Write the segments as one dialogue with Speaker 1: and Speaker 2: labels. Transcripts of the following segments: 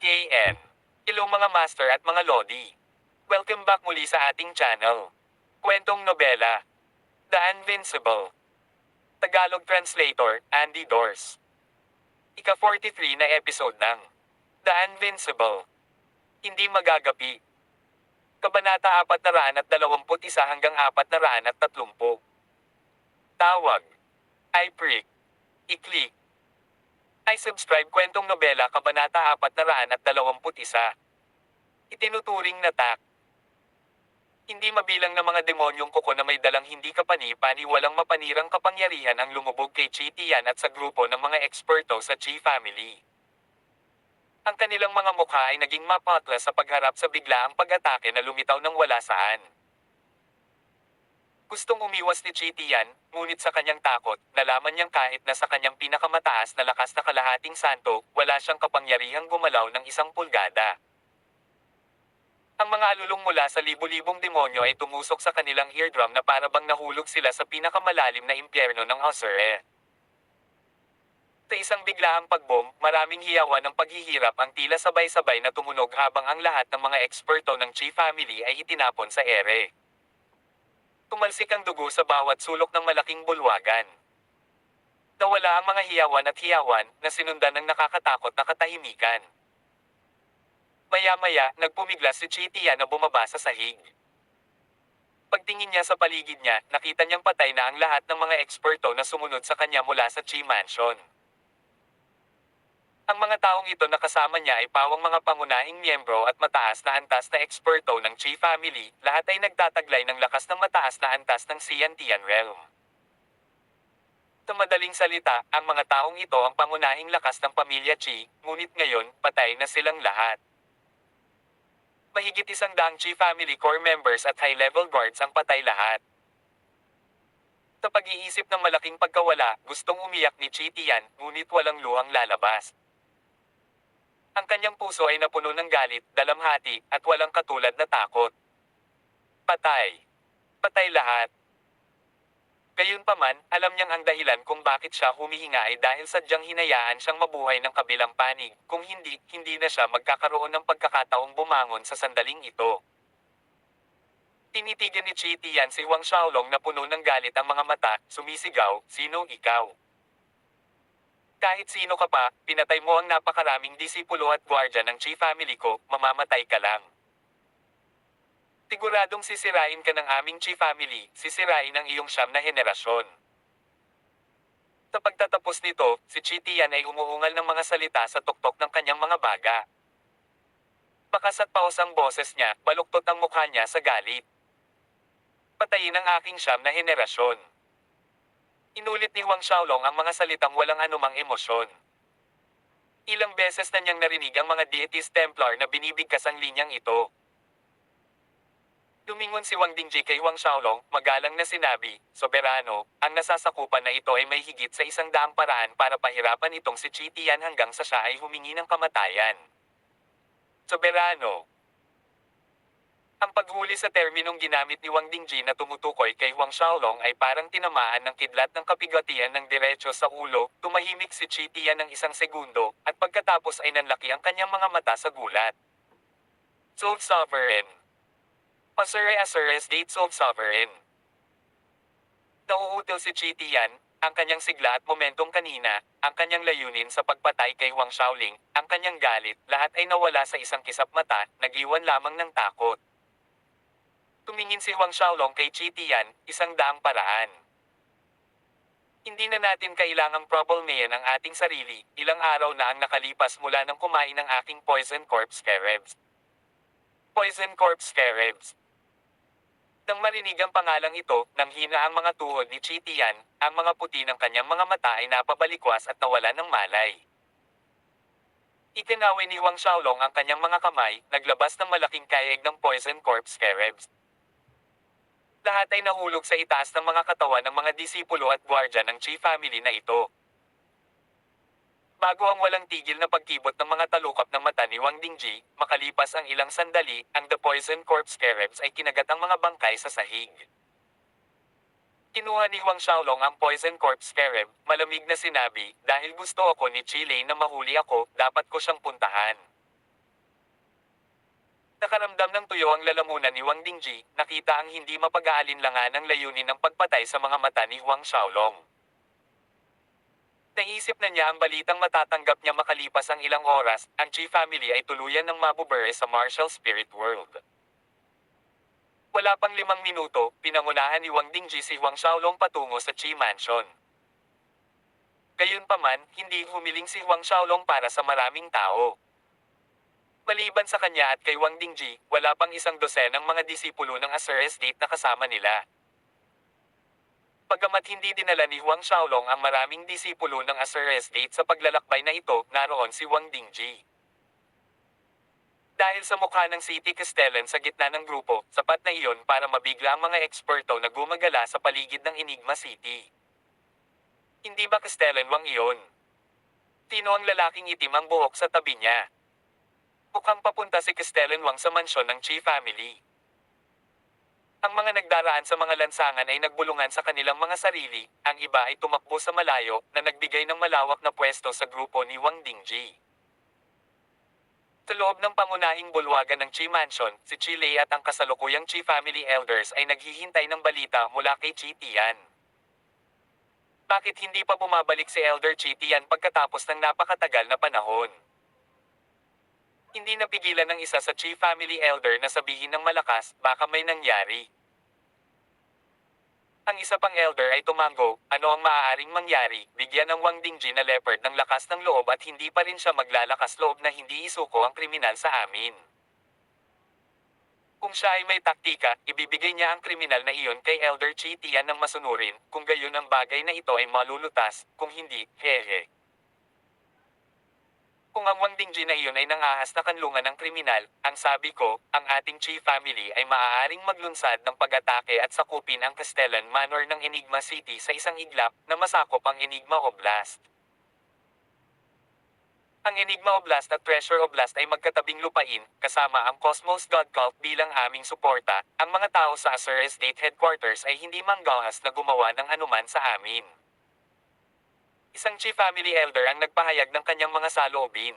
Speaker 1: Yan. Hello mga master at mga lodi. Welcome back muli sa ating channel. Kwentong nobela, The Invincible. Tagalog translator, Andy Dors. Ika-43 na episode ng The Invincible. Hindi magagapi. Kabanata 421 hanggang 430. Tawag. I-prick. I-click. I-subscribe kwentong nobela Kabanata 421. Itinuturing na tak. Hindi mabilang na mga demonyong kuko na may dalang hindi kapani-pani walang mapanirang kapangyarihan ang lumubog kay Chi Tian at sa grupo ng mga eksperto sa Chi family. Ang kanilang mga mukha ay naging mapatla sa pagharap sa biglaang pag-atake na lumitaw ng wala saan. Gustong umiwas ni Chi Tian, ngunit sa kanyang takot, nalaman niyang kahit na sa kanyang pinakamataas na lakas na kalahating santo, wala siyang kapangyarihang gumalaw ng 1 pulgada. Ang mga alulong mula sa libu-libong demonyo ay tumusok sa kanilang eardrum na para bang nahulog sila sa pinakamalalim na impyerno ng Azure. Sa isang biglaang pagbom, maraming hiyawan ng paghihirap ang tila sabay-sabay na tumunog habang ang lahat ng mga eksperto ng Chi family ay itinapon sa ere. Tumalsik ang dugo sa bawat sulok ng malaking bulwagan. Nawala ang mga hiyawan at hiyawan na sinundan ng nakakatakot na katahimikan. Maya-maya, nagpumiglas si Chi Tian na bumaba sa sahig. Pagtingin niya sa paligid niya, nakita niyang patay na ang lahat ng mga eksperto na sumunod sa kanya mula sa Chi Mansion. Ang mga taong ito na kasama niya ay pawang mga pangunahing miyembro at mataas na antas na eksperto ng Chi family, lahat ay nagtataglay ng lakas ng mataas na antas ng Xiantian realm. Sa madaling salita, ang mga taong ito ang pangunahing lakas ng pamilya Chi, ngunit ngayon, patay na silang lahat. Mahigit 100 Chi family core members at high-level guards ang patay lahat. Sa pag-iisip ng malaking pagkawala, gustong umiyak ni Chi Tian, ngunit walang luhang lalabas. Ang kanyang puso ay napuno ng galit, dalamhati, at walang katulad na takot. Patay. Patay lahat. Gayunpaman, alam niyang ang dahilan kung bakit siya humihinga ay dahil sadyang hinayaan siyang mabuhay ng kabilang panig, kung hindi, hindi na siya magkakaroon ng pagkakataong bumangon sa sandaling ito. Tinitigan ni Chi Tian si Huang Xiaolong na puno ng galit ang mga mata, sumisigaw, "Sino ikaw? Kahit sino ka pa, pinatay mo ang napakaraming disipulo at gwardya ng Chi family ko, mamamatay ka lang. Siguradong sisirain ka ng aming Chi family, sisirain ang iyong 9 na henerasyon." Sa pagtatapos nito, si Chi Tian ay umuungal ng mga salita sa tuktok ng kanyang mga baga. Bakas at paos ang boses niya, baluktot ang mukha niya sa galit. "Patayin ang aking 9 na henerasyon." Inulit ni Huang Xiaolong ang mga salitang walang anumang emosyon. Ilang beses na niyang narinig ang mga deities Templar na binibigkas ang linyang ito. Lumingon si Wang Dingji kay Huang Xiaolong, magalang na sinabi, "Soberano, ang nasasakupan na ito ay may higit sa 100 paraan para pahirapan itong si Chi Tian hanggang sa siya ay humingi ng kamatayan." Soberano. Ang paghuli sa terminong ginamit ni Wang Dingji na tumutukoy kay Huang Xiaolong ay parang tinamaan ng kidlat ng kapigatian ng diretso sa ulo, tumahimik si Chi Tian ng 1 segundo, at pagkatapos ay nanlaki ang kanyang mga mata sa gulat. Soul Sovereign. Asure State Soul Sovereign. Nauutil si Chi Tian, ang kanyang sigla at momentum kanina, ang kanyang layunin sa pagpatay kay Huang Xiaoling, ang kanyang galit, lahat ay nawala sa isang kisap mata, nag-iwan lamang ng takot. Tumingin si Huang Xiaolong kay Chi Tian, 100 paraan. Hindi na natin kailangang problemayan ang ating sarili, ilang araw na ang nakalipas mula nang kumain ng aking Poison Corpse Scarabs. Poison Corpse Scarabs. Nang marinig ang pangalang ito, nang hina ang mga tuhod ni Chi Tian, ang mga puti ng kanyang mga mata ay napabalikwas at nawala ng malay. Itinaway ni Huang Xiaolong ang kanyang mga kamay, naglabas ng malaking kayeg ng Poison Corpse Scarabs. Lahat ay nahulog sa itaas ng mga katawan ng mga disipulo at gwardya ng Chi family na ito. Bago ang walang tigil na pagkibot ng mga talukap ng mata ni Wang Dingji, makalipas ang ilang sandali, ang The Poison Corpse Scarabs ay kinagat ang mga bangkay sa sahig. Kinuha ni Huang Xiaolong ang Poison Corpse Scarab, malamig na sinabi, "Dahil gusto ako ni Chi Lei na mahuli ako, dapat ko siyang puntahan." Nakaramdam ng tuyo ang lalamunan ni Wang Dingji, nakita ang hindi mapag-aalinlangan ng layunin ng pagpatay sa mga mata ni Huang Xiaolong. Naisip na niya ang balitang matatanggap niya makalipas ang ilang oras, ang Chi family ay tuluyan ng mabubure sa martial spirit world. Wala pang 5 minuto, pinangunahan ni Wang Dingji si Huang Xiaolong patungo sa Chi Mansion. Gayunpaman, hindi humiling si Huang Xiaolong para sa maraming tao. Maliban sa kanya at kay Wang Dingji, wala pang 100 mga disipulo ng Asures Gate na kasama nila. Bagamat hindi dinala ni Huang Xiaolong ang maraming disipulo ng Asures Gate sa paglalakbay na ito, naroon si Wang Dingji. Dahil sa mukha ng City Castellan sa gitna ng grupo, sapat na iyon para mabigla ang mga eksperto na gumagala sa paligid ng Enigma City. Hindi ba Castellan Wang iyon? Sino ang lalaking itim ang buhok sa tabi niya? Mukhang papunta si Castellan Wang sa mansyon ng Chi family. Ang mga nagdaraan sa mga lansangan ay nagbulungan sa kanilang mga sarili, ang iba ay tumakbo sa malayo na nagbigay ng malawak na pwesto sa grupo ni Wang Dingji. Sa loob ng pangunahing bulwagan ng Chi Mansion, si Chi Lei at ang kasalukuyang Chi family elders ay naghihintay ng balita mula kay Chi Tian. Bakit hindi pa bumabalik si Elder Chi Tian pagkatapos ng napakatagal na panahon? Hindi napigilan ng isa sa Chi family elder na sabihin ng malakas, baka may nangyari. Ang isa pang elder ay tumango, ano ang maaaring mangyari, bigyan ng Wang Dingji na leopard ng lakas ng loob at hindi pa rin siya maglalakas loob na hindi isuko ang kriminal sa amin. Kung siya ay may taktika, ibibigay niya ang kriminal na iyon kay Elder Chi Tian ng masunurin, kung gayon ang bagay na ito ay malulutas, kung hindi, hehe. Kung ang Wang Dingji na iyon ay nangahas na kanlungan ng kriminal, ang sabi ko, ang ating Chi family ay maaaring maglunsad ng pag-atake at sakupin ang Castellan Manor ng Enigma City sa isang iglap na masakop ang Enigma Oblast. Ang Enigma Oblast at Treasure Oblast ay magkatabing lupain, kasama ang Cosmos God Cult bilang aming suporta. Ang mga tao sa Asures Gate Headquarters ay hindi manggahas na gumawa ng anuman sa amin. Isang Chi family elder ang nagpahayag ng kanyang mga saloobin.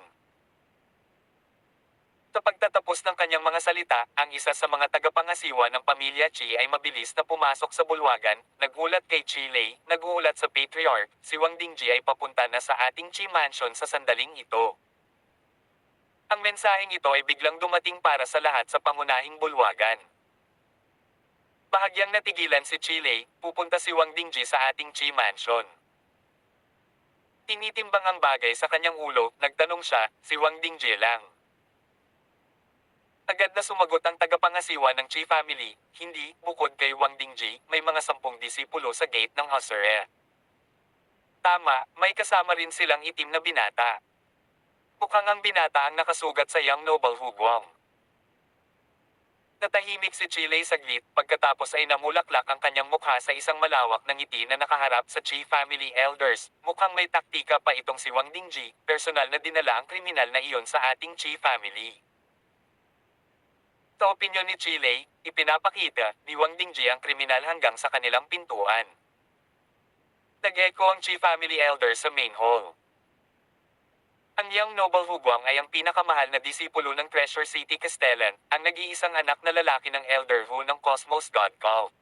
Speaker 1: Sa pagtatapos ng kanyang mga salita, ang isa sa mga tagapangasiwa ng pamilya Chi ay mabilis na pumasok sa bulwagan, nagulat kay Chi Lei, nagulat sa Patriarch, si Wang Dingji ay papunta na sa ating Chi Mansion sa sandaling ito. Ang mensaheng ito ay biglang dumating para sa lahat sa pangunahing bulwagan. Bahagyang natigilan si Chi Lei, pupunta si Wang Dingji sa ating Chi Mansion. Tinitimbang ang bagay sa kanyang ulo, nagtanong siya, si Wang Dingji lang. Agad na sumagot ang tagapangasiwa ng Chi family, hindi, bukod kay Wang Dingji, may mga 10 disipulo sa gate ng Asure. Tama, may kasama rin silang itim na binata. Mukhang ang binata ang nakasugat sa Young Noble Huguang. Natahimik si Chi Lei saglit, pagkatapos ay namulaklak ang kanyang mukha sa isang malawak na ngiti na nakaharap sa Chi family elders. Mukhang may taktika pa itong si Wang Dingji, personal na dinala ang kriminal na iyon sa ating Chi family. Sa opinyon ni Chi Lei, ipinapakita ni Wang Dingji ang kriminal hanggang sa kanilang pintuan. Nag-echo ang Chi family elders sa main hall. Ang Young Noble Huguang ay ang pinakamahal na disipulo ng Treasure City Castellan, ang nag-iisang anak na lalaki ng Elder Hu ng Cosmos God Cult.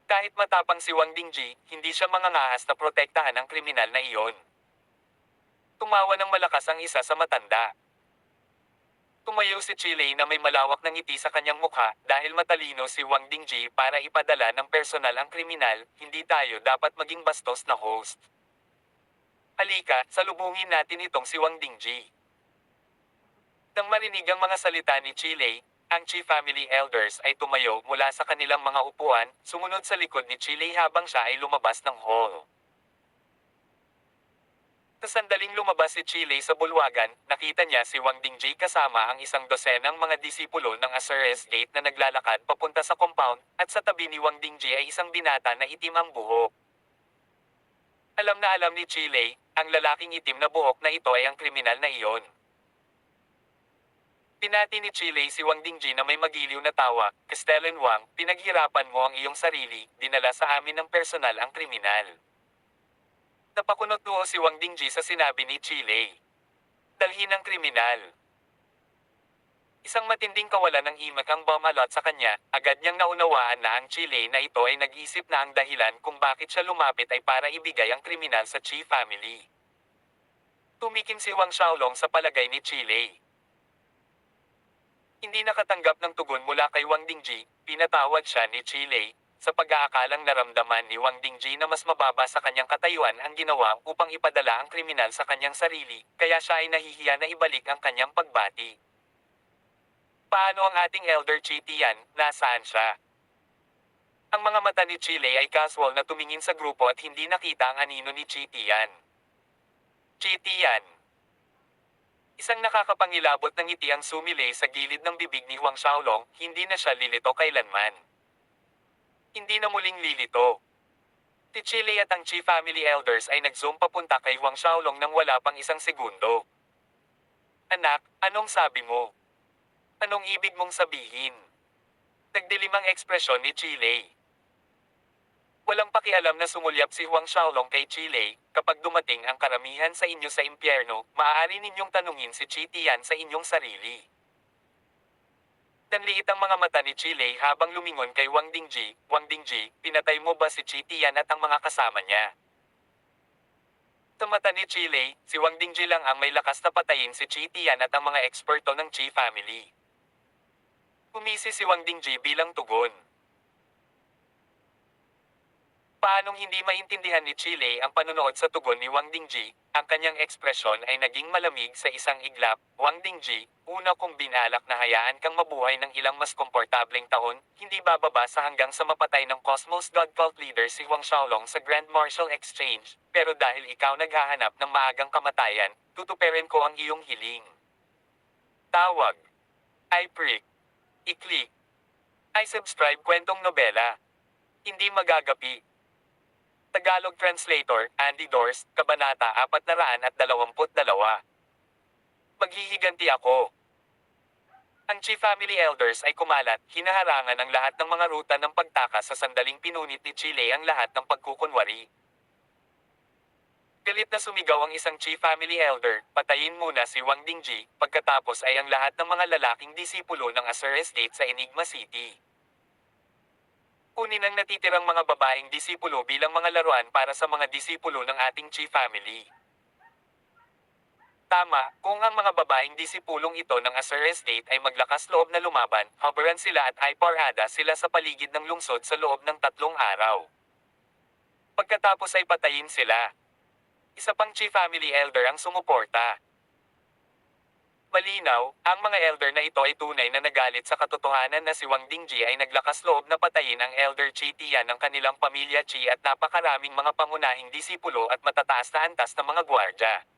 Speaker 1: Kahit matapang si Wang Dingji, hindi siya mangangahas na protektahan ang kriminal na iyon. Tumawa ng malakas ang isa sa matanda. Tumayo si Chi Lei na may malawak na ngiti sa kanyang mukha, dahil matalino si Wang Dingji para ipadala ng personal ang kriminal, hindi tayo dapat maging bastos na host. Halika, salubungin natin itong si Wang Dingji. Nang marinig ang mga salita ni Chi Lei, ang Chi family elders ay tumayo mula sa kanilang mga upuan, sumunod sa likod ni Chi Lei habang siya ay lumabas ng hall. Sa sandaling lumabas si Chi Lei sa bulwagan, nakita niya si Wang Dingji kasama ang 100 mga disipulo ng Asures Gate na naglalakad papunta sa compound, at sa tabi ni Wang Dingji ay isang binata na itim ang buhok. Alam na alam ni Chi Lei, ang lalaking itim na buhok na ito ay ang kriminal na iyon. Pinati ni Chi Lei si Wang Dingji na may magiliw na tawa, Castellan Wang, pinaghirapan mo ang iyong sarili, dinala sa amin ng personal ang kriminal. Napakunot noo si Wang Dingji sa sinabi ni Chi Lei. Dalhin ang kriminal. Isang matinding kawalan ng himag ang bumalot sa kanya, agad niyang naunawaan na ang Chile na ito ay nag-isip na ang dahilan kung bakit siya lumapit ay para ibigay ang kriminal sa Chi family. Tumikim si Wang Xiaolong sa palagay ni Chile. Hindi nakatanggap ng tugon mula kay Wang Dingji, pinatawad siya ni Chile, sa pag-aakalang naramdaman ni Wang Dingji na mas mababa sa kanyang katayuan ang ginawa upang ipadala ang kriminal sa kanyang sarili, kaya siya ay nahihiya na ibalik ang kanyang pagbati. Paano ang ating elder Chi Tian, nasaan siya? Ang mga mata ni Chile ay casual na tumingin sa grupo at hindi nakita ang anino ni Chi Tian. Chi Tian. Isang nakakapangilabot ng ngiti ang sumilay sa gilid ng bibig ni Huang Xiaolong, hindi na siya lilito kailanman. Hindi na muling lilito. Si Chile at ang Chi family elders ay nag-zoom papunta kay Huang Xiaolong nang wala pang isang segundo. Anak, anong sabi mo? Anong ibig mong sabihin? Nagdilim ang ekspresyon ni Chile. Walang pakialam na sumulyap si Huang Xiaolong kay Chile, kapag dumating ang karamihan sa inyo sa impyerno, maaari ninyong tanungin si Chi Tian sa inyong sarili. Nanliit ang mga mata ni Chile habang lumingon kay Wang Dingji. Wang Dingji, pinatay mo ba si Chi Tian at ang mga kasama niya? Sa mata ni Chile, si Wang Dingji lang ang may lakas na patayin si Chi Tian at ang mga eksperto ng Chi family. Umisi si Wang Dingji bilang tugon. Paanong hindi maintindihan ni Chile ang panunood sa tugon ni Wang Dingji, ang kanyang ekspresyon ay naging malamig sa isang iglap. Wang Dingji, una kong binalak na hayaan kang mabuhay ng ilang mas komportableng taon, hindi bababa sa hanggang sa mapatay ng Cosmos God Cult leader si Huang Xiaolong sa Grand Martial Exchange, pero dahil ikaw naghahanap ng maagang kamatayan, tutuperin ko ang iyong hiling. Tawag. I prick. I-click. I subscribe kwentong nobela. Hindi magagapi. Tagalog Translator, Andy Dors, Kabanata 422. Maghihiganti ako. Ang Chi family elders ay kumalat, hinaharangan ang lahat ng mga ruta ng pagtakas sa sandaling pinunit ni Chile ang lahat ng pagkukunwari. Galit na sumigaw ang isang Chi family elder, patayin muna si Wang Dingji, pagkatapos ay ang lahat ng mga lalaking disipulo ng Azures Gate sa Enigma City. Kunin ang natitirang mga babaeng disipulo bilang mga laruan para sa mga disipulo ng ating Chi family. Tama, kung ang mga babaeng disipulong ito ng Azures Gate ay maglakas loob na lumaban, habaran sila at ay parada sila sa paligid ng lungsod sa loob ng 3 araw. Pagkatapos ay patayin sila. Isa pang Chi family elder ang sumuporta. Malinaw, ang mga elder na ito ay tunay na nagalit sa katotohanan na si Wang Dingji ay naglakas loob na patayin ang elder Chi Tian ng kanilang pamilya Chi at napakaraming mga pangunahing disipulo at matataas na antas na mga gwardya.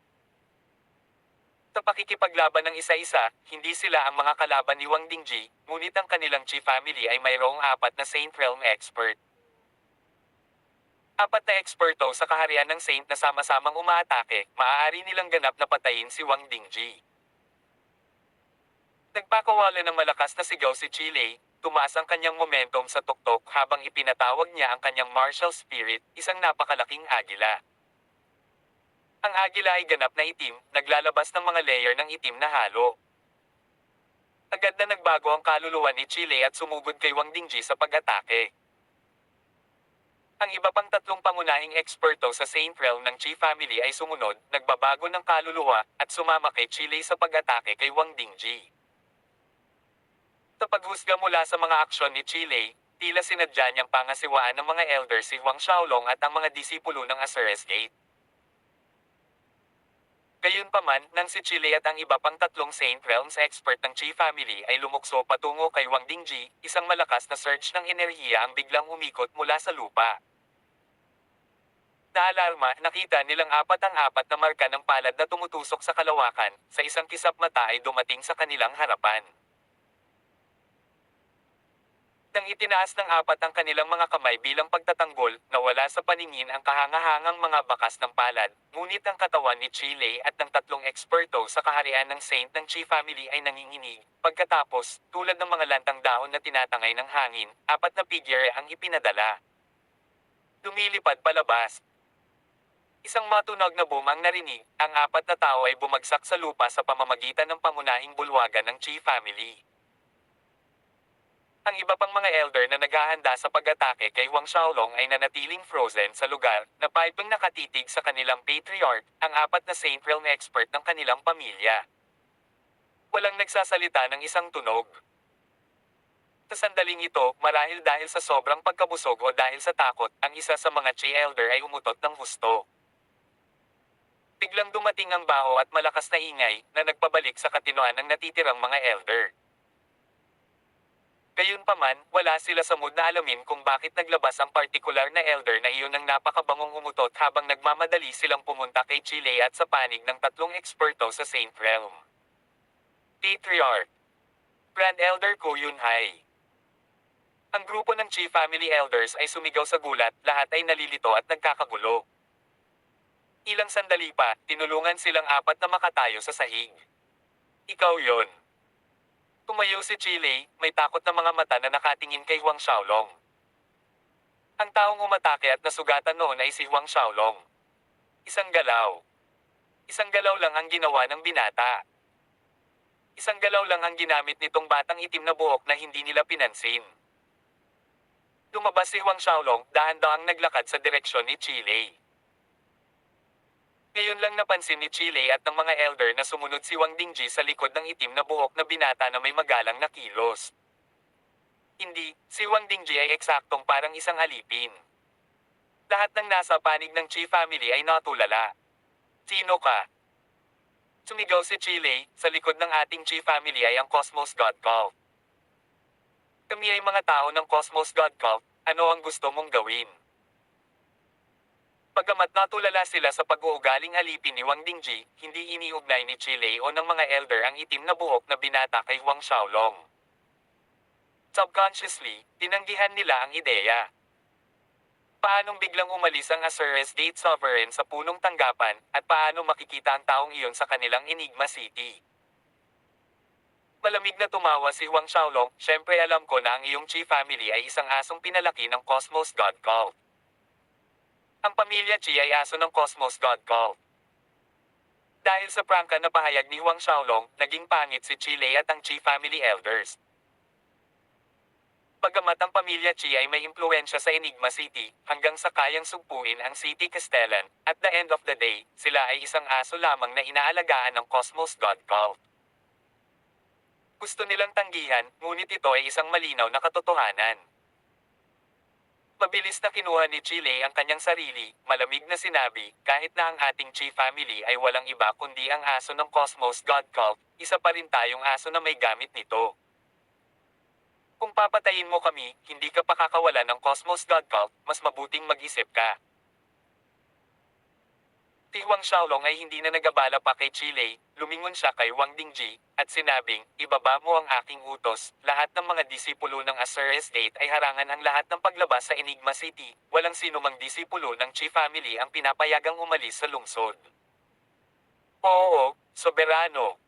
Speaker 1: Sa pakikipaglaban ng isa-isa, hindi sila ang mga kalaban ni Wang Dingji, ngunit ang kanilang Chi family ay mayroong 4 na Saint Realm expert. 4 na eksperto sa kaharian ng Saint na sama-samang umaatake, maaari nilang ganap na patayin si Wang Dingji. Nagpakawala ng malakas na sigaw si Chile, tumaas ang kanyang momentum sa tuktok habang ipinatawag niya ang kanyang martial spirit, isang napakalaking agila. Ang agila ay ganap na itim, naglalabas ng mga layer ng itim na halo. Agad na nagbago ang kaluluwa ni Chile at sumugod kay Wang Dingji sa pag-atake. Ang iba pang 3 pangunahing eksperto sa Saint Realm ng Chi family ay sumunod, nagbabago ng kaluluwa, at sumama kay Chile sa pag-atake kay Wang Dingji. Sa paghusga mula sa mga aksyon ni Chile, tila sinadya niyang pangasiwaan ng mga elder si Huang Xiaolong at ang mga disipulo ng Azures Gate. Gayunpaman, nang si Chile at ang iba pang 3 Saint Realms expert ng Chi family ay lumukso patungo kay Wang Dingji, isang malakas na surge ng enerhiya ang biglang umikot mula sa lupa. Naalarma, nakita nilang 4 na marka ng palad na tumutusok sa kalawakan, sa isang kisap mata ay dumating sa kanilang harapan. Nang itinaas ng 4 ang kanilang mga kamay bilang pagtatanggol, nawala sa paningin ang kahangahangang mga bakas ng palad, ngunit ang katawan ni Chile at ng 3 eksperto sa kaharian ng Saint ng Chi family ay nanginginig. Pagkatapos, tulad ng mga lantang dahon na tinatangay ng hangin, 4 na figure ang ipinadala. Lumilipad palabas. Isang matunog na boom ang narinig, ang apat na tao ay bumagsak sa lupa sa pamamagitan ng pangunahing bulwagan ng Chi family. Ang iba pang mga elder na naghahanda sa pag-atake kay Huang Xiaolong ay nanatiling frozen sa lugar na paipang nakatitig sa kanilang patriarch, ang apat na Saint Realm expert ng kanilang pamilya. Walang nagsasalita ng isang tunog. Sa sandaling ito, marahil dahil sa sobrang pagkabusog o dahil sa takot, ang isa sa mga Chi elder ay umutot ng husto. Biglang dumating ang baho at malakas na ingay na nagpabalik sa katinoan ng natitirang mga elder. Gayunpaman, wala sila sa mood na alamin kung bakit naglabas ang partikular na elder na iyon ng napakabangong umutot habang nagmamadali silang pumunta kay Chile at sa panig ng tatlong eksperto sa Saint Realm. Patriarch Grand Elder Ko Yun-hai. Ang grupo ng Chi Family Elders ay sumigaw sa gulat, lahat ay nalilito at nagkakagulo. Ilang sandali pa, tinulungan silang apat na makatayo sa sahig. Ikaw yon. Tumayo si Chile, may takot na mga mata na nakatingin kay Huang Xiaolong. Ang taong umatake at nasugatan noon ay si Huang Xiaolong. Isang galaw. Isang galaw lang ang ginawa ng binata. Isang galaw lang ang ginamit nitong batang itim na buhok na hindi nila pinansin. Lumabas si Huang Xiaolong, dahan-dahang naglakad sa direksyon ni Chile. Ngayon lang napansin ni Chile at ng mga elder na sumunod si Wang Dingji sa likod ng itim na buhok na binata na may magalang na kilos. Hindi, si Wang Dingji ay eksaktong parang isang alipin. Lahat ng nasa panig ng Chi family ay natulala. Sino ka? Sumigaw si Chile, sa likod ng ating Chi family ay ang Cosmos God Cult. Kami ay mga tao ng Cosmos God Cult, ano ang gusto mong gawin? Bagamat natulala sila sa pag-uugaling alipin ni Wang Dingji, hindi iniugnay ni Chile o ng mga elder ang itim na buhok na binata kay Huang Xiaolong. Subconsciously, tinanggihan nila ang ideya. Paanong biglang umalis ang Azures Gate Sovereign sa punong tanggapan, at paano makikita ang taong iyon sa kanilang Enigma City? Malamig na tumawa si Huang Xiaolong, syempre alam ko na ang iyong Chi family ay isang asong pinalaki ng Cosmos God Cult. Ang pamilya Chi ay aso ng Cosmos God Cult. Dahil sa prangka na pahayag ni Huang Xiaolong, naging pangit si Chile at ang Chi family elders. Bagamat ang pamilya Chi ay may impluensya sa Enigma City, hanggang sa kayang sugpuin ang City Castellan, at the end of the day, sila ay isang aso lamang na inaalagaan ng Cosmos God Cult. Gusto nilang tanggihan, ngunit ito ay isang malinaw na katotohanan. Mabilis na kinuha ni Chile ang kanyang sarili, malamig na sinabi, kahit na ang ating Chi family ay walang iba kundi ang aso ng Cosmos God Cult, isa pa rin tayong aso na may gamit nito. Kung papatayin mo kami, hindi ka pakakawalan ng Cosmos God Cult, mas mabuting mag-isip ka. Si Huang Xiaolong ay hindi na nagabala pa kay Chile, lumingon siya kay Wang Dingji, at sinabing, ibaba mo ang aking utos, lahat ng mga disipulo ng Azures Gate ay harangan ang lahat ng paglabas sa Enigma City, walang sinumang disipulo ng Chi family ang pinapayagang umalis sa lungsod. Oo, soberano.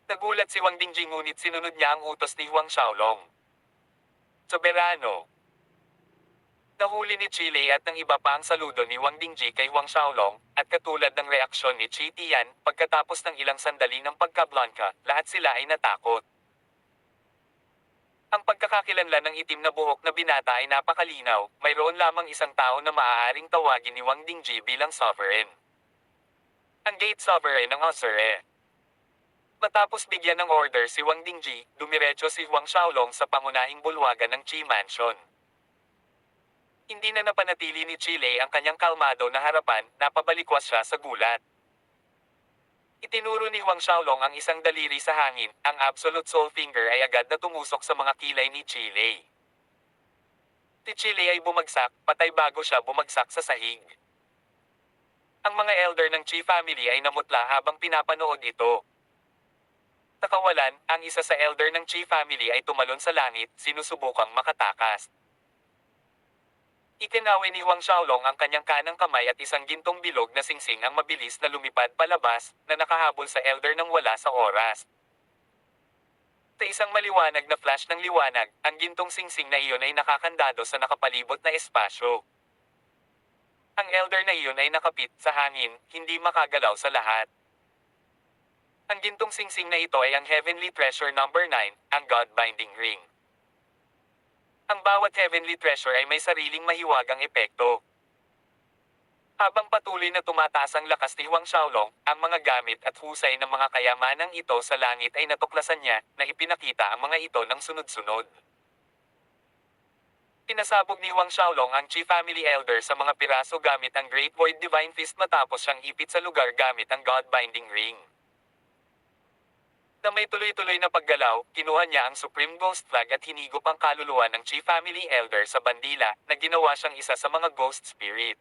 Speaker 1: Nagulat si Wang Dingji ngunit sinunod niya ang utos ni Huang Xiaolong. Soberano. Nahuli ni Chile at ng iba pa ang saludo ni Wang Dingji kay Huang Xiaolong, at katulad ng reaksyon ni Chi Tian, pagkatapos ng ilang sandali ng pagkablangka, lahat sila ay natakot. Ang pagkakakilanlan ng itim na buhok na binata ay napakalinaw, mayroon lamang isang tao na maaaring tawagin ni Wang Dingji bilang sovereign. Ang Gate Sovereign ng Azure. Matapos bigyan ng order si Wang Dingji, dumiretso si Huang Xiaolong sa pangunahing bulwagan ng Chi Mansion. Hindi na napanatili ni Chile ang kanyang kalmado na harapan, napabalikwas siya sa gulat. Itinuro ni Huang Xiaolong ang isang daliri sa hangin, ang Absolute Soul Finger ay agad na tumusok sa mga kilay ni Chile. Si Chile ay bumagsak, patay bago siya bumagsak sa sahig. Ang mga elder ng Chi family ay namutla habang pinapanood ito. Takawalan, ang isa sa elder ng Chi family ay tumalon sa langit, sinusubukang makatakas. Itinaway ni Huang Xiaolong ang kanyang kanang kamay at isang gintong bilog na singsing ang mabilis na lumipad palabas, na nakahabol sa elder nang wala sa oras. Sa isang maliwanag na flash ng liwanag, ang gintong singsing na iyon ay nakakandado sa nakapalibot na espasyo. Ang elder na iyon ay nakapit sa hangin, hindi makagalaw sa lahat. Ang gintong singsing na ito ay ang Heavenly Treasure number 9, ang God-binding ring. Ang bawat Heavenly Treasure ay may sariling mahiwagang epekto. Habang patuloy na tumataas ang lakas ni Huang Xiaolong, ang mga gamit at husay ng mga kayamanang ito sa langit ay natuklasan niya na ipinakita ang mga ito ng sunod-sunod. Pinasabog ni Huang Xiaolong ang Qi Family Elder sa mga piraso gamit ang Great Void Divine Fist matapos siyang ipit sa lugar gamit ang God-binding ring. Na may tuloy-tuloy na paggalaw, kinuha niya ang Supreme Ghost Flag at hinigop ang kaluluwa ng Qi Family Elder sa bandila na ginawa siyang isa sa mga Ghost Spirit.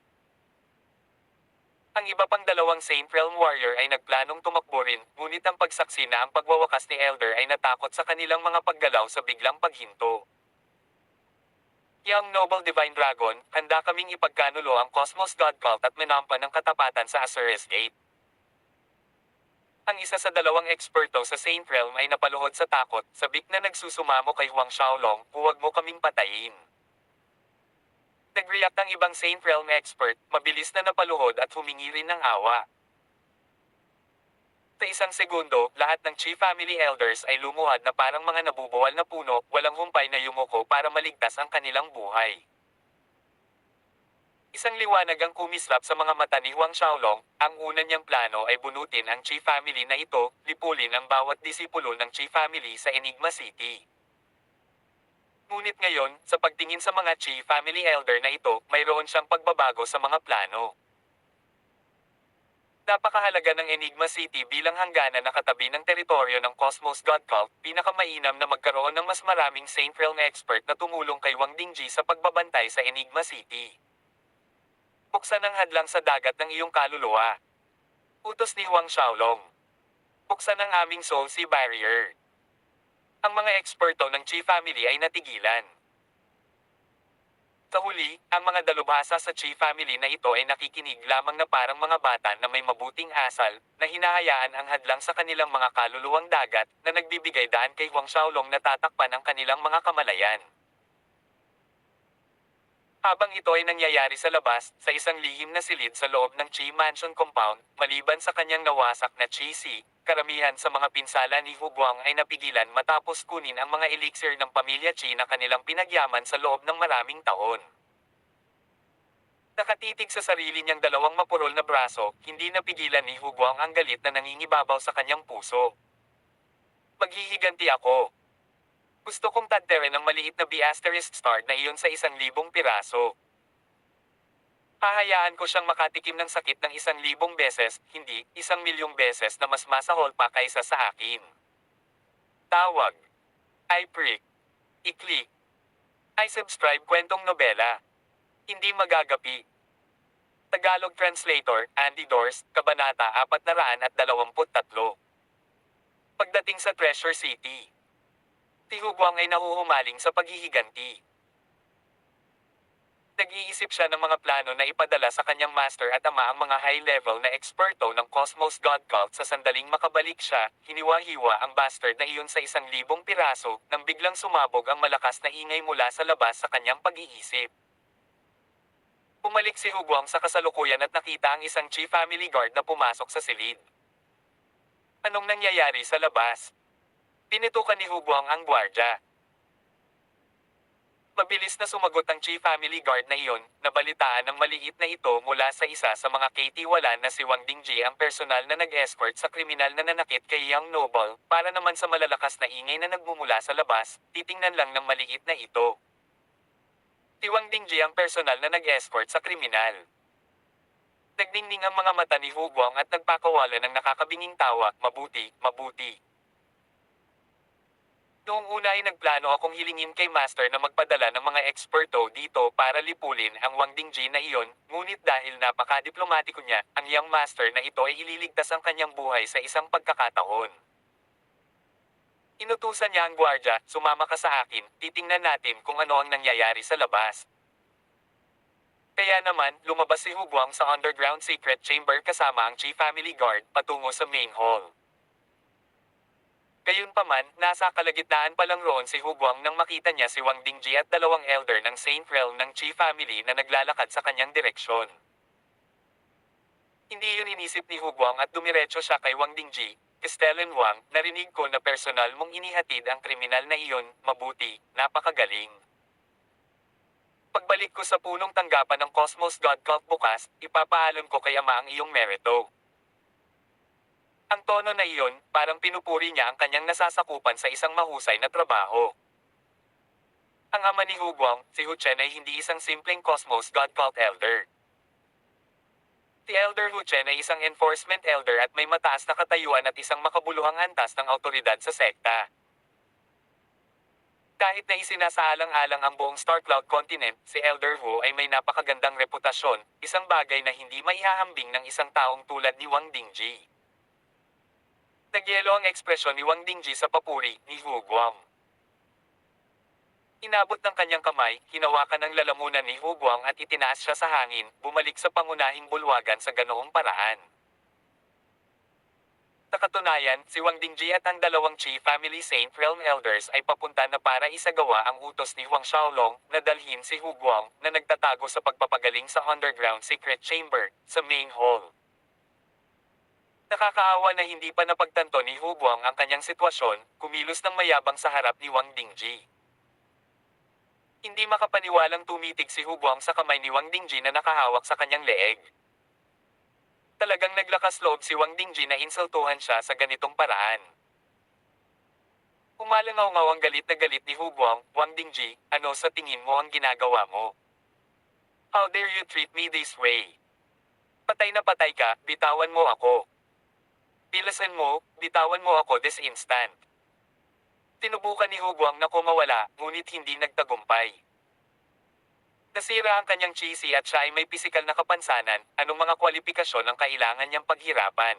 Speaker 1: Ang iba pang dalawang Saint Realm Warrior ay nagplanong tumakbo rin, ngunit ang pagsaksi na ang pagwawakas ni Elder ay natakot sa kanilang mga paggalaw sa biglang paghinto. Young Noble Divine Dragon, handa kaming ipagkanulo ang Cosmos God Cult at menampa ng katapatan sa Azures Gate. Ang isa sa dalawang eksperto sa Saint Realm ay napaluhod sa takot, sabik na nagsusumamo kay Huang Xiaolong, huwag mo kaming patayin. Nag-react ang ibang Saint Realm expert, mabilis na napaluhod at humingi rin ng awa. Sa isang segundo, lahat ng Qi Family Elders ay lumuhad na parang mga nabubuwal na puno, walang humpay na yumuko para maligtas ang kanilang buhay. Isang liwanag ang kumislap sa mga mata ni Huang Xiaolong, ang una niyang plano ay bunutin ang Qi Family na ito, lipulin ang bawat disipulo ng Qi Family sa Enigma City. Ngunit ngayon, sa pagtingin sa mga Qi Family Elder na ito, mayroon siyang pagbabago sa mga plano. Napakahalaga ng Enigma City bilang hangganan na katabi ng teritoryo ng Cosmos God Cult, pinakamainam na magkaroon ng mas maraming Saint Realm expert na tumulong kay Wang Dingji sa pagbabantay sa Enigma City. Buksan ang hadlang sa dagat ng iyong kaluluwa. Utos ni Huang Xiaolong. Buksan ang aming Soul Sea Barrier. Ang mga eksperto ng Qi Family ay natigilan. Sa huli, ang mga dalubhasa sa Qi Family na ito ay nakikinig lamang na parang mga bata na may mabuting asal, na hinahayaan ang hadlang sa kanilang mga kaluluwang dagat, na nagbibigay daan kay Huang Xiaolong na tatakpan ang kanilang mga kamalayan. Habang ito ay nangyayari sa labas, sa isang lihim na silid sa loob ng Qi Mansion Compound, maliban sa kanyang nawasak na Qi Sea, karamihan sa mga pinsala ni Hu Guang ay napigilan matapos kunin ang mga elixir ng pamilya Qi na kanilang pinagyaman sa loob ng maraming taon. Nakatitig sa sarili niyang dalawang mapurol na braso, hindi napigilan ni Hu Guang ang galit na nangingibabaw sa kanyang puso. Maghihiganti ako. Gusto kong tadterin ang maliit na B** star na iyon sa 1,000 piraso. Hahayaan ko siyang makatikim ng sakit ng 1,000 beses, hindi 1,000,000 beses na mas masahol pa kaysa sa akin. Tawag. I-prick. I-click. I-subscribe kwentong nobela. Hindi magagapi. Tagalog Translator, Andy Dors, Kabanata 423. Pagdating sa Treasure City, si Hu Guang ay nahuhumaling sa paghihiganti. Nag-iisip siya ng mga plano na ipadala sa kanyang master at ama ang mga high-level na eksperto ng Cosmos God Cult sa sandaling makabalik siya, hiniwa-hiwa ang bastard na iyon sa 1,000 piraso, nang biglang sumabog ang malakas na ingay mula sa labas sa kanyang pag-iisip. Bumalik si Hu Guang sa kasalukuyan at nakita ang isang Qi Family Guard na pumasok sa silid. Anong nangyayari sa labas? Pinitukan ni Hu Guang ang gwardya. Mabilis na sumagot ang Qi Family Guard na iyon, nabalitaan ng maliit na ito mula sa isa sa mga KT-1 na si Wang Dingji ang personal na nag-escort sa kriminal na nanakit kay Young Noble, para naman sa malalakas na ingay na nagmumula sa labas, titingnan lang ng maliit na ito. Si Wang Dingji ang personal na nag-escort sa kriminal. Nagdingning ang mga mata ni Hu Guang at nagpakawala ng nakakabinging tawa, mabuti, mabuti. Noong una ay nagplano akong hilingin kay Master na magpadala ng mga eksperto dito para lipulin ang Wang Dingji na iyon, ngunit dahil napakadiplomatiko niya, ang Young Master na ito ay ililigtas ang kanyang buhay sa isang pagkakataon. Inutusan niya ang gwardya, sumama ka sa akin, titingnan natin kung ano ang nangyayari sa labas. Kaya naman, lumabas si Hu Guang sa underground secret chamber kasama ang Qi Family Guard, patungo sa main hall. Gayunpaman, nasa kalagitnaan pa lang roon si Hu Guang nang makita niya si Wang Dingji at dalawang elder ng Saint Realm ng Qi Family na naglalakad sa kanyang direksyon. Hindi yun inisip ni Huguang at dumiretso siya kay Wang Dingji. Castellan Wang, narinig ko na personal mong inihatid ang kriminal na iyon, mabuti, napakagaling. Pagbalik ko sa punong tanggapan ng Cosmos God Cult bukas, ipapaalam ko kay Ama ang iyong merito. Ang tono na iyon, parang pinupuri niya ang kanyang nasasakupan sa isang mahusay na trabaho. Ang ama ni Huguang, si Hu Chen ay hindi isang simpleng Cosmos God Cult elder. Si Elder Hu Chen ay isang enforcement elder at may mataas na katayuan at isang makabuluhang antas ng autoridad sa sekta. Kahit na isinasaalang-alang ang buong Star Cloud continent, si Elder Hu ay may napakagandang reputasyon, isang bagay na hindi maihahambing ng isang taong tulad ni Wang Dingji. Nagyelo ang ekspresyon ni Wang Dingji sa papuri ni Hu Guang. Inabot ng kanyang kamay, hinawakan ng lalamunan ni Hu Guang at itinaas siya sa hangin, bumalik sa pangunahing bulwagan sa ganoong paraan. Sa katunayan, si Wang Dingji at ang dalawang Qi Family Saint Realm Elders ay papunta na para isagawa ang utos ni Huang Xiaolong na dalhin si Hu Guang na nagtatago sa pagpapagaling sa underground secret chamber sa main hall. Nakakaawa na hindi pa napagtanto ni Hu Guang ang kanyang sitwasyon, kumilos ng mayabang sa harap ni Wang Dingji. Hindi makapaniwalang tumitig si Hu Guang sa kamay ni Wang Dingji na nakahawak sa kanyang leeg. Talagang naglakas loob si Wang Dingji na insultuhan siya sa ganitong paraan. Umalangaw-ngaw ang galit na galit ni Hu Guang, Wang Dingji, ano sa tingin mo ang ginagawa mo? How dare you treat me this way? Patay na patay ka, bitawan mo ako. Pilasan mo, bitawan mo ako this instant. Tinubukan ni Hu Guang na kumawala, ngunit hindi nagtagumpay. Nasira ang kanyang cheesy at siya ay may pisikal na kapansanan, anong mga kwalipikasyon ang kailangan niyang paghirapan.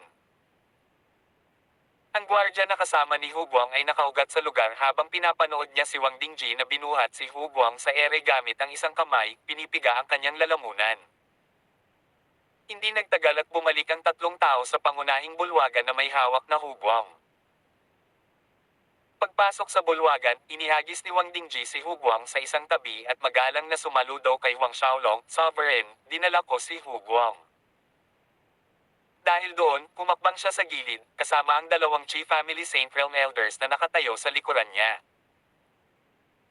Speaker 1: Ang gwardya na kasama ni Hu Guang ay nakaugat sa lugar habang pinapanood niya si Wang Dingji na binuhat si Hu Guang sa ere gamit ang isang kamay, pinipiga ang kanyang lalamunan. Hindi nagtagal at bumalik ang tatlong tao sa pangunahing bulwagan na may hawak na Hu Guang. Pagpasok sa bulwagan, inihagis ni Wang Dingji si Hu Guang sa isang tabi at magalang na sumaludo kay Huang Xiaolong, Sovereign, dinala ko si Hu Guang. Dahil doon, pumakbang siya sa gilid, kasama ang dalawang Qi Family Saint Realm Elders na nakatayo sa likuran niya.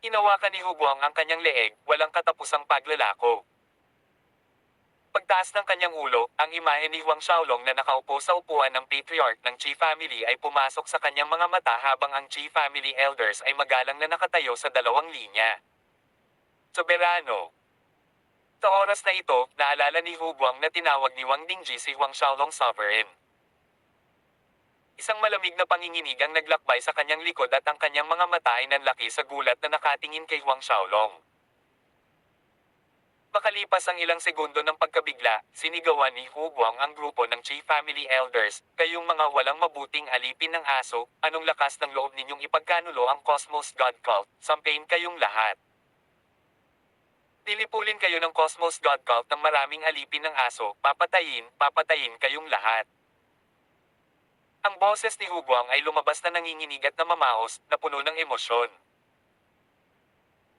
Speaker 1: Hinawakan ni Hu Guang ang kanyang leeg, walang katapusang paglalako. Pagtaas ng kanyang ulo, ang imahe ni Huang Xiaolong na nakaupo sa upuan ng patriarch ng Qi family ay pumasok sa kanyang mga mata habang ang Qi family elders ay magalang na nakatayo sa dalawang linya. Soberano. Sa oras na ito, naalala ni Hu Guang na tinawag ni Wang Dingji si Huang Xiaolong Sovereign. Isang malamig na panginginig ang naglakbay sa kanyang likod at ang kanyang mga mata ay nanlaki sa gulat na nakatingin kay Huang Xiaolong. Makalipas ang ilang segundo ng pagkabigla, sinigawan ni Hu Guang ang grupo ng Qi Family Elders, kayong mga walang mabuting alipin ng aso, anong lakas ng loob ninyong ipagkanulo ang Cosmos God Cult, sampain kayong lahat. Dilipulin kayo ng Cosmos God Cult ng maraming alipin ng aso, papatayin kayong lahat. Ang boses ni Hu Guang ay lumabas na nanginginig at namamaos, na puno ng emosyon.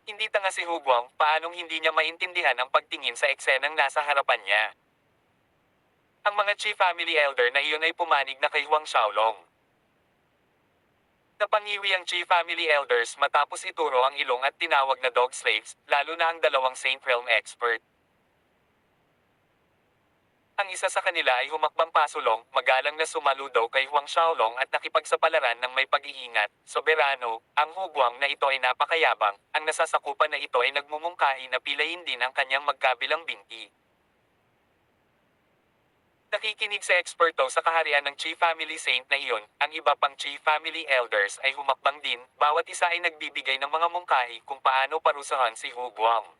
Speaker 1: Hindi tanga si Hu Guang, paanong hindi niya maintindihan ang pagtingin sa eksenang nasa harapan niya. Ang mga Qi family elder na iyon ay pumanig na kay Huang Xiaolong. Napangiwi ang Qi family elders matapos ituro ang ilong at tinawag na dog slaves, lalo na ang dalawang Saint Realm expert. Ang isa sa kanila ay humakbang pasulong, magalang na sumaludo kay Huang Xiaolong at nakipagsapalaran ng may pag-iingat, soberano, ang Hu Guang na ito ay napakayabang, ang nasasakupan na ito ay nagmumungkahi na pilayin din ang kanyang magkabilang binti. Nakikinig sa eksperto sa kaharian ng Qi Family Saint na iyon, ang iba pang Qi Family Elders ay humakbang din, bawat isa ay nagbibigay ng mga mungkahi kung paano parusahan si Hu Guang.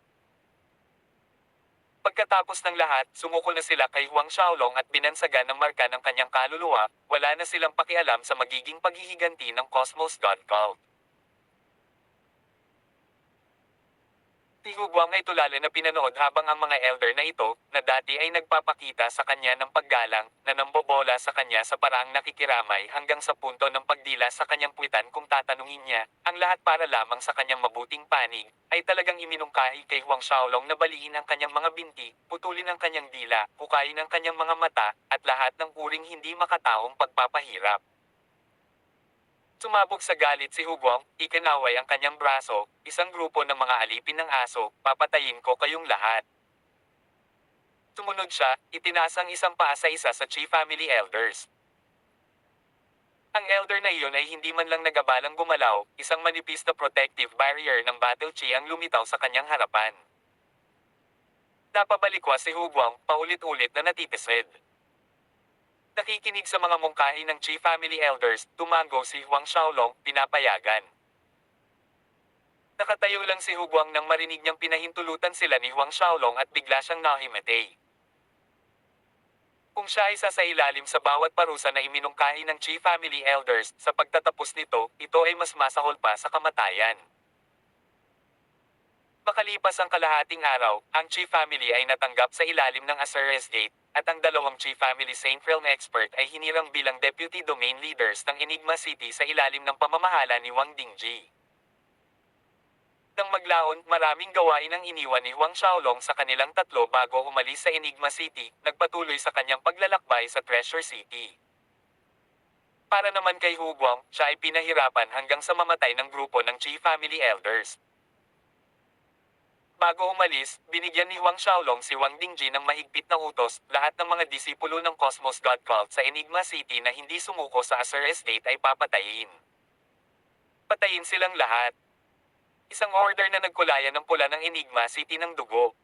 Speaker 1: Pagkatapos ng lahat, sumuko na sila kay Huang Xiaolong at binansagan ng marka ng kanyang kaluluwa, wala na silang pakialam sa magiging paghihiganti ng Cosmos God Cult. Si Huguang ay tulala na pinanood habang ang mga elder na ito, na dati ay nagpapakita sa kanya ng paggalang, na nambobola sa kanya sa paraang nakikiramay hanggang sa punto ng pagdila sa kanyang puwitan kung tatanungin niya, ang lahat para lamang sa kanyang mabuting panig, ay talagang iminungkahi kay Huang Xiaolong na baliin ang kanyang mga binti, putulin ang kanyang dila, hukayin ang kanyang mga mata, at lahat ng uring hindi makataong pagpapahirap. Sumabog sa galit si Huguang, ikinaway ang kanyang braso, isang grupo ng mga alipin ng aso, papatayin ko kayong lahat. Sumunod siya, itinasang isang paa sa isa sa Chi family elders. Ang elder na iyon ay hindi man lang nagabalang gumalaw, isang manipis na protective barrier ng battle chi ang lumitaw sa kanyang harapan. Napabalikwa si Huguang, paulit-ulit na natitised. Nakikinig sa mga mungkahi ng Chi family elders, tumango si Huang Xiaolong, pinapayagan. Nakatayo lang si Huguang nang marinig niyang pinahintulutan sila ni Huang Xiaolong at bigla siyang nahimatay. Kung siya ay sasailalim sa bawat parusa na iminungkahi ng Chi family elders, sa pagtatapos nito, ito ay mas masahol pa sa kamatayan. Makalipas ang kalahating araw, ang Chi family ay natanggap sa ilalim ng Asurres Gate, at ang dalawang Chi family Saint Realm expert ay hinirang bilang deputy domain leaders ng Enigma City sa ilalim ng pamamahala ni Wang Dingji. Nang maglaon, maraming gawain ang iniwan ni Huang Xiaolong sa kanilang tatlo bago umalis sa Enigma City, nagpatuloy sa kanyang paglalakbay sa Treasure City. Para naman kay Huguang, siya ay pinahirapan hanggang sa mamatay ng grupo ng Chi family elders. Bago umalis, binigyan ni Huang Xiaolong si Wang Dingji ng mahigpit na utos, lahat ng mga disipulo ng Cosmos God Cult sa Enigma City na hindi sumuko sa Asurres Gate ay papatayin. Patayin silang lahat. Isang order na nagkulayan ng pula ng Enigma City ng dugo.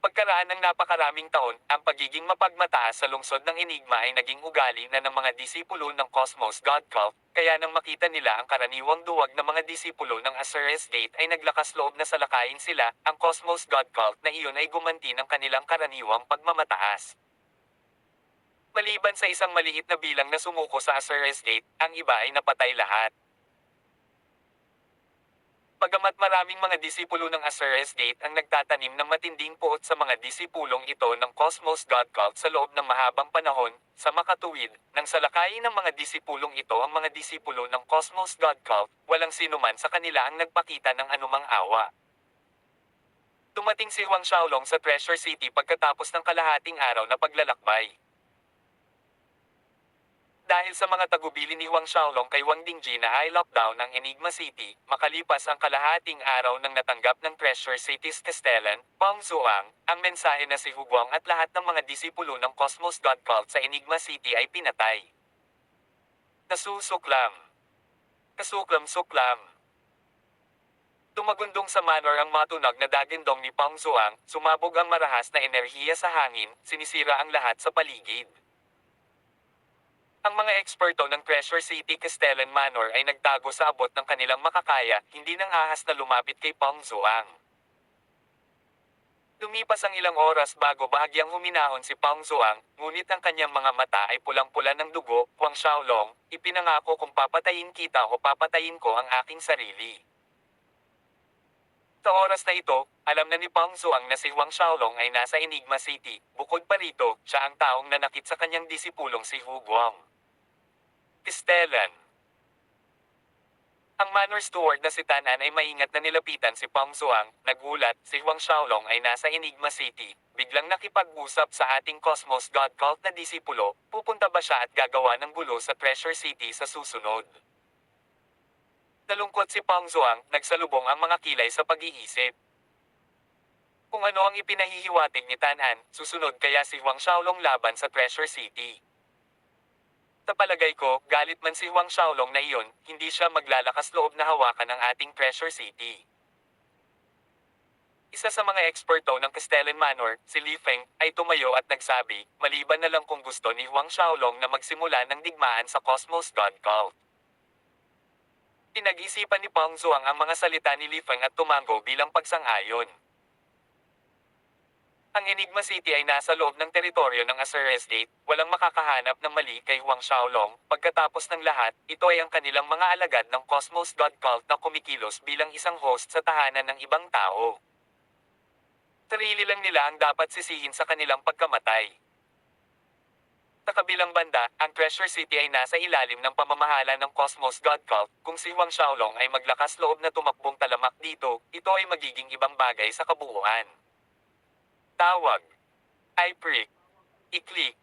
Speaker 1: Pagkaraan ng napakaraming taon, ang pagiging mapagmataas sa lungsod ng Enigma ay naging ugali na ng mga disipulo ng Cosmos God Cult, kaya nang makita nila ang karaniwang duwag ng mga disipulo ng Asurres Gate ay naglakas loob na salakayin sila, ang Cosmos God Cult na iyon ay gumanti ng kanilang karaniwang pagmamataas. Maliban sa isang maliit na bilang na sumuko sa Asurres Gate, ang iba ay napatay lahat. Bagamat maraming mga disipulo ng Asurres Gate ang nagtatanim ng matinding puot sa mga disipulong ito ng Cosmos God Cult sa loob ng mahabang panahon, sa makatuwid, nang salakayin ng mga disipulong ito ang mga disipulo ng Cosmos God Cult, walang sinuman sa kanila ang nagpakita ng anumang awa. Dumating si Huang Xiaolong sa Treasure City pagkatapos ng kalahating araw na paglalakbay. Dahil sa mga tagubilin ni Huang Xiaolong kay Wang Dingji na ay lockdown ng Enigma City, makalipas ang kalahating araw nang natanggap ng Treasure City's Castellan, Pang Zuang, ang mensahe na si Huguang at lahat ng mga disipulo ng Cosmos God Cult sa Enigma City ay pinatay. Nasusuklam. Kasuklam-suklam. Tumagundong sa manor ang matunag na dagindong ni Pang Zuang, sumabog ang marahas na enerhiya sa hangin, sinisira ang lahat sa paligid. Ang mga eksperto ng Treasure City Castellan Manor ay nagtago sa abot ng kanilang makakaya, hindi nang ahas na lumapit kay Pang Zuang. Lumipas ang ilang oras bago bahagyang huminahon si Pang Zuang, ngunit ang kanyang mga mata ay pulang-pula ng dugo. Huang Xiaolong, ipinangako kung papatayin kita o papatayin ko ang aking sarili. Sa oras na ito, alam na ni Pang Zuang na si Huang Xiaolong ay nasa Enigma City. Bukod pa rito, siya ang taong nanakit sa kanyang disipulong si Huguang. Castellan. Ang manor steward na si Tanan ay maingat na nilapitan si Pang Zuang, nagulat, si Huang Xiaolong ay nasa Enigma City, biglang nakipag-usap sa ating Cosmos God Cult na disipulo, pupunta ba siya at gagawa ng gulo sa Treasure City sa susunod? Nalungkot si Pang Zuang, nagsalubong ang mga kilay sa pag-iisip. Kung ano ang ipinahihiwatig ni Tanan, susunod kaya si Huang Xiaolong laban sa Treasure City. Sa palagay ko, galit man si Huang Xiaolong na iyon, hindi siya maglalakas loob na hawakan ang ating Treasure City. Isa sa mga eksperto ng Castellan Manor, si Li Feng, ay tumayo at nagsabi, maliban na lang kung gusto ni Huang Xiaolong na magsimula ng digmaan sa Cosmos God Cult. Pinag-isipan ni Pang Zuang ang mga salita ni Li Feng at tumango bilang pagsang-ayon. Ang Enigma City ay nasa loob ng teritoryo ng Azure State, walang makakahanap ng mali kay Huang Xiaolong. Pagkatapos ng lahat, ito ay ang kanilang mga alagad ng Cosmos God Cult na kumikilos bilang isang host sa tahanan ng ibang tao. Sarili lang nila ang dapat sisihin sa kanilang pagkamatay. Sa kabilang banda, ang Treasure City ay nasa ilalim ng pamamahala ng Cosmos God Cult. Kung si Huang Xiaolong ay maglakas loob na tumakbong talamak dito, ito ay magiging ibang bagay sa kabuuan. Tawag. I-prick. I-click.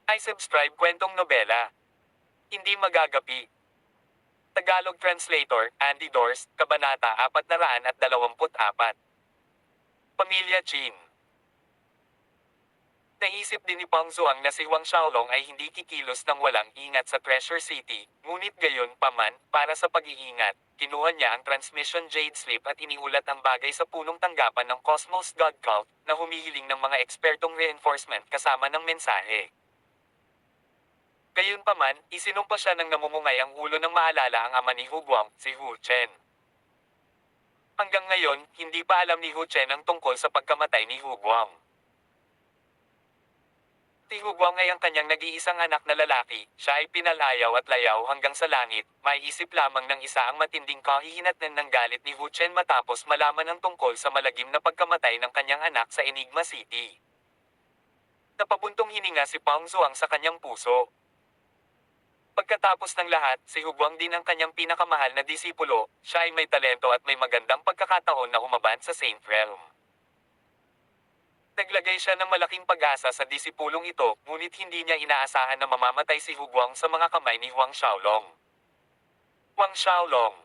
Speaker 1: I-subscribe kwentong nobela. Hindi magagapi. Tagalog Translator, Andy Dors, Kabanata 424. Pamilya Chin. Naisip din ni Pang Zuang na si Huang Xiaolong ay hindi kikilos ng walang ingat sa Treasure City, ngunit gayon paman, para sa pag-iingat, kinuha niya ang transmission jade slip at iniulat ang bagay sa punong tanggapan ng Cosmos God Cult, na humihiling ng mga ekspertong reinforcement kasama ng mensahe. Gayunpaman, isinumpa siya ng namumungay ang ulo ng maalala ang ama ni Hu Guang, si Hu Chen. Hanggang ngayon, hindi pa alam ni Hu Chen ang tungkol sa pagkamatay ni Hu Guang. Si Hu Guang ay ang kanyang nag-iisang anak na lalaki, siya ay pinalayaw at layaw hanggang sa langit, maiisip lamang ng isa ang matinding kahihinatnan ng galit ni Hu Chen matapos malaman ang tungkol sa malagim na pagkamatay ng kanyang anak sa Enigma City. Napabuntong hininga si Pang Zuang sa kanyang puso. Pagkatapos ng lahat, si Hu Guang din ang kanyang pinakamahal na disipulo, siya ay may talento at may magandang pagkakataon na umaban sa Saint Realm. Naglagay siya ng malaking pag-asa sa disipulong ito, ngunit hindi niya inaasahan na mamamatay si Hu Guang sa mga kamay ni Huang Xiaolong. Huang Xiaolong.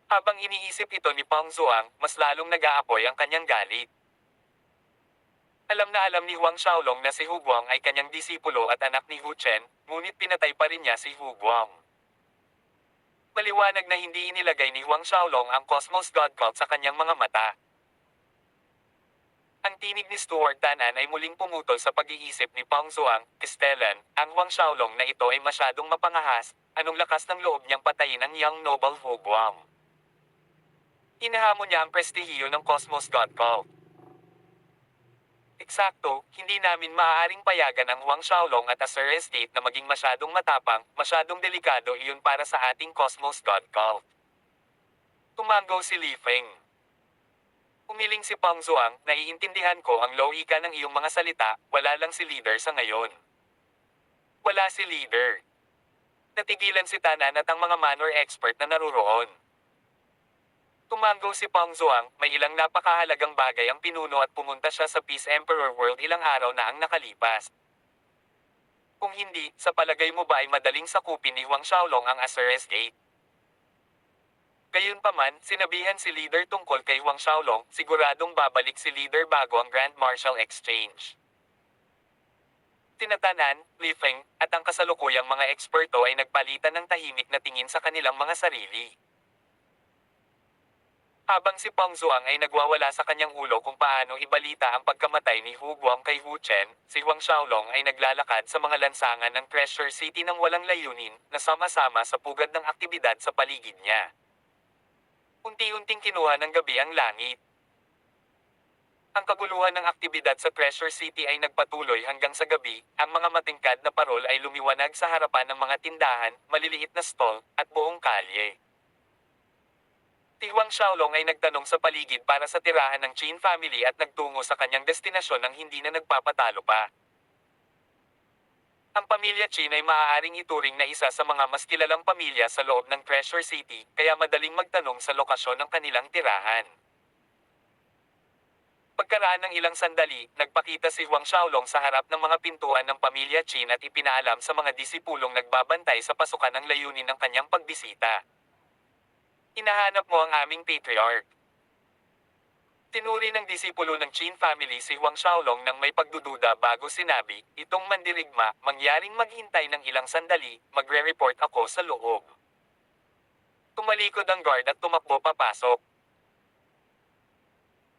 Speaker 1: Habang iniisip ito ni Pang Zuang, mas lalong nag-aapoy ang kanyang galit. Alam na alam ni Huang Xiaolong na si Hu Guang ay kanyang disipulo at anak ni Hu Chen, ngunit pinatay pa rin niya si Hu Guang. Maliwanag na hindi inilagay ni Huang Xiaolong ang Cosmos God Cult sa kanyang mga mata. Ang tinig ni Stuart Tanan ay muling pumutol sa pag-iisip ni Pang Zuang, Stellan, ang Huang Xiaolong na ito ay masyadong mapangahas, anong lakas ng loob niyang patayin ang young noble Hu Guang. Hinahamon niya ang prestihiyo ng Cosmos God Cult. Eksakto, hindi namin maaaring payagan ang Huang Xiaolong at Azure State na maging masyadong matapang, masyadong delikado iyon para sa ating Cosmos God Cult. Tumango si Li Feng. Umiling si Pang Zuang, naiintindihan ko ang lohika ng iyong mga salita, wala lang si leader sa ngayon. Wala si leader. Natigilan si Tanan at ang mga manor expert na naruroon. Tumango si Pang Zuang, may ilang napakahalagang bagay ang pinuno at pumunta siya sa Peace Emperor World ilang araw na ang nakalipas. Kung hindi, sa palagay mo ba ay madaling sakupin ni Huang Xiaolong ang Azure Gate? Gayunpaman, sinabihan si leader tungkol kay Huang Xiaolong, siguradong babalik si leader bago ang Grand Marshal Exchange. Tinatanan, Li Feng, at ang kasalukuyang mga eksperto ay nagpalitan ng tahimik na tingin sa kanilang mga sarili. Habang si Pang Zuang ay nagwawala sa kanyang ulo kung paano ibalita ang pagkamatay ni Hu Guang kay Hu Chen, si Huang Xiaolong ay naglalakad sa mga lansangan ng Treasure City ng walang layunin, na sama-sama sa pugad ng aktibidad sa paligid niya. Unti-unting kinuha ng gabi ang langit. Ang kaguluhan ng aktibidad sa Treasure City ay nagpatuloy hanggang sa gabi, ang mga matingkad na parol ay lumiwanag sa harapan ng mga tindahan, maliliit na stall, at buong kalye. Si Huang Xiaolong ay nagtanong sa paligid para sa tirahan ng Qin family at nagtungo sa kanyang destinasyon nang hindi na nagpapatalo pa. Ang pamilya Qin ay maaaring ituring na isa sa mga mas kilalang pamilya sa loob ng Treasure City, kaya madaling magtanong sa lokasyon ng kanilang tirahan. Pagkaraan ng ilang sandali, nagpakita si Huang Xiaolong sa harap ng mga pintuan ng pamilya Qin at ipinaalam sa mga disipulong nagbabantay sa pasukan ng layunin ng kanyang pagbisita. Hinahanap mo ang aming patriarch. Tinuri ng disipulo ng Qin family si Huang Xiaolong nang may pagdududa bago sinabi, itong mandirigma, mangyaring maghintay ng ilang sandali, magre-report ako sa loob. Tumalikod ang guard at tumakbo papasok.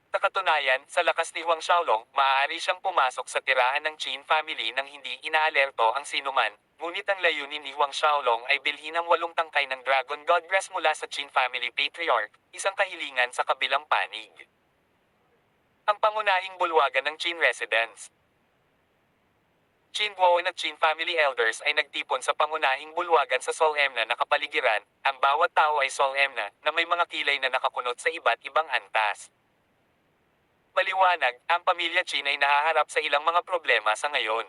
Speaker 1: Sa katunayan, sa lakas ni Huang Xiaolong, maaari siyang pumasok sa tirahan ng Qin family nang hindi inaalerto ang sinuman, ngunit ang layunin ni Huang Xiaolong ay bilhin ang 8 tangkay ng Dragon God Grass mula sa Qin family patriarch, isang kahilingan sa kabilang panig. Ang pangunahing bulwagan ng Qin residents. Qin Guoan at Qin family elders ay nagtipon sa pangunahing bulwagan sa Sol'Emna na kapaligiran. Ang bawat tao ay Sol'Emna na may mga kilay na nakakunot sa iba't ibang antas. Maliwanag, ang pamilya Qin ay nahaharap sa ilang mga problema sa ngayon.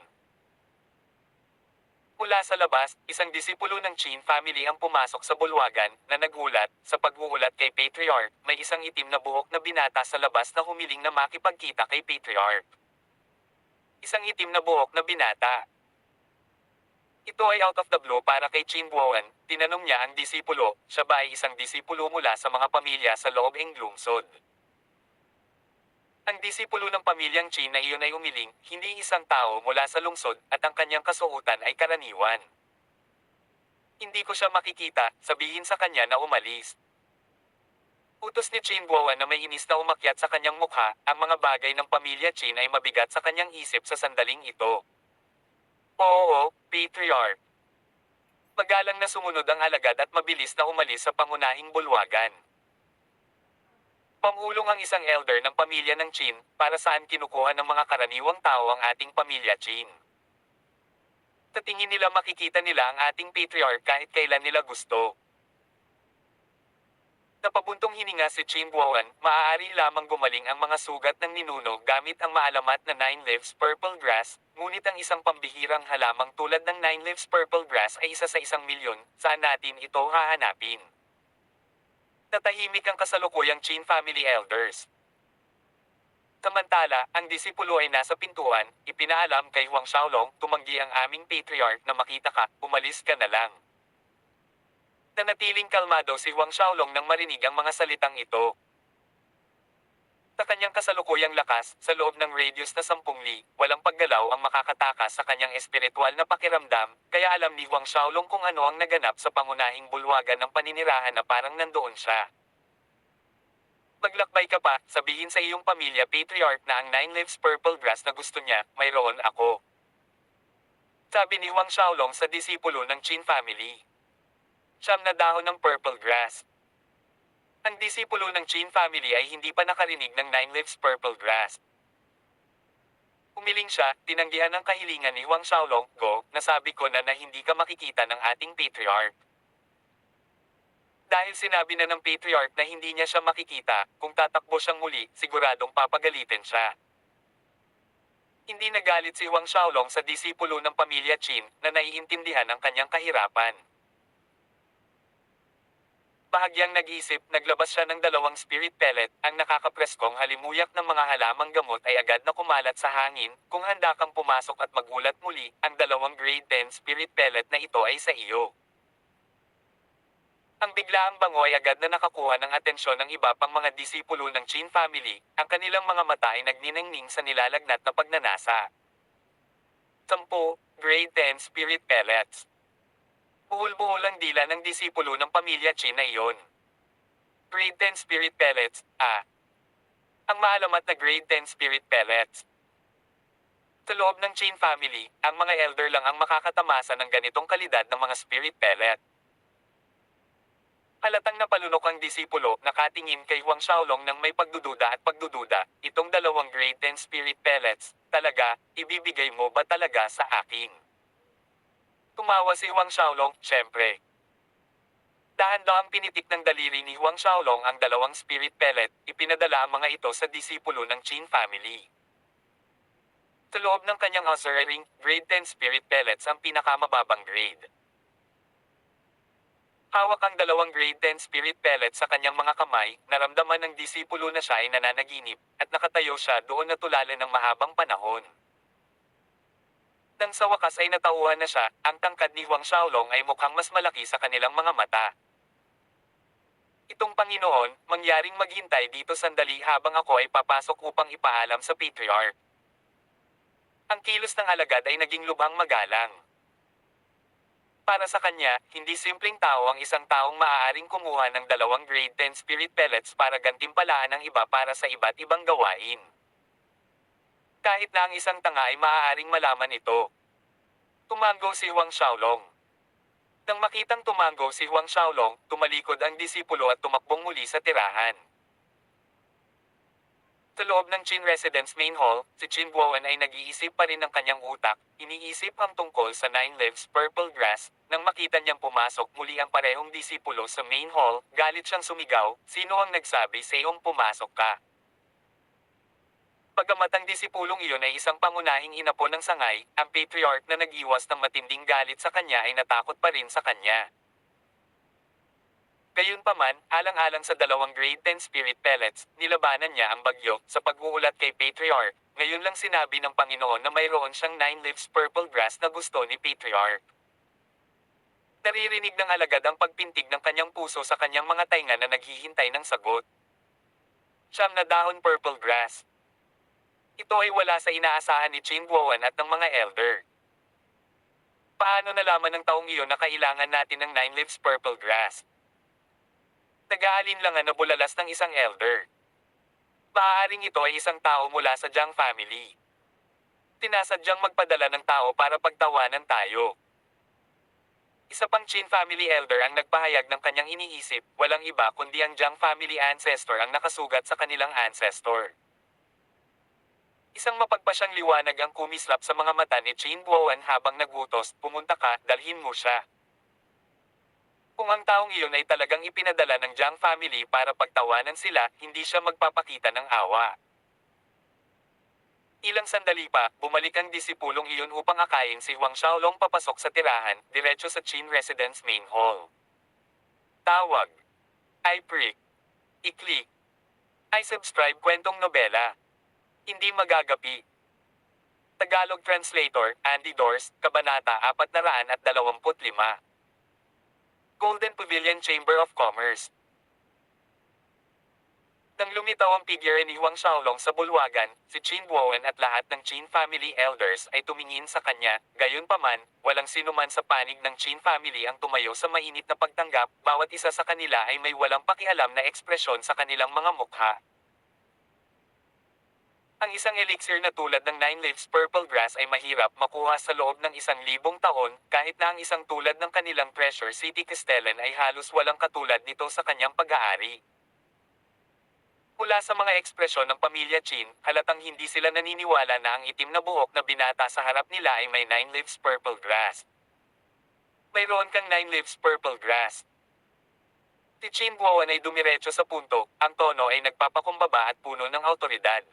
Speaker 1: Mula sa labas, isang disipulo ng Qin family ang pumasok sa bulwagan na nagulat. Sa pag-uulat kay Patriarch, may isang itim na buhok na binata sa labas na humiling na makipagkita kay Patriarch. Isang itim na buhok na binata. Ito ay out of the blue para kay Qin Guoan. Tinanong niya ang disipulo, siya ba ay isang disipulo mula sa mga pamilya sa loob ng lungsod. Ang disipulo ng pamilyang Qin na iyon ay umiling, hindi isang tao mula sa lungsod at ang kanyang kasuotan ay karaniwan. Hindi ko siya makikita, sabihin sa kanya na umalis. Utos ni Qin Guoan na may inis na umakyat sa kanyang mukha, ang mga bagay ng pamilya Qin ay mabigat sa kanyang isip sa sandaling ito. Oo, Patriarch. Magalang na sumunod ang alagad at mabilis na umalis sa pangunahing bulwagan. Pamulong ang isang elder ng pamilya ng Qin, para saan kinukuha ng mga karaniwang tao ang ating pamilya Qin. Sa tingin nila makikita nila ang ating patriarch kahit kailan nila gusto. Napabuntong hininga si Qin Guoan, maaari lamang gumaling ang mga sugat ng ninuno gamit ang maalamat na 9 leaves purple grass, ngunit ang isang pambihirang halamang tulad ng 9 leaves purple grass ay isa sa 1,000,000, saan natin ito hahanapin? Natahimik ang kasalukuyang Qin family elders. Samantala, ang disipulo ay nasa pintuan, ipinaalam kay Huang Xiaolong, tumanggi ang aming patriarch na makita ka, umalis ka na lang. Nanatiling kalmado si Huang Xiaolong nang marinig ang mga salitang ito. Sa kanyang kasalukuyang lakas, sa loob ng radius na 10 li, walang paggalaw ang makakatakas sa kanyang espiritual na pakiramdam, kaya alam ni Huang Xiaolong kung ano ang naganap sa pangunahing bulwagan ng paninirahan na parang nandoon siya. Maglakbay ka pa, sabihin sa iyong pamilya patriarch na ang 9 leaves purple grass na gusto niya, mayroon ako. Sabi ni Huang Xiaolong sa disipulo ng Qin family. 9 na dahon ng purple grass. Ang disipulo ng Qin family ay hindi pa nakarinig ng 9 leaves purple grass. Umiling siya, tinanggihan ang kahilingan ni Huang Xiaolong, go, nasabi ko na hindi ka makikita ng ating patriarch. Dahil sinabi na ng patriarch na hindi niya siya makikita, kung tatakbo siyang muli, siguradong papagalitin siya. Hindi nagalit si Huang Xiaolong sa disipulo ng pamilya Qin na naiintindihan ang kanyang kahirapan. Bahagyang nag-isip, naglabas siya ng 2 spirit pellet, ang nakakapreskong halimuyak ng mga halamang gamot ay agad na kumalat sa hangin, kung handa kang pumasok at magulat muli, ang 2 grade 10 spirit pellet na ito ay sa iyo. Ang biglaang bango ay agad na nakakuha ng atensyon ng iba pang mga disipulo ng Qin family, ang kanilang mga mata ay nagniningning sa nilalagnat na pagnanasa. 10 grade 10 spirit pellets. Buhol-buhol ang dila ng disipulo ng pamilya Qin na iyon. Grade 10 spirit pellets, ang maalamat na grade 10 spirit pellets. Sa loob ng Qin family, ang mga elder lang ang makakatamasa ng ganitong kalidad ng mga spirit pellet. Halatang napalunok ang disipulo, nakatingin kay Huang Xiaolong ng may pagdududa at pagdududa, itong 2 grade 10 spirit pellets, talaga, ibibigay mo ba talaga sa akin? Tumawa si Huang Xiaolong, syempre. Dahan-dahang pinitik ng daliri ni Huang Xiaolong ang 2 spirit pellet, ipinadala ang mga ito sa disipulo ng Qin family. Sa loob ng kanyang ushering, grade 10 spirit pellets ang pinakamababang grade. Hawak ang 2 grade 10 spirit pellets sa kanyang mga kamay, naramdaman ng disipulo na siya ay nananaginip, at nakatayo siya doon na tulalan ng mahabang panahon. Nang sa wakas ay natauhan na siya, ang tangkad ni Huang Xiaolong ay mukhang mas malaki sa kanilang mga mata. Itong Panginoon, mangyaring maghintay dito sandali habang ako ay papasok upang ipaalam sa patriarch. Ang kilos ng alagad ay naging lubhang magalang. Para sa kanya, hindi simpleng tao ang isang taong maaaring kumuha ng 2 grade 10 spirit pellets para gantimpalaan ang iba para sa iba't ibang gawain. Kahit na ang isang tanga ay maaaring malaman ito. Tumango si Huang Xiaolong. Nang makitang tumango si Huang Xiaolong, tumalikod ang disipulo at tumakbong muli sa tirahan. Sa loob ng Chin Residence Main Hall, si Chin Guoan ay nag-iisip pa rin ng kanyang utak, iniisip ang tungkol sa Nine Lives Purple Grass, nang makita niyang pumasok muli ang parehong disipulo sa Main Hall, galit siyang sumigaw, "Sino ang nagsabi sa iyong pumasok ka?" Bagamat ang disipulong iyon ay isang pangunahing inapo ng sangay, ang patriarch na nag-iwas ng matinding galit sa kanya ay natakot pa rin sa kanya. Gayunpaman, alang-alang sa dalawang grade 10 spirit pellets, nilabanan niya ang bagyo sa pag-uulat kay Patriarch. Ngayon lang sinabi ng Panginoon na mayroon siyang 9 leaves purple grass na gusto ni Patriarch. Naririnig ng alagad ang pagpintig ng kanyang puso sa kanyang mga tainga na naghihintay ng sagot. Siyam na dahon purple grass. Ito ay wala sa inaasahan ni Chin Guoan at ng mga elder. Paano nalaman ng taong iyon na kailangan natin ng 9 leaves purple grass? Nag-aalinlangan na bulalas ng isang elder. Maaaring ito ay isang tao mula sa Jiang family. Tinasadyang magpadala ng tao para pagtawanan tayo. Isa pang Chin family elder ang nagpahayag ng kanyang iniisip, walang iba kundi ang Jiang family ancestor ang nakasugat sa kanilang ancestor. Isang mapagpasyang liwanag ang kumislap sa mga mata ni Chin Guoan habang nagutos, "Pumunta ka, dalhin mo siya." Kung ang taong iyon ay talagang ipinadala ng Jiang family para pagtawanan sila, hindi siya magpapakita ng awa. Ilang sandali pa, bumalik ang disipulong iyon upang akayin si Huang Xiaolong papasok sa tirahan, diretso sa Qin Residence Main Hall. Tawag. I-prick. I-click. I-subscribe kwentong nobela. Hindi magagapi. Tagalog Translator, Andy Dors, Kabanata 425. Golden Pavilion Chamber of Commerce. Nang lumitaw ang figure ni Huang Xiaolong sa bulwagan, si Qin Guoan at lahat ng Qin family elders ay tumingin sa kanya. Gayunpaman, walang sinuman sa panig ng Qin family ang tumayo sa mainit na pagtanggap, bawat isa sa kanila ay may walang pakialam na ekspresyon sa kanilang mga mukha. Ang isang elixir na tulad ng 9 leaves purple grass ay mahirap makuha sa loob ng 1,000 taon, kahit na ang isang tulad ng kanilang Treasure City Castellan ay halos walang katulad nito sa kanyang pag-aari. Mula sa mga ekspresyon ng pamilya Qin, halatang hindi sila naniniwala na ang itim na buhok na binata sa harap nila ay may 9 leaves purple grass. Mayroon kang 9 leaves purple grass. Si Qin Guoan ay dumiretso sa punto, ang tono ay nagpapakumbaba at puno ng awtoridad.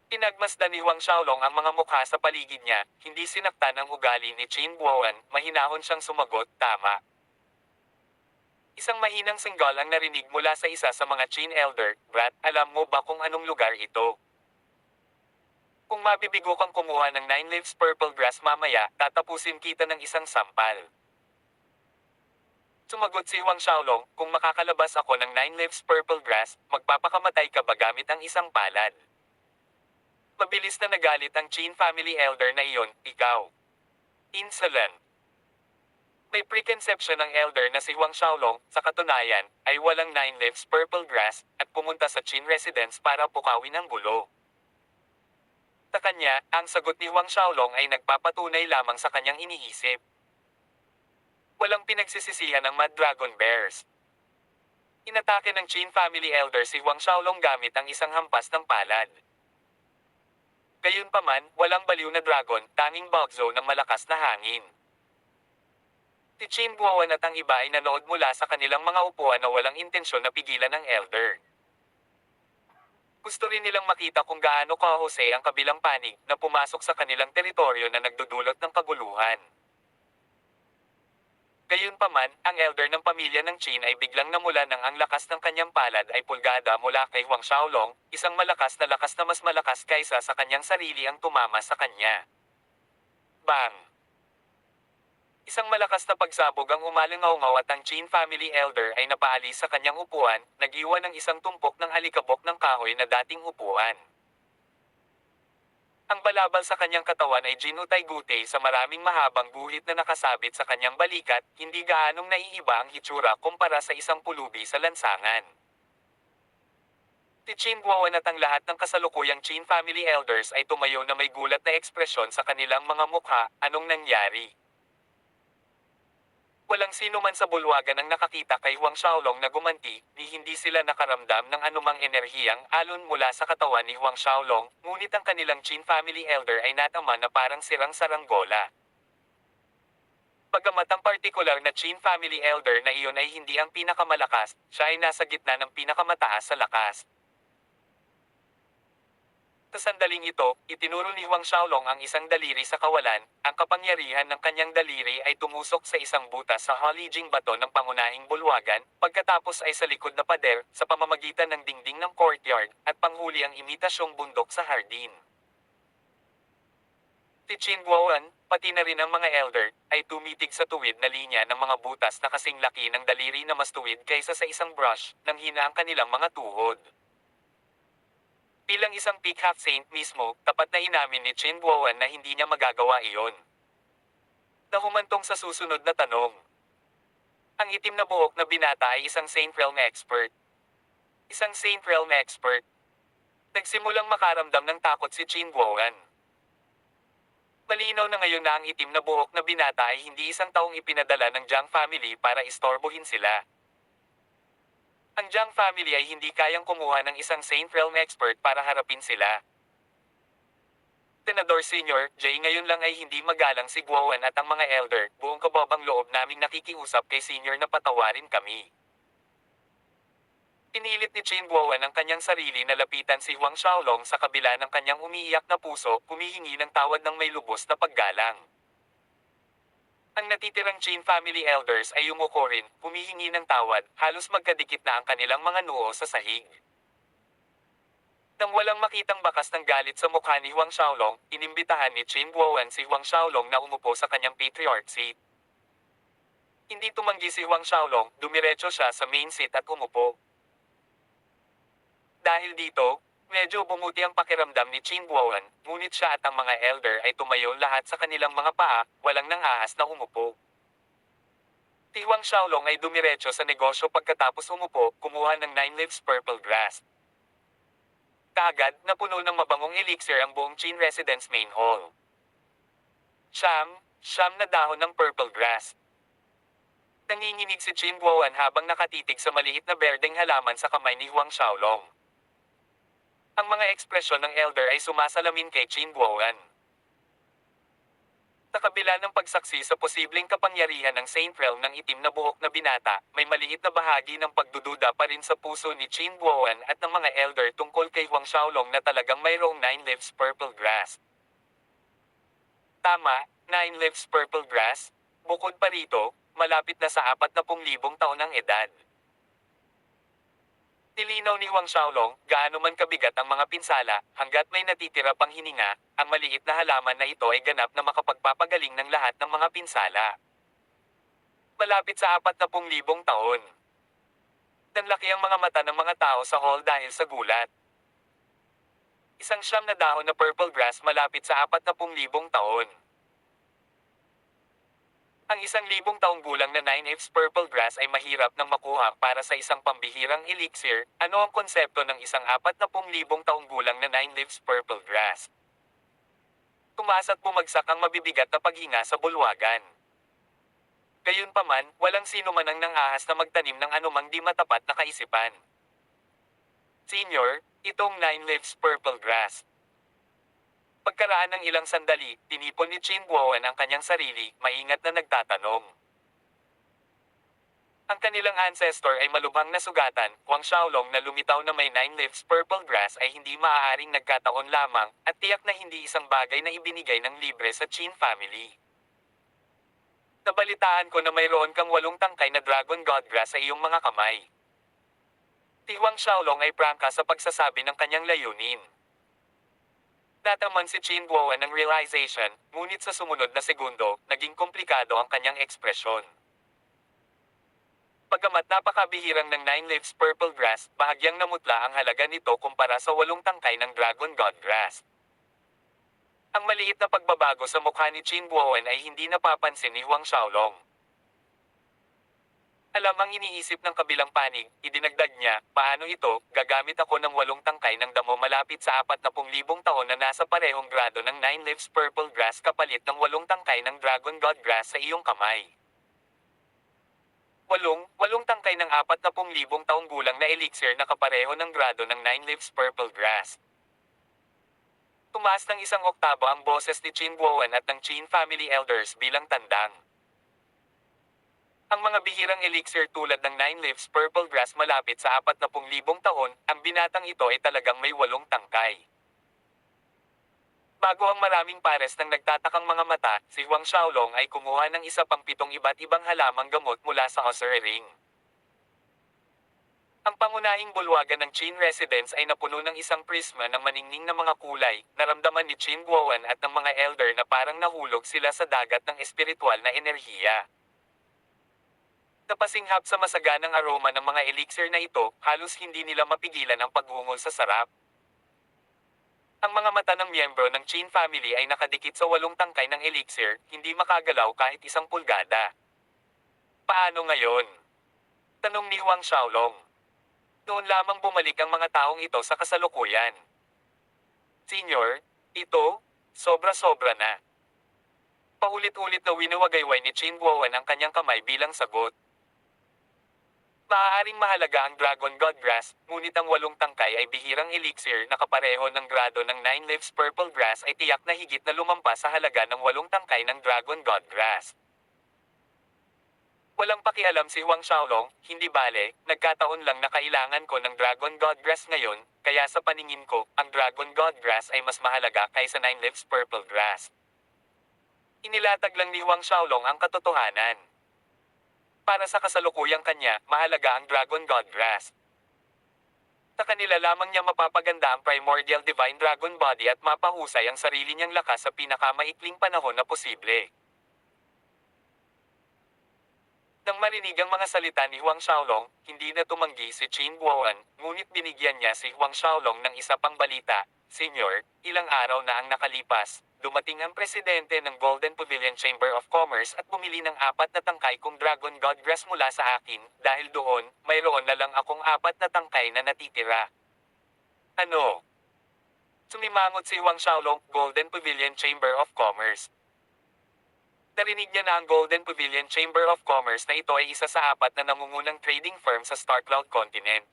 Speaker 1: Pinagmasdan ni Huang Xiaolong ang mga mukha sa paligid niya, hindi sinaktan ang ugali ni Qin Guoan, mahinahon siyang sumagot, "Tama." Isang mahinang singgal ang narinig mula sa isa sa mga Qin elder, "Brat, alam mo ba kung anong lugar ito? Kung mabibigo kang kumuha ng 9 leaves purple grass mamaya, tatapusin kita ng isang sampal." Sumagot si Huang Xiaolong, "Kung makakalabas ako ng 9 leaves purple grass, magpapakamatay ka ba gamit ang isang palad?" Mabilis na nagalit ang Qin family elder na iyon, "Ikaw. Insolent." May preconception ng elder na si Huang Xiaolong, sa katunayan, ay walang 9 leaves purple grass, at pumunta sa Qin residence para pukawin ang gulo. Sa kanya, ang sagot ni Huang Xiaolong ay nagpapatunay lamang sa kanyang iniisip. Walang pinagsisisihan ng Mad Dragon Bears. Inatake ng Qin family elder si Huang Xiaolong gamit ang isang hampas ng palad. Gayunpaman, walang baliw na dragon, tanging bugzo ng malakas na hangin. Si Qin Guoan at ang iba ay nanood mula sa kanilang mga upuan na walang intensyon na pigilan ng elder. Gusto rin nilang makita kung gaano kahusay ang kabilang panig na pumasok sa kanilang teritoryo na nagdudulot ng kaguluhan. Gayunpaman, ang elder ng pamilya ng Qin ay biglang namula nang ang lakas ng kanyang palad ay pulgada mula kay Huang Xiaolong, isang malakas na mas malakas kaysa sa kanyang sarili ang tumama sa kanya. Bang! Isang malakas na pagsabog ang umalingaw-ngaw at ang Qin family elder ay napaalis sa kanyang upuan, nag-iwan ng isang tumpok ng alikabok ng kahoy na dating upuan. Ang balabal sa kanyang katawan ay ginutay-gutay sa maraming mahabang guhit na nakasabit sa kanyang balikat, hindi gaanong naiiba ang hitsura kumpara sa isang pulubi sa lansangan. Si Qin Guoan at ang lahat ng kasalukuyang Qin family elders ay tumayo na may gulat na ekspresyon sa kanilang mga mukha, anong nangyari? Walang sino man sa bulwagan ang nakakita kay Huang Xiaolong na gumanti, ni hindi sila nakaramdam ng anumang enerhiyang alon mula sa katawan ni Huang Xiaolong, ngunit ang kanilang Qin family elder ay natama na parang sirang saranggola. Bagamat ang partikular na Qin family elder na iyon ay hindi ang pinakamalakas, siya ay nasa gitna ng pinakamataas sa lakas. Sa sandaling ito, itinuro ni Huang Xiaolong ang isang daliri sa kawalan, ang kapangyarihan ng kanyang daliri ay tumusok sa isang butas sa Holijing bato ng pangunahing bulwagan, pagkatapos ay sa likod na pader, sa pamamagitan ng dingding ng courtyard, at panghuli ang imitasyong bundok sa hardin. Si Qin Guoan, pati na rin ang mga elder, ay tumitig sa tuwid na linya ng mga butas na kasing laki ng daliri na mas tuwid kaysa sa isang brush, nang hina ang kanilang mga tuhod. Bilang isang peacock saint mismo, tapat na inamin ni Qin Guoan na hindi niya magagawa iyon. Nahumantong sa susunod na tanong. Ang itim na buhok na binata ay isang Saint Realm expert. Isang Saint Realm expert. Nagsimulang makaramdam ng takot si Qin Guoan. Malinaw na ngayon na ang itim na buhok na binata ay hindi isang taong ipinadala ng Jiang family para istorbohin sila. Ang Jiang family ay hindi kayang kumuha ng isang Saint Realm expert para harapin sila. Senador Senior, Jay ngayon lang ay hindi magalang si Guoan at ang mga elder, buong kababang loob naming nakikiusap kay Senior na patawarin kami. Pinilit ni Qin Guoan ang kanyang sarili na lapitan si Huang Xiaolong sa kabila ng kanyang umiiyak na puso, humihingi ng tawad ng may lubos na paggalang. Ang natitirang Qin family elders ay yumuko rin, humihingi ng tawad, halos magkadikit na ang kanilang mga noo sa sahig. Nang walang makitang bakas ng galit sa mukha ni Huang Xiaolong, inimbitahan ni Qin Guoan si Huang Xiaolong na umupo sa kanyang patriarch seat. Hindi tumanggi si Huang Xiaolong, dumiretso siya sa main seat at umupo. Dahil dito, medyo bumuti ang pakiramdam ni Qin Guoan, ngunit siya at ang mga elder ay tumayo lahat sa kanilang mga paa, walang nangahas na umupo. Si Huang Xiaolong ay dumiretso sa negosyo pagkatapos umupo, kumuha ng 9 leaves purple grass. Kaagad, napuno ng mabangong elixir ang buong Qin residence main hall. Siyam na dahon ng purple grass. Nanginginig si Qin Guoan habang nakatitig sa maliit na berdeng halaman sa kamay ni Huang Xiaolong. Ang mga ekspresyon ng elder ay sumasalamin kay Qin Guoan. Sa kabila ng pagsaksi sa posibleng kapangyarihan ng Saint Realm ng itim na buhok na binata, may maliit na bahagi ng pagdududa pa rin sa puso ni Qin Guoan at ng mga elder tungkol kay Huang Xiaolong na talagang mayroong 9 leaves purple grass. Tama, 9 leaves purple grass. Bukod pa rito, malapit na sa 40,000 taon ang edad. Nilinaw ni Huang Xiaolong, gaano man kabigat ang mga pinsala, hanggat may natitira pang hininga, ang maliit na halaman na ito ay ganap na makapagpapagaling ng lahat ng mga pinsala. Malapit sa 40,000 taon. Nanlaki ang mga mata ng mga tao sa hall dahil sa gulat. Isang 9 na dahon na purple grass malapit sa 40,000 taon. Ang 1,000 taong gulang na 9 leaves purple grass ay mahirap nang makuha para sa isang pambihirang elixir. Ano ang konsepto ng isang 40,000 taong gulang na 9 leaves purple grass? Tumaas at bumagsak ang mabibigat na paghinga sa bulwagan. Gayunpaman, walang sino man ang nangahas na magtanim ng anumang di matapat na kaisipan. Senior, itong 9 leaves purple grass. Pagkaraan ng ilang sandali, tinipon ni Qin Guoan ang kanyang sarili, maingat na nagtatanong. Ang kanilang ancestor ay malubhang nasugatan, Huang Xiaolong na lumitaw na may 9 leaves purple grass ay hindi maaaring nagkataon lamang, at tiyak na hindi isang bagay na ibinigay ng libre sa Qin family. Nabalitaan ko na mayroon kang 8 tangkay na dragon god grass sa iyong mga kamay. Si Huang Xiaolong ay prangka sa pagsasabi ng kanyang layunin. Nataman si Qin Guoan ng realization, ngunit sa sumunod na segundo, naging komplikado ang kanyang ekspresyon. Bagamat napakabihirang ng 9 leaves purple grass, bahagyang namutla ang halaga nito kumpara sa 8 tangkay ng dragon god grass. Ang maliit na pagbabago sa mukha ni Qin Guoan ay hindi napapansin ni Huang Xiaolong. Alam ang iniisip ng kabilang panig, idinagdag niya, paano ito, gagamit ako ng 8 tangkay ng damo malapit sa 40,000 taon na nasa parehong grado ng 9 leaves purple grass kapalit ng 8 tangkay ng dragon god grass sa iyong kamay. Walong tangkay ng 40,000 taong gulang na elixir na kapareho ng grado ng 9 leaves purple grass. Tumaas ng 1 oktabo ang boses ni Chin Guowan at ng Chin family elders bilang tandang. Ang mga bihirang elixir tulad ng 9 leaves purple grass malapit sa 40,000 taon, ang binatang ito ay talagang may 8 tangkay. Bago ang maraming pares ng nagtatakang mga mata, si Huang Xiaolong ay kumuha ng isa pang 7 iba't ibang halamang gamot mula sa Ozure Ring. Ang pangunahing bulwagan ng Qin residence ay napuno ng isang prisma ng maningning na mga kulay, naramdaman ni Qin Guowan at ng mga elder na parang nahulog sila sa dagat ng espiritual na enerhiya. Napasinghap sa masaganang aroma ng mga elixir na ito, halos hindi nila mapigilan ang paghungol sa sarap. Ang mga mata ng miyembro ng Qin family ay nakadikit sa 8 tangkay ng elixir, hindi makagalaw kahit 1 pulgada. Paano ngayon? Tanong ni Huang Xiaolong. Noon lamang bumalik ang mga taong ito sa kasalukuyan. Senyor, ito, sobra-sobra na. Paulit-ulit na winuwagayway ni Qin Guowan ang kanyang kamay bilang sagot. Maaaring mahalaga ang Dragon God Grass, ngunit ang 8 tangkay ay bihirang elixir na kapareho ng grado ng 9 leaves purple grass ay tiyak na higit na lumampas sa halaga ng 8 tangkay ng Dragon God Grass. Walang pakialam si Huang Xiaolong, hindi bale, nagkataon lang na kailangan ko ng Dragon God Grass ngayon, kaya sa paningin ko, ang Dragon God Grass ay mas mahalaga kaysa 9 leaves purple grass. Inilatag lang ni Huang Xiaolong ang katotohanan. Para sa kasalukuyang kanya, mahalaga ang Dragon God Grass. Sa kanila lamang niya mapapaganda ang primordial divine dragon body at mapahusay ang sarili niyang lakas sa pinakamaikling panahon na posible. Nang marinig ang mga salita ni Huang Xiaolong, hindi na tumanggi si Qin Guowan, ngunit binigyan niya si Huang Xiaolong ng isa pang balita. Senyor, ilang araw na ang nakalipas, dumating ang presidente ng Golden Pavilion Chamber of Commerce at bumili ng 4 na tangkay kong Dragon God Grass mula sa akin, dahil doon, mayroon na lang akong 4 na tangkay na natitira. Ano? Sumimangot si Huang Xiaolong, Golden Pavilion Chamber of Commerce. Narinig niya na ang Golden Pavilion Chamber of Commerce na ito ay isa sa 4 na nangungunang trading firm sa Starcloud Continent.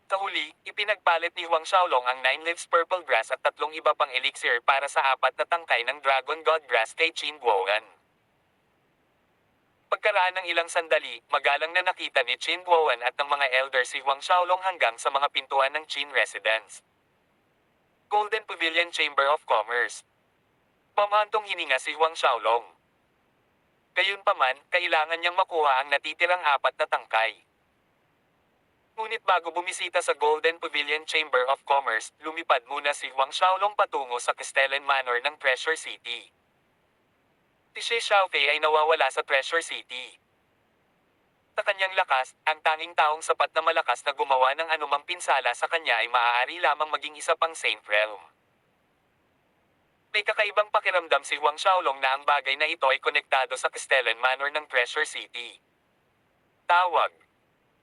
Speaker 1: Sa huli, ipinagpalit ni Huang Xiaolong ang 9 leaves purple grass at 3 iba pang elixir para sa 4 na tangkay ng Dragon God Grass kay Qin Guowan. Pagkaraan ng ilang sandali, magalang na nakita ni Qin Guowan at ng mga elder si Huang Xiaolong hanggang sa mga pintuan ng Qin residence. Golden Pavilion Chamber of Commerce. Pamantong hininga si Huang Xiaolong. Gayunpaman, kailangan niyang makuha ang natitirang 4 na tangkay. Ngunit bago bumisita sa Golden Pavilion Chamber of Commerce, lumipad muna si Huang Xiaolong patungo sa Castellan Manor ng Treasure City. Si Shi Xiaofei ay nawawala sa Treasure City. Sa kanyang lakas, ang tanging taong sapat na malakas na gumawa ng anumang pinsala sa kanya ay maaari lamang maging isa pang Saint Realm. May kakaibang pakiramdam si Huang Xiaolong na ang bagay na ito ay konektado sa Castellan Manor ng Treasure City. Tawag.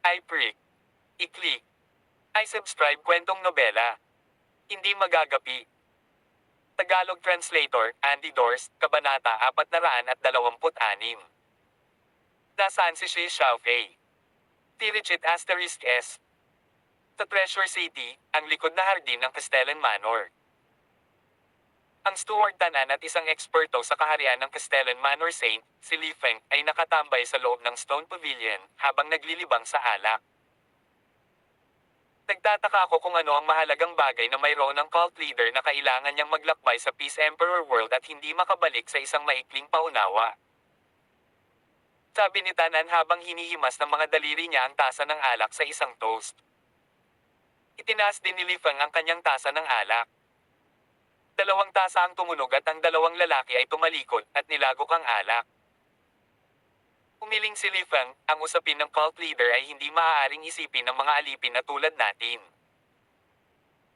Speaker 1: I-prick. I-click. I-subscribe kwentong nobela. Hindi magagapi. Tagalog Translator, Andy Dors, Kabanata 426. Nasaan si Shi Xiaofei? Tirichet asterisk S. Sa Treasure City, ang likod na hardin ng Castellan Manor. Ang steward tanan at isang eksperto sa kaharian ng Castellan Manor Saint, si Li Feng, ay nakatambay sa loob ng Stone Pavilion, habang naglilibang sa alak. Nagtataka ako kung ano ang mahalagang bagay na mayroon ng cult leader na kailangan niyang maglakbay sa Peace Emperor World at hindi makabalik sa isang maikling paunawa. Sabi ni Tanan habang hinihimas ng mga daliri niya ang tasa ng alak sa isang toast. Itinaas din ni Li Feng ang kanyang tasa ng alak. 2 tasa ang tumunog at ang 2 lalaki ay tumalikod at nilagok ang alak. Umiling si Li Feng, ang usapin ng cult leader ay hindi maaaring isipin ng mga alipin na tulad natin.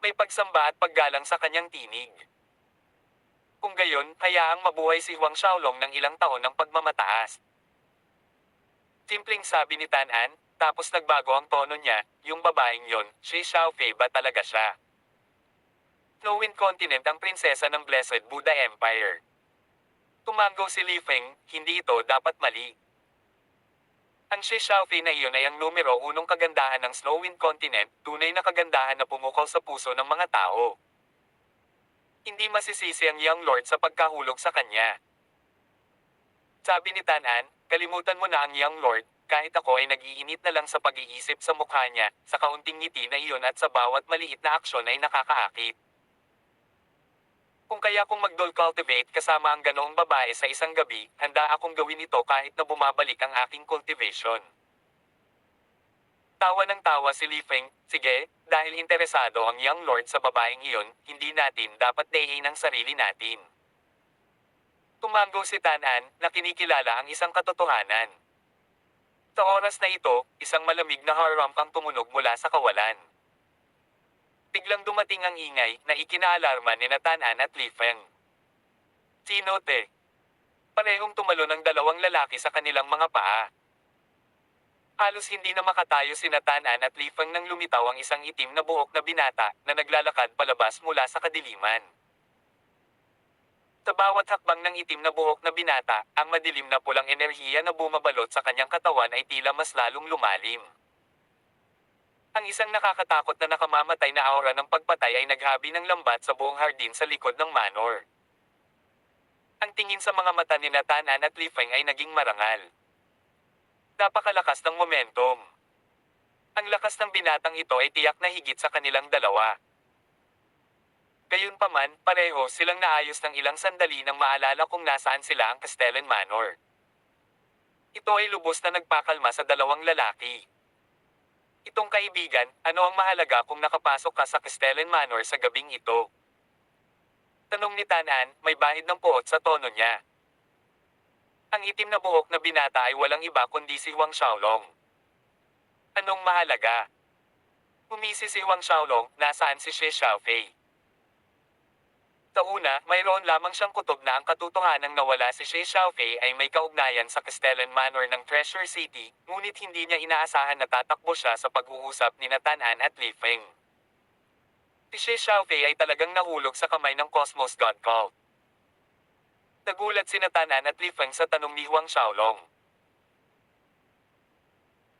Speaker 1: May pagsamba at paggalang sa kanyang tinig. Kung gayon, hayaang mabuhay si Huang Xiaolong ng ilang taon ng pagmamataas. Simpleng sabi ni Tanan, tapos nagbago ang tono niya, yung babaeng yon, Shi Xiaofei ba talaga siya? Snowwind Continent ang prinsesa ng Blessed Buddha Empire. Tumango si Li Feng, hindi ito dapat mali. Ang Shi Xiaofei na iyon ay ang numero unong kagandahan ng Snowwind Continent, tunay na kagandahan na pumukaw sa puso ng mga tao. Hindi masisisi ang Young Lord sa pagkahulog sa kanya. Sabi ni Tanan, kalimutan mo na ang Young Lord, kahit ako ay nag-iinit na lang sa pag-iisip sa mukha niya, sa kaunting ngiti na iyon at sa bawat maliit na aksyon ay nakakaakit. Kung kaya kung mag-doll cultivate kasama ang ganoong babae sa isang gabi, handa akong gawin ito kahit na bumabalik ang aking cultivation. Tawa ng tawa si Li Feng, sige, dahil interesado ang Young Lord sa babaeng iyon, hindi natin dapat dahiin ang sarili natin. Tumango si Tanan, na kinikilala ang isang katotohanan. Sa oras na ito, isang malamig na haramp ang tumunog mula sa kawalan. Biglang dumating ang ingay na ikinaalarma ni Tanan at Li Feng. Sino te? Parehong tumalo ng dalawang lalaki sa kanilang mga paa. Halos hindi na makatayo si Tanan at Li Feng nang lumitaw ang isang itim na buhok na binata na naglalakad palabas mula sa kadiliman. Sa bawat hakbang ng itim na buhok na binata, ang madilim na pulang enerhiya na bumabalot sa kanyang katawan ay tila mas lalong lumalim. Ang isang nakakatakot na nakamamatay na aura ng pagpatay ay naghabi ng lambat sa buong hardin sa likod ng manor. Ang tingin sa mga mata ni Tanan at Li Feng ay naging marangal. Napakalakas ng momentum. Ang lakas ng binatang ito ay tiyak na higit sa kanilang dalawa. Gayunpaman, pareho silang naayos ng ilang sandali nang maalala kung nasaan sila ang Castellan Manor. Ito ay lubos na nagpakalma sa dalawang lalaki. Itong kaibigan, ano ang mahalaga kung nakapasok ka sa Castellan Manor sa gabing ito? Tanong ni Tanan, may bahid ng puot sa tono niya. Ang itim na buhok na binata ay walang iba kundi si Huang Xiaolong. Anong mahalaga? Umisi si Huang Xiaolong, nasaan si Shi Xiaofei? Sa una, mayroon lamang siyang kutob na ang katotohanang nawala si Shi Xiaofei ay may kaugnayan sa Castellan Manor ng Treasure City, ngunit hindi niya inaasahan na tatakbo siya sa pag-uusap ni Tanan at Li Feng. Si Shi Xiaofei ay talagang nahulog sa kamay ng Cosmos God Cult. Nagulat si Tanan at Li Feng sa tanong ni Huang Xiaolong.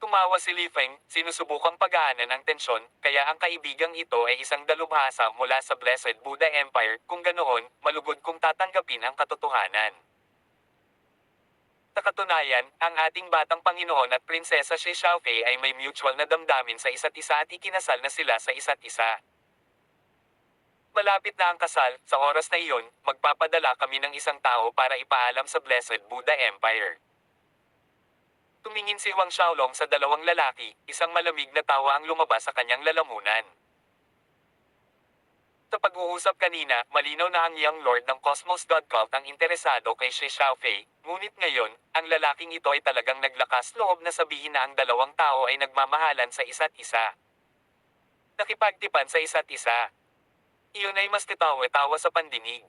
Speaker 1: Tumawa si Li Feng, sinusubukang pagaanan ang tensyon, kaya ang kaibigang ito ay isang dalubhasa mula sa Blessed Buddha Empire, kung ganoon, malugod kung tatanggapin ang katotohanan. Sa katunayan, ang ating batang Panginoon at Prinsesa Shi Xiaofei ay may mutual na damdamin sa isa't isa at ikinasal na sila sa isa't isa. Malapit na ang kasal, sa oras na iyon, magpapadala kami ng isang tao para ipaalam sa Blessed Buddha Empire. Tumingin si Huang Xiaolong sa dalawang lalaki, isang malamig na tawa ang lumabas sa kanyang lalamunan. Sa pag-uusap kanina, malinaw na ang Young Lord ng Cosmos God Cult ang interesado kay Shi Xiaofei, ngunit ngayon, ang lalaking ito ay talagang naglakas loob na sabihin na ang dalawang tao ay nagmamahalan sa isa't isa. Nakipagtipan sa isa't isa. Iyon ay mas titawa-tawa sa pandinig.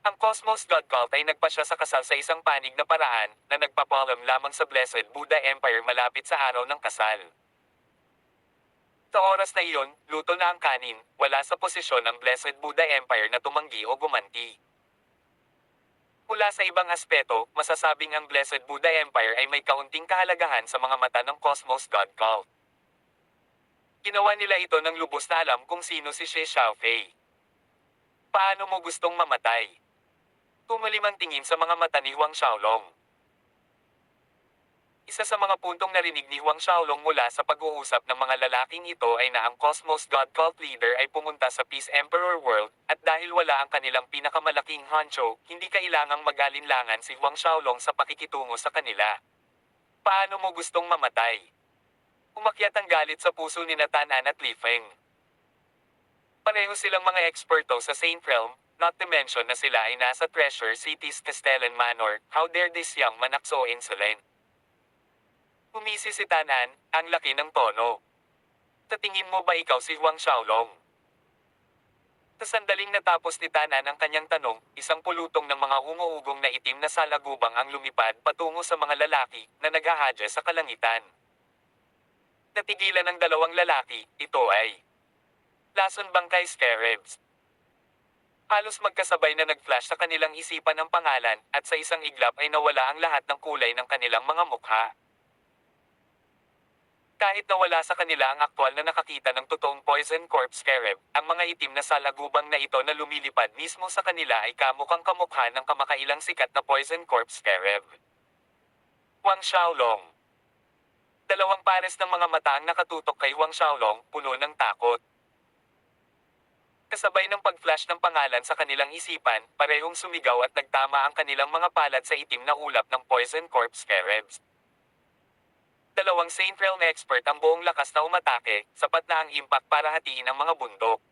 Speaker 1: Ang Cosmos God Cult ay nagpasya sa kasal sa isang panig na paraan na nagpapalam lamang sa Blessed Buddha Empire malapit sa araw ng kasal. Sa oras na iyon, luto na ang kanin, wala sa posisyon ng Blessed Buddha Empire na tumanggi o gumanti. Mula sa ibang aspeto, masasabing ang Blessed Buddha Empire ay may kaunting kahalagahan sa mga mata ng Cosmos God Cult. Ginawa nila ito ng lubos na alam kung sino si Shi Xiaofei. Paano mo gustong mamatay? Tumalim ang tingin sa mga mata ni Huang Xiaolong. Isa sa mga puntong narinig ni Huang Xiaolong mula sa pag-uusap ng mga lalaking ito ay na ang Cosmos God Cult leader ay pumunta sa Peace Emperor World, at dahil wala ang kanilang pinakamalaking honcho, hindi kailangang mag-alinlangan si Huang Xiaolong sa pakikitungo sa kanila. Paano mo gustong mamatay? Umakyat ang galit sa puso ni Tanan at Li Feng. Pareho silang mga eksperto sa Saint Realm, not to mention na sila ay nasa Treasure City's Castellan Manor. How dare this young manak so insolent? Umisi si Tanan, ang laki ng tono. Sa tingin mo ba ikaw si Huang Xiaolong? Sa sandaling natapos ni Tanan ang kanyang tanong, isang pulutong ng mga umuugong na itim na salagubang ang lumipad patungo sa mga lalaki na naghahadya sa kalangitan. Natigilan ng dalawang lalaki, ito ay Lason Bangkay Scarabs. Halos magkasabay na nag-flash sa kanilang isipan ang pangalan, at sa isang iglap ay nawala ang lahat ng kulay ng kanilang mga mukha. Kahit nawala sa kanila ang aktwal na nakakita ng totoong Poison Corp Scarab, ang mga itim na salagubang na ito na lumilipad mismo sa kanila ay kamukhang kamukha ng kamakailang sikat na Poison Corp Scarab. Huang Xiaolong. Dalawang pares ng mga mata ang nakatutok kay Huang Xiaolong, puno ng takot. Kasabay ng pag-flash ng pangalan sa kanilang isipan, parehong sumigaw at nagtama ang kanilang mga palad sa itim na ulap ng Poison Corp Scarabs. Dalawang Saint Realm expert ang buong lakas na umatake, sapat na ang impact para hatiin ang mga bundok.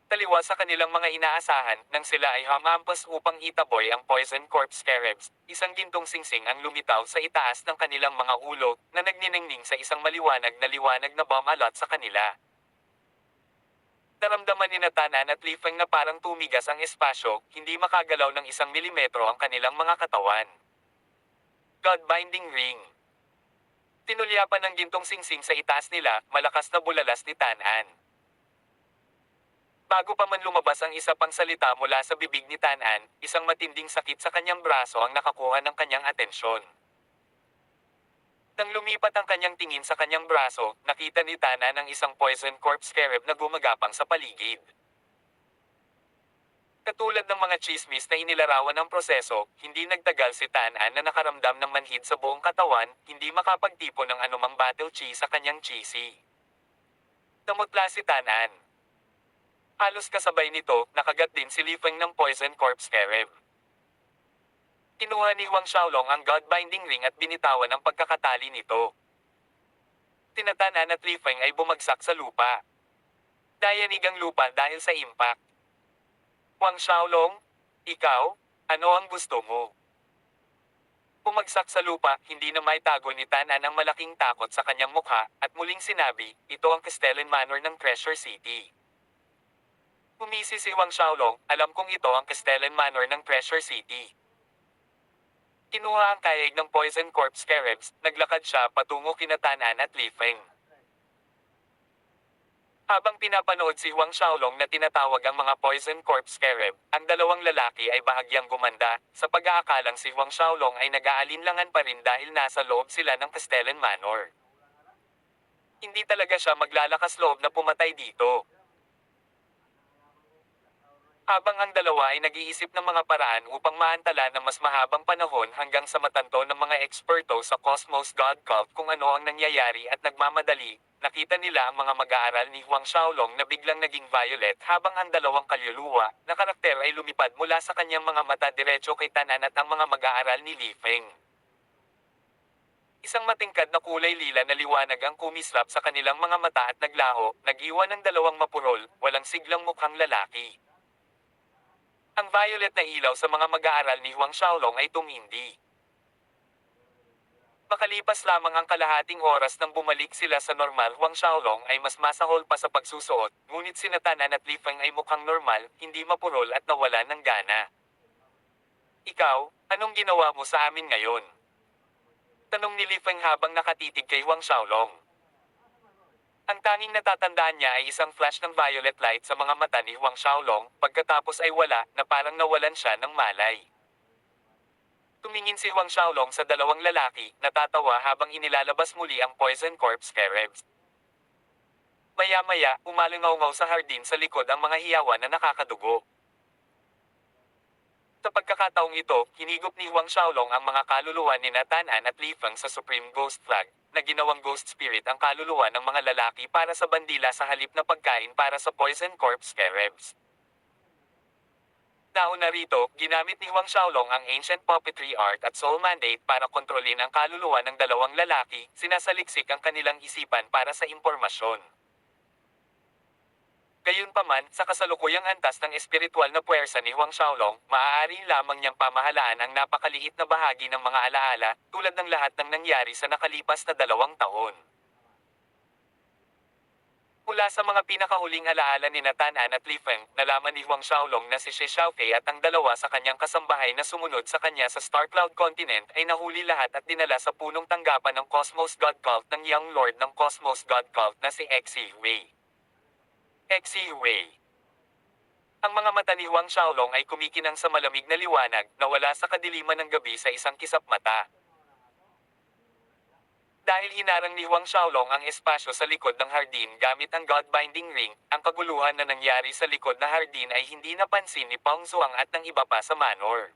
Speaker 1: Taliwa sa kanilang mga inaasahan, nang sila ay hamampas upang itaboy ang Poison Corp Scarabs, isang gintong singsing ang lumitaw sa itaas ng kanilang mga ulo, na nagniningning sa isang maliwanag na bomb alot sa kanila. Naramdaman ni Natanan at Li Feng na parang tumigas ang espasyo, hindi makagalaw ng 1 milimetro ang kanilang mga katawan. God-binding ring. Tinulyapan ng gintong singsing sa itaas nila, malakas na bulalas ni Tanan. Bago pa man lumabas ang isa pang salita mula sa bibig ni Tanan, isang matinding sakit sa kanyang braso ang nakakuha ng kanyang atensyon. Nang lumipat ang kanyang tingin sa kanyang braso, nakita ni Tanan ang isang Poison Corp Scarab na gumagapang sa paligid. Katulad ng mga chismis na inilarawan ng proseso, hindi nagtagal si Tanan na nakaramdam ng manhid sa buong katawan, hindi makapagtipon ng anumang battle chi sa kanyang chisi. Namutla si Tanan. Halos kasabay nito, nakagat din si Li Feng ng Poison Corp Scarab. Kinuha ni Huang Xiaolong ang God-binding ring at binitawan ang pagkakatali nito. Tinatanan at Li Feng ay bumagsak sa lupa. Dayanig ang lupa dahil sa impact. Huang Xiaolong, ikaw, ano ang gusto mo? Bumagsak sa lupa, hindi na maitago ni Tanan ang malaking takot sa kanyang mukha, at muling sinabi, ito ang Castellan Manor ng Treasure City. Humisi si Huang Xiaolong, alam kong ito ang Castellan Manor ng Treasure City. Kinuha ang kayag ng Poison Corp Scarabs, naglakad siya patungo kina Tanan at Li Feng. Habang pinapanood si Huang Xiaolong na tinatawag ang mga Poison Corp Scarab, ang dalawang lalaki ay bahagyang gumanda, sa pag-aakalang si Huang Xiaolong ay nag-aalinlangan pa rin dahil nasa loob sila ng Castellan Manor. Hindi talaga siya maglalakas loob na pumatay dito. Habang ang dalawa ay nag-iisip ng mga paraan upang maantala ng mas mahabang panahon hanggang sa matanto ng mga eksperto sa Cosmos God Cult kung ano ang nangyayari at nagmamadali, nakita nila ang mga mag-aaral ni Huang Xiaolong na biglang naging violet habang ang dalawang kaluluwa na karakter ay lumipad mula sa kanyang mga mata diretso kay Tanan at ang mga mag-aaral ni Li Feng. Isang matingkad na kulay lila na liwanag ang kumislap sa kanilang mga mata at naglaho, nag-iwan ng dalawang mapurol, walang siglang mukhang lalaki. Ang violet na ilaw sa mga mag-aaral ni Huang Xiaolong ay tumindi. Makalipas lamang ang kalahating oras nang bumalik sila sa normal, Huang Xiaolong ay mas masahol pa sa pagsusuot, ngunit si Tanan at Li Feng ay mukhang normal, hindi mapurol at nawala ng gana. Ikaw, anong ginawa mo sa amin ngayon? Tanong ni Li Feng habang nakatitig kay Huang Xiaolong. Ang tanging natatandaan niya ay isang flash ng violet light sa mga mata ni Huang Xiaolong, pagkatapos ay wala, na parang nawalan siya ng malay. Tumingin si Huang Xiaolong sa dalawang lalaki, natatawa habang inilalabas muli ang Poison Corp Scarabs. Maya-maya, umalingaw-ngaw sa hardin sa likod ang mga hiyawan na nakakadugo. Sa pagkakataong ito, hinigop ni Huang Xiaolong ang mga kaluluwa ni Tanan at Li Feng sa Supreme Ghost Flag, na ginawang ghost spirit ang kaluluwa ng mga lalaki para sa bandila sa halip na pagkain para sa Poison Corp Scarabs. Nauna rito, ginamit ni Huang Xiaolong ang Ancient Puppetry Art at Soul Mandate para kontrolin ang kaluluwa ng dalawang lalaki, sinasaliksik ang kanilang isipan para sa impormasyon. Gayunpaman, sa kasalukuyang antas ng espiritual na puwersa ni Huang Xiaolong, maaari lamang niyang pamahalaan ang napakaliit na bahagi ng mga alaala, tulad ng lahat ng nangyari sa nakalipas na 2 taon. Mula sa mga pinakahuling alaala ni Tanan at Li Feng, nalaman ni Huang Xiaolong na si Shi Xiaofei at ang dalawa sa kanyang kasambahay na sumunod sa kanya sa Star Cloud Continent ay nahuli lahat at dinala sa punong tanggapan ng Cosmos God Cult ng Young Lord ng Cosmos God Cult na si Xi Wei. Xi Wei. Ang mga mata ni Huang Xiaolong ay kumikinang sa malamig na liwanag na wala sa kadiliman ng gabi sa isang kisap mata. Dahil hinarang ni Huang Xiaolong ang espasyo sa likod ng hardin gamit ang God-binding ring, ang kaguluhan na nangyari sa likod na hardin ay hindi napansin ni Peng Zhuang at ng iba pa sa manor.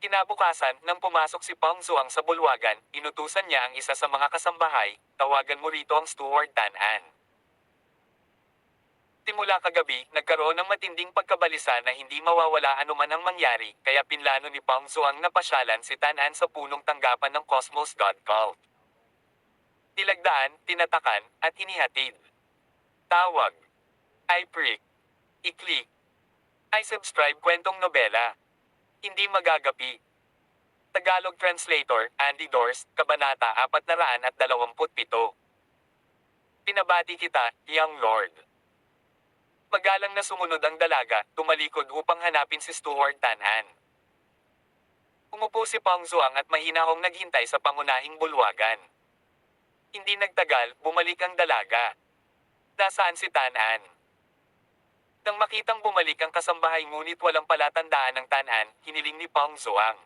Speaker 1: Kinabukasan, nang pumasok si Peng Zhuang sa bulwagan, inutusan niya ang isa sa mga kasambahay, tawagan mo rito ang Steward Tan-an. Simula kagabi, nagkaroon ng matinding pagkabalisa na hindi mawawala anuman ang mangyari, kaya pinlano ni Peng Zhuang na pasyalan si Tan-an sa punong tanggapan ng Cosmos God Cult. Tilagdaan, tinatakan, at inihatid. Tawag. I-prick. I-click. I-subscribe kwentong nobela. Hindi magagapi. Tagalog Translator, Andy Dors, Kabanata 427. Pinabati kita, Young Lord. Magalang na sumunod ang dalaga, tumalikod upang hanapin si Steward Tan-an. Umupo si Peng Zhuang at mahinahong naghintay sa pangunahing bulwagan. Hindi nagtagal, bumalik ang dalaga. Nasaan si Tan-an? Nang makitang bumalik ang kasambahay ngunit walang palatandaan ng Tan-an, hiniling ni Peng Zhuang.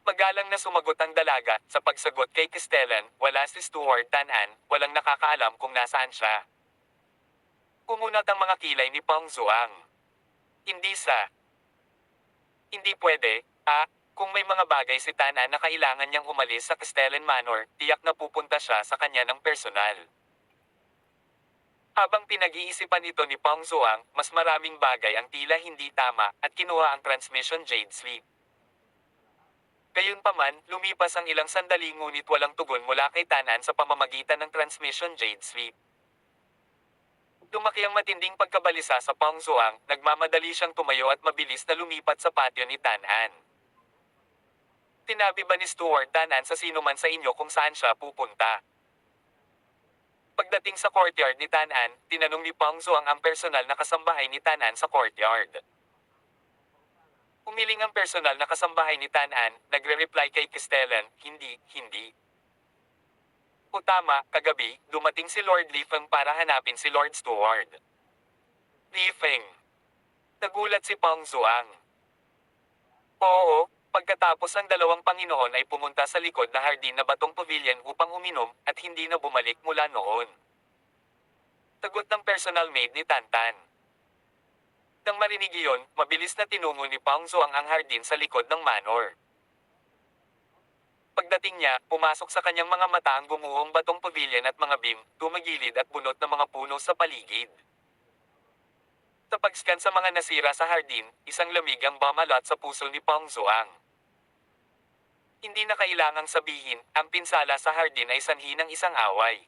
Speaker 1: Magalang na sumagot ang dalaga, sa pagsagot kay Castellan, wala si Steward Tan-an, walang nakakaalam kung nasaan siya. Kumunat ang mga kilay ni Peng Zhuang. Hindi pwede, kung may mga bagay si Tan-an na kailangan niyang umalis sa Castellan Manor, tiyak na pupunta siya sa kanya ng personal. Habang pinag-iisipan ito ni Peng Zhuang, mas maraming bagay ang tila hindi tama at kinuha ang transmission Jade Sleep. Gayunpaman, lumipas ang ilang sandali ngunit walang tugon mula kay Tan-an sa pamamagitan ng transmission Jade Sleep. Lumaki ang matinding pagkabalisa sa Peng Zhuang, nagmamadali siyang tumayo at mabilis na lumipat sa patio ni Tan-an. Tinabi ba ni Steward Tan-an sa sino man sa inyo kung saan siya pupunta? Pagdating sa courtyard ni Tan-an, tinanong ni Peng Zhuang ang personal na kasambahay ni Tan-an sa courtyard. Umiling ang personal na kasambahay ni Tan-an, nagre-reply kay Castellan, hindi. O tama, kagabi, dumating si Lord Li Feng para hanapin si Lord Steward. Li Feng. Nagulat si Peng Zhuang. Oo, pagkatapos ang dalawang Panginoon ay pumunta sa likod na hardin na batong pavilion upang uminom, at hindi na bumalik mula noon. Sagot ng personal maid ni Tantan. Nang marinig iyon, mabilis na tinungo ni Peng Zhuang ang hardin sa likod ng manor. Pagdating niya, pumasok sa kanyang mga mata ang gumuhong batong pavilion at mga beam, tumagilid at bunot na mga puno sa paligid. Sa pag-scan sa mga nasira sa hardin, isang lamig ang bumalot sa puso ni Peng Zhuang. Hindi na kailangang sabihin, ang pinsala sa hardin ay sanhi ng isang away.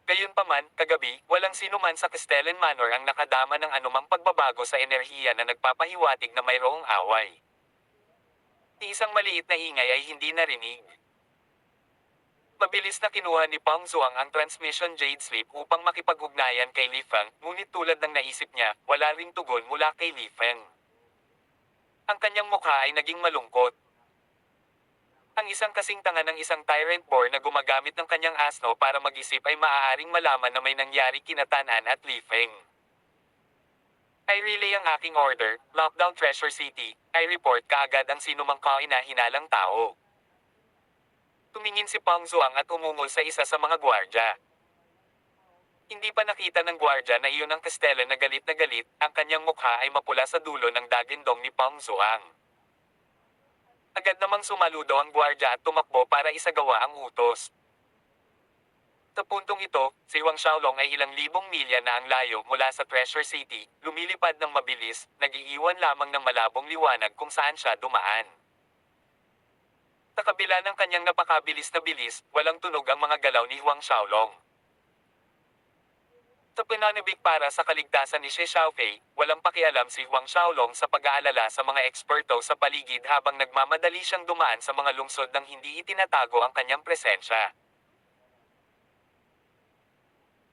Speaker 1: Gayunpaman, kagabi, walang sino man sa Castellan Manor ang nakadama ng anumang pagbabago sa enerhiya na nagpapahiwatig na mayroong away. Isang maliit na ingay ay hindi narinig. Mabilis na kinuha ni Peng Zhuang ang transmission Jade Sleep upang makipag-ugnayan kay Li Feng, ngunit tulad ng naisip niya, wala ring tugon mula kay Li Feng. Ang kanyang mukha ay naging malungkot. Ang isang kasing tanga ng isang tyrant boar na gumagamit ng kanyang asno para mag-isip ay maaaring malaman na may nangyari kina Tan-an at Li Feng. I relay ang aking order, lockdown Treasure City, I report kaagad ang sinumang kahinahinalang tao. Tumingin si Peng Zhuang at umungol sa isa sa mga gwardya. Hindi pa nakita ng gwardya na iyon ang Castellan na galit, ang kanyang mukha ay mapula sa dulo ng dagindong ni Peng Zhuang. Agad namang sumaludo ang gwardya at tumakbo para isagawa ang utos. Sa puntong ito, si Huang Xiaolong ay ilang libong milya na ang layo mula sa Treasure City, lumilipad ng mabilis, nag-iiwan lamang ng malabong liwanag kung saan siya dumaan. Sa kabila ng kanyang napakabilis na bilis, walang tunog ang mga galaw ni Huang Xiaolong. Sa pananabik para sa kaligtasan ni Xie Xiaofei, walang pakialam si Huang Xiaolong sa pag-aalala sa mga eksperto sa paligid habang nagmamadali siyang dumaan sa mga lungsod nang hindi itinatago ang kanyang presensya.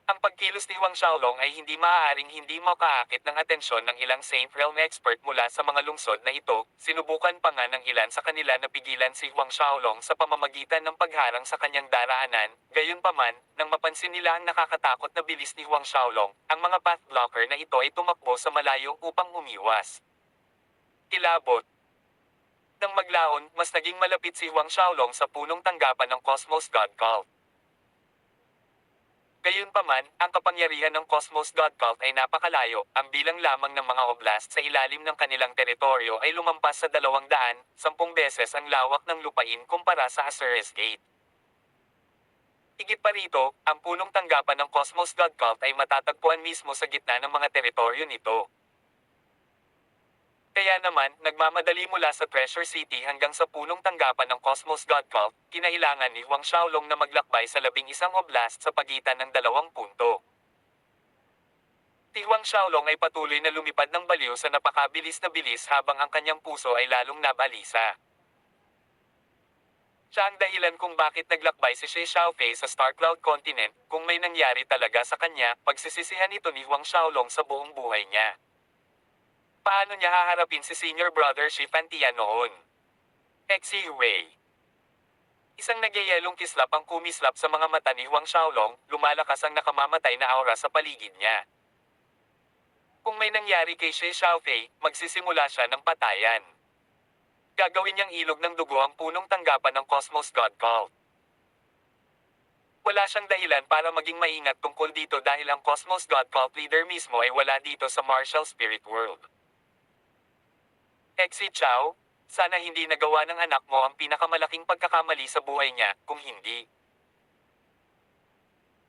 Speaker 1: Ang pagkilos ni Huang Xiaolong ay hindi maaaring hindi makaakit ng atensyon ng ilang Saint Realm expert mula sa mga lungsod na ito. Sinubukan pa nga ng ilan sa kanila na pigilan si Huang Xiaolong sa pamamagitan ng pagharang sa kanyang daraanan. Gayunpaman, nang mapansin nila ang nakakatakot na bilis ni Huang Xiaolong, ang mga path blocker na ito ay tumakbo sa malayo upang umiwas. Kilabot. Nang maglaon, mas naging malapit si Huang Xiaolong sa punong tanggapan ng Cosmos God Cult. Gayunpaman, ang kapangyarihan ng Cosmos God Cult ay napakalayo. Ang bilang lamang ng mga oblast sa ilalim ng kanilang teritoryo ay lumampas sa 210 beses ang lawak ng lupain kumpara sa Azures Gate. Higit pa rito, ang punong tanggapan ng Cosmos God Cult ay matatagpuan mismo sa gitna ng mga teritoryo nito. Kaya naman, nagmamadali mula sa Treasure City hanggang sa punong tanggapan ng Cosmos God Cult, kinailangan ni Huang Xiaolong na maglakbay sa 11 oblast sa pagitan ng 2 punto. Si Huang Xiaolong ay patuloy na lumipad ng baliw sa napakabilis na bilis habang ang kanyang puso ay lalong nabalisa. Siya ang dahilan kung bakit naglakbay si Shi Xiaofei sa Star Cloud Continent. Kung may nangyari talaga sa kanya, pagsisisihan ito ni Huang Xiaolong sa buong buhay niya. Paano niya haharapin si senior brother Shi Fantian noon? Exi Hui. Isang nagyayelong kislap ang kumislap sa mga mata ni Huang Xiaolong, lumalakas ang nakamamatay na aura sa paligid niya. Kung may nangyari kay Shi Xiaofei, magsisimula siya ng patayan. Gagawin niyang ilog ng dugo ang punong tanggapan ng Cosmos God Cult. Wala siyang dahilan para maging maingat tungkol dito dahil ang Cosmos God Cult leader mismo ay wala dito sa Martial Spirit World. Exi Chow, sana hindi nagawa ng anak mo ang pinakamalaking pagkakamali sa buhay niya, kung hindi.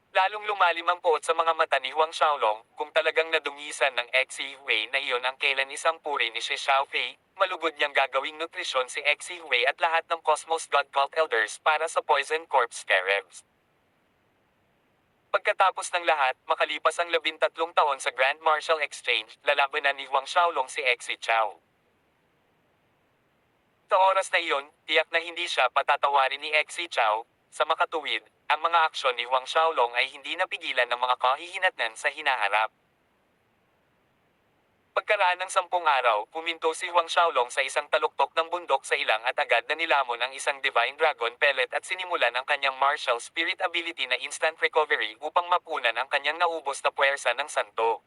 Speaker 1: Lalong lumalim ang poot sa mga mata ni Huang Xiaolong, kung talagang nadungisan ng Exi Hui na iyon ang kailan isang puri ni Shi Xiaofei, malugod niyang gagawing nutrisyon si Exi Hui at lahat ng Cosmos God Cult Elders para sa Poison Corp Scarabs. Pagkatapos ng lahat, makalipas ang 13 taon sa Grand Martial Exchange, lalabanan ni Huang Xiaolong si Exi Chow. Sa oras na iyon, tiyak na hindi siya patatawarin ni Exi Chow. Sa makatuwid, ang mga aksyon ni Huang Xiaolong ay hindi napigilan ng mga kahihinatnan sa hinaharap. Pagkaraan ng 10 araw, puminto si Huang Xiaolong sa isang taluktok ng bundok sa ilang at agad na nilamon ang isang Divine Dragon Pellet at sinimulan ang kanyang Martial Spirit ability na Instant Recovery upang mapunan ang kanyang naubos na puwersa ng santo.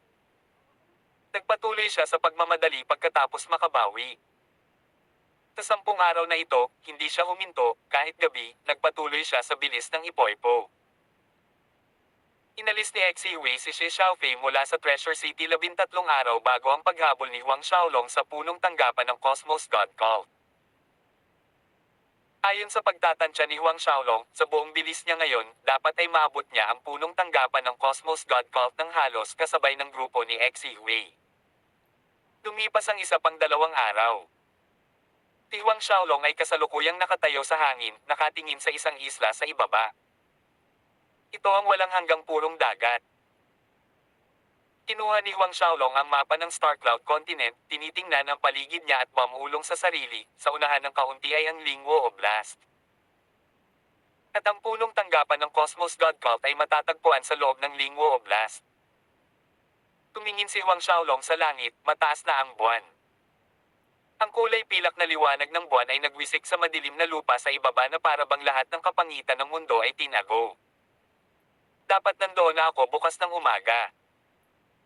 Speaker 1: Nagpatuloy siya sa pagmamadali pagkatapos makabawi. Sa 10 araw na ito, hindi siya huminto, kahit gabi, nagpatuloy siya sa bilis ng ipoipo. Inalis ni Exi Hui si Shi Xiaofei mula sa Treasure City 13 araw bago ang paghabol ni Huang Xiaolong sa punong tanggapan ng Cosmos God Cult. Ayon sa pagtatansya ni Huang Xiaolong, sa buong bilis niya ngayon, dapat ay maabot niya ang punong tanggapan ng Cosmos God Cult ng halos kasabay ng grupo ni Exi Hui. Lumipas ang isa pang 2 araw. Si Huang Xiaolong ay kasalukuyang nakatayo sa hangin, nakatingin sa isang isla sa ibaba. Ito ang walang hanggang purong dagat. Kinuha ni Huang Xiaolong ang mapa ng Star Cloud Continent, tinitingnan ang paligid niya at mamulong sa sarili, sa unahan ng kaunti ay ang Lingwo Oblast. At ang punong tanggapan ng Cosmos God Cult ay matatagpuan sa loob ng Lingwo Oblast. Tumingin si Huang Xiaolong sa langit, mataas na ang buwan. Ang kulay pilak na liwanag ng buwan ay nagwisik sa madilim na lupa sa ibaba na parabang lahat ng kapangitan ng mundo ay tinago. Dapat nandoon na ako bukas ng umaga.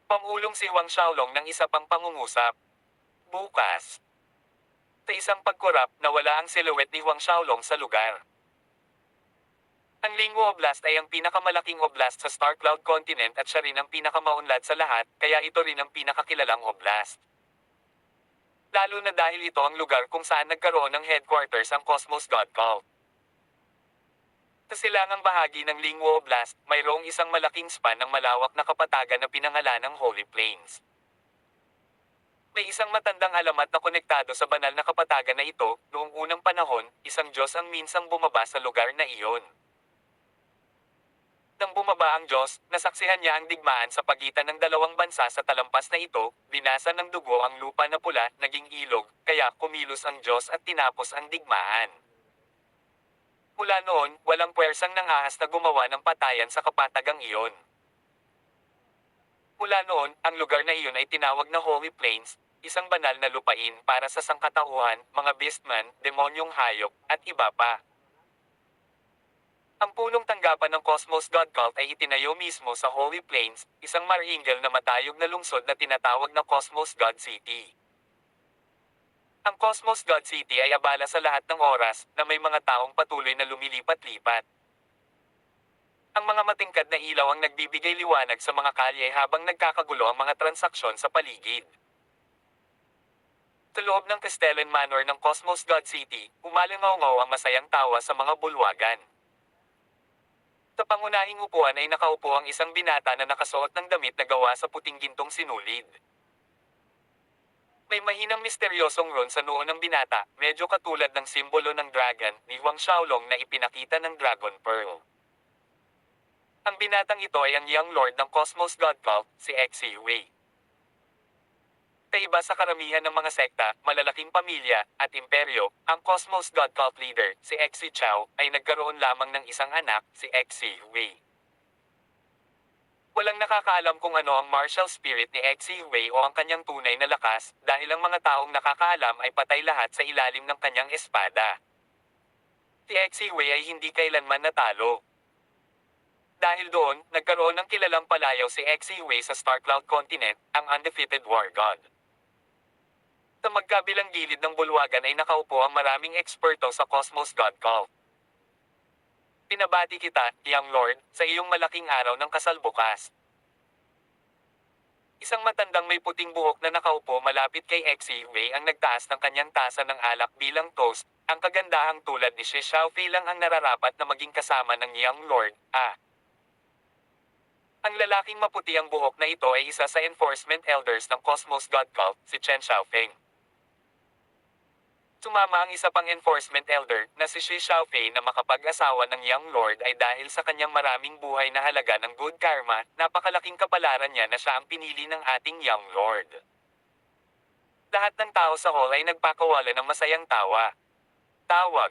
Speaker 1: Pamulong si Huang Xiaolong ng isa pang pangungusap. Bukas. Sa isang pagkurap, nawala ang silhouette ni Huang Xiaolong sa lugar. Ang Lingwo Oblast ay ang pinakamalaking oblast sa Star Cloud Continent at siya rin ang pinakamaunlad sa lahat, kaya ito rin ang pinakakilalang oblast. Lalo na dahil ito ang lugar kung saan nagkaroon ng headquarters ang Cosmos God Cult. Sa silangang bahagi ng Lingwo Oblast, mayroong isang malaking span ng malawak na kapatagan na pinangalanang Holy Plains. May isang matandang alamat na konektado sa banal na kapatagan na ito. Noong unang panahon, isang Diyos ang minsang bumaba sa lugar na iyon. Nang bumaba ang Diyos, nasaksihan niya ang digmaan sa pagitan ng dalawang bansa sa talampas na ito, binasa ng dugo ang lupa na pula, naging ilog, kaya kumilos ang Diyos at tinapos ang digmaan. Mula noon, walang puwersang nangahas na gumawa ng patayan sa kapatagang iyon. Simula noon, ang lugar na iyon ay tinawag na Holy Plains, isang banal na lupain para sa sangkatauhan, mga beastman, demonyong hayop, at iba pa. Ang punong tanggapan ng Cosmos God Cult ay itinayo mismo sa Holy Plains, isang maringal na matayog na lungsod na tinatawag na Cosmos God City. Ang Cosmos God City ay abala sa lahat ng oras na may mga taong patuloy na lumilipat-lipat. Ang mga matingkad na ilaw ang nagbibigay liwanag sa mga kalye habang nagkakagulo ang mga transaksyon sa paligid. Sa loob ng Castellan Manor ng Cosmos God City, umalingaw-ngaw ang masayang tawa sa mga bulwagan. Sa pangunahing upuan ay nakaupo ang isang binata na nakasuot ng damit na gawa sa puting gintong sinulid. May mahinang misteryosong ron sa noo ng binata, medyo katulad ng simbolo ng dragon ni Huang Xiaolong na ipinakita ng Dragon Pearl. Ang binatang ito ay ang Young Lord ng Cosmos God Cult, si Xi Wei. Kaiba sa karamihan ng mga sekta, malalaking pamilya, at imperyo, ang Cosmos God Cult leader, si Xi Chao, ay nagkaroon lamang ng isang anak, si Xi Wei. Walang nakakaalam kung ano ang martial spirit ni Xi Wei o ang kanyang tunay na lakas, dahil ang mga taong nakakaalam ay patay lahat sa ilalim ng kanyang espada. Si Xi Wei ay hindi kailanman natalo. Dahil doon, nagkaroon ng kilalang palayaw si Xi Wei sa Starcloud Continent, ang undefeated war god. Sa magkabilang gilid ng bulwagan ay nakaupo ang maraming eksperto sa Cosmos God Cult. Pinabati kita, Young Lord, sa iyong malaking araw ng kasal bukas. Isang matandang may puting buhok na nakaupo malapit kay Xi Wei ang nagtaas ng kanyang tasa ng alak bilang toast. Ang kagandahang tulad ni Shi Xiaofei lang ang nararapat na maging kasama ng Young Lord, Ang lalaking maputi ang buhok na ito ay isa sa enforcement elders ng Cosmos God Cult, si Chen Xiaofeng. Sumama ang isa pang enforcement elder na si Shi Xiaofei na makapag-asawa ng Young Lord ay dahil sa kanyang maraming buhay na halaga ng good karma, napakalaking kapalaran niya na siya ang pinili ng ating Young Lord. Lahat ng tao sa hall ay nagpakawala ng masayang tawa. Tawag.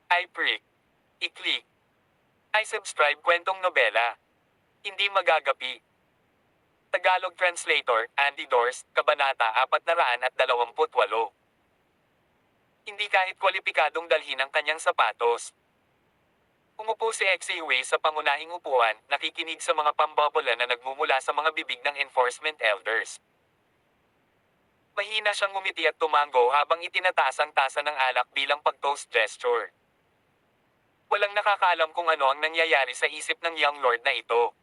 Speaker 1: I prick. I-click. I subscribe kwentong nobela. Hindi magagapi. Tagalog Translator, Andy Dors, Kabanata 428. Hindi kahit kwalipikadong dalhin ang kanyang sapatos. Umupo si Xi Wei sa pangunahing upuan, nakikinig sa mga pambobola na nagmumula sa mga bibig ng enforcement elders. Mahina siyang ngumiti at tumango habang itinataas ang tasa ng alak bilang pag-toast gesture. Walang nakakaalam kung ano ang nangyayari sa isip ng Young Lord na ito.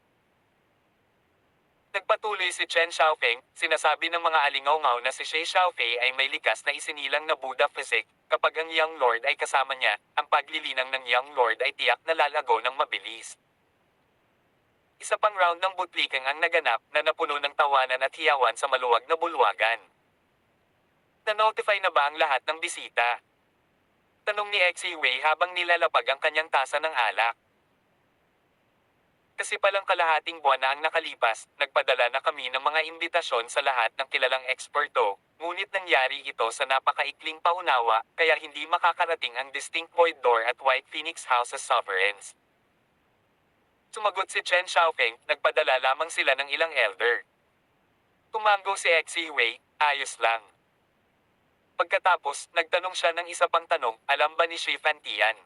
Speaker 1: Nagpatuloy si Chen Xiaofeng, sinasabi ng mga alingaw-ngaw na si Shi Xiaofei ay may likas na isinilang na Buddha physique. Kapag ang Young Lord ay kasama niya, ang paglilinang ng Young Lord ay tiyak na lalago ng mabilis. Isa pang round ng butlikang ang naganap na napuno ng tawanan at hiyawan sa maluwag na bulwagan. Na-notify na ba ang lahat ng bisita? Tanong ni Xi Wei habang nilalapag ang kanyang tasa ng alak. Kasi palang kalahating buwan na ang nakalipas, nagpadala na kami ng mga imbitasyon sa lahat ng kilalang eksperto, ngunit nangyari ito sa napakaikling paunawa, kaya hindi makakarating ang Distinct Void Door at White Phoenix House as sovereigns. Sumagot si Chen Xiaofeng, nagpadala lamang sila ng ilang elder. Tumango si Xi Wei, ayos lang. Pagkatapos, nagtanong siya ng isa pang tanong, alam ba ni Shi Fantian?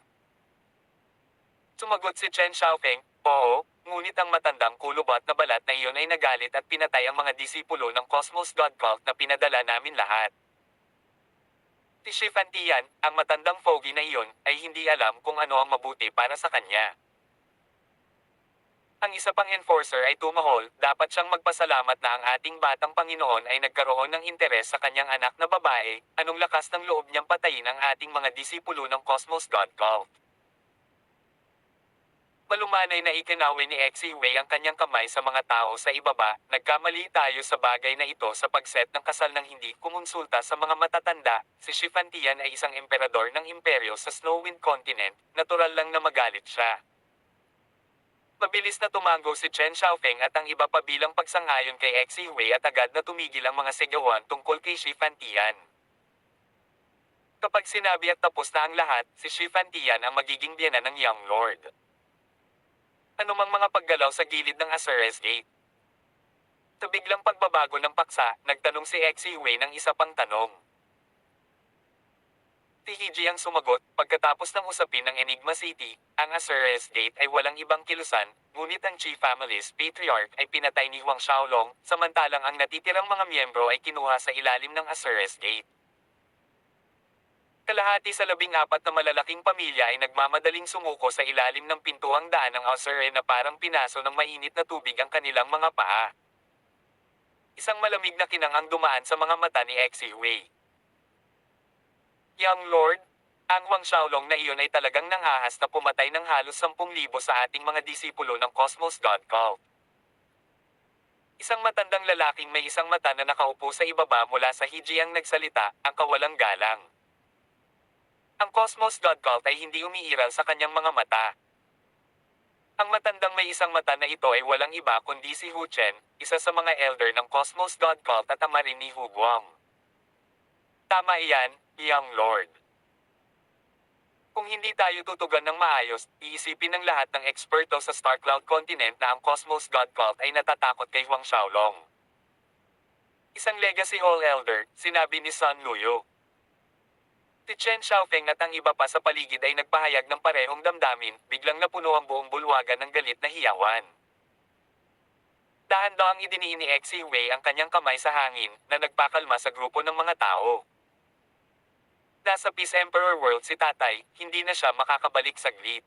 Speaker 1: Sumagot si Chen Xiaofeng, oo, ngunit ang matandang kulubat na balat na iyon ay nagalit at pinatay ang mga disipulo ng Cosmos God Cult na pinadala namin lahat. Si Shi Fantian, ang matandang fogey na iyon, ay hindi alam kung ano ang mabuti para sa kanya. Ang isa pang enforcer ay tumahol, dapat siyang magpasalamat na ang ating batang Panginoon ay nagkaroon ng interes sa kanyang anak na babae, anong lakas ng loob niyang patayin ang ating mga disipulo ng Cosmos God Cult. Malumanay na ikinawin ni Xi Wei ang kanyang kamay sa mga tao sa ibaba, nagkamali tayo sa bagay na ito sa pagset ng kasal ng hindi kumonsulta sa mga matatanda, si Shi Fantian ay isang emperador ng imperyo sa Snowwind Continent, natural lang na magalit siya. Mabilis na tumango si Chen Xiaofeng at ang iba pa bilang pagsang-ayon kay Xi Wei at agad na tumigil ang mga sigawan tungkol kay Shi Fantian. Kapag sinabi at tapos na ang lahat, si Shi Fantian ang magiging biyana ng Young Lord. Anumang mga paggalaw sa gilid ng Azores Gate. Sa biglang pagbabago ng paksa, nagtanong si Exiwei ng isa pang tanong. Si Hiji ang sumagot, pagkatapos ng usapin ng Enigma City, ang Azures Gate ay walang ibang kilusan, ngunit ang Chi Family's Patriarch ay pinatay ni Huang Xiaolong, samantalang ang natitirang mga miyembro ay kinuha sa ilalim ng Azures Gate. Kalahati sa 14 na malalaking pamilya ay nagmamadaling sumuko sa ilalim ng pintuang daan ng Azure na parang pinaso ng mainit na tubig ang kanilang mga paa. Isang malamig na kinang ang dumaan sa mga mata ni Exiwei. Young Lord, ang Huang Xiaolong na iyon ay talagang nanghahas na pumatay ng halos 10,000 sa ating mga disipulo ng Cosmos God Cult. Isang matandang lalaking may isang mata na nakaupo sa ibaba mula sa Hiji ang nagsalita, ang kawalang galang. Ang Cosmos God Cult ay hindi umiiral sa kanyang mga mata. Ang matandang may isang mata na ito ay walang iba kundi si Hu Chen, isa sa mga elder ng Cosmos God Cult at ama rin ni Hu Guang. Tama iyan, Young Lord. Kung hindi tayo tutugan ng maayos, iisipin ng lahat ng eksperto sa Star Cloud Continent na ang Cosmos God Cult ay natatakot kay Huang Xiaolong. Isang Legacy Hall Elder, sinabi ni Sun Luyo. Si Chen Xiaofeng at ang iba pa sa paligid ay nagpahayag ng parehong damdamin, biglang napuno ang buong bulwagan ng galit na hiyawan. Dahan-dahang idiniin ni Exiwei ang kanyang kamay sa hangin, na nagpakalma sa grupo ng mga tao. Nasa Peace Emperor World si tatay, hindi na siya makakabalik saglit.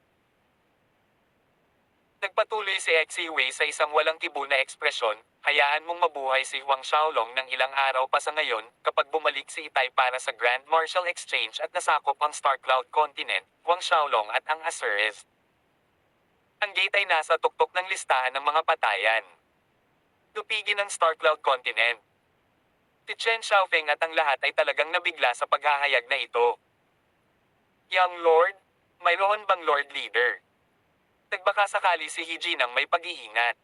Speaker 1: Nagpatuloy si Exiwei sa isang walang tibu na ekspresyon, hayaan mong mabuhay si Huang Xiaolong ng ilang araw pa sa ngayon, kapag bumalik si Itay para sa Grand Martial Exchange at nasakop ang Star Cloud Continent, Huang Xiaolong at ang Azures. Ang gate ay nasa tuktok ng listahan ng mga patayan. Tupigin ang Star Cloud Continent. Si Chen Xiaofeng at ang lahat ay talagang nabigla sa paghahayag na ito. Young Lord, mayroon bang Lord Leader? Nagbaka sakali si Hiji nang may pag-iingat.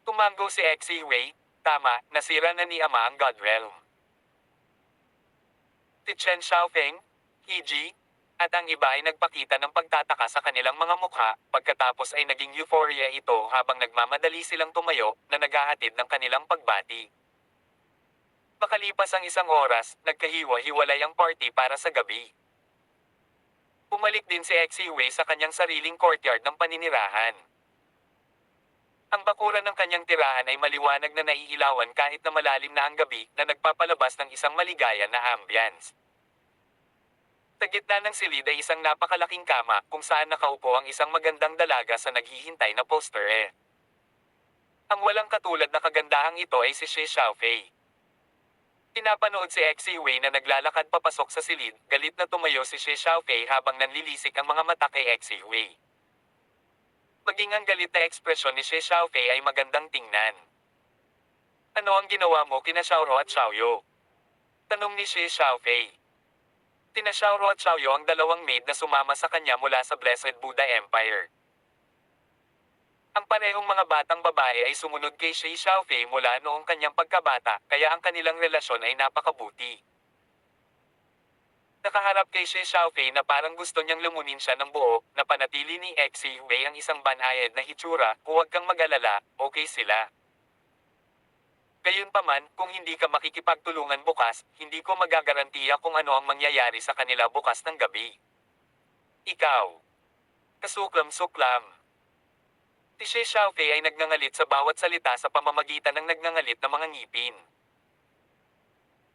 Speaker 1: Tumango si Exiwei, tama, nasira na ni Ama ang God Realm. Si Chen Xiaofeng, Hiji, at ang iba ay nagpakita ng pagtataka sa kanilang mga mukha, pagkatapos ay naging euphoria ito habang nagmamadali silang tumayo na naghahatid ng kanilang pagbati. Makalipas ang isang oras, nagkahiwa-hiwalay ang party para sa gabi. Bumalik din si Exiwei sa kanyang sariling courtyard ng paninirahan. Ang bakuran ng kanyang tirahan ay maliwanag na naiilawan kahit na malalim na ang gabi na nagpapalabas ng isang maligaya na ambience. Sa gitna ng silid ay isang napakalaking kama kung saan nakaupo ang isang magandang dalaga sa naghihintay na poster. Ang walang katulad na kagandahang ito ay si Shi Xiaofei. Pinapanood si Exiwei na naglalakad papasok sa silid, galit na tumayo si Shi Xiaofei habang nanlilisik ang mga mata kay Exiwei. Maging ang galit na ekspresyon ni Shi Xiaofei ay magandang tingnan. Ano ang ginawa mo kina Xiaoro at Xiaoyo? Tanong ni Shi Xiaofei. Tina Xiaoro at Xiaoyo ang dalawang maid na sumama sa kanya mula sa Blessed Buddha Empire. Ang parehong mga batang babae ay sumunod kay Shi Xiaofei mula noong kanyang pagkabata, kaya ang kanilang relasyon ay napakabuti. Nakaharap kay Shi Xiaofei na parang gusto niyang lumunin siya ng buo, na panatili ni Exiwei ang isang banayad na hitsura, huwag kang mag-alala, okay sila. Gayunpaman, kung hindi ka makikipagtulungan bukas, hindi ko magagarantiya kung ano ang mangyayari sa kanila bukas ng gabi. Ikaw. Kasuklam-suklam. Si Shi Xiaofei ay nagngangalit sa bawat salita sa pamamagitan ng nagngangalit na mga ngipin.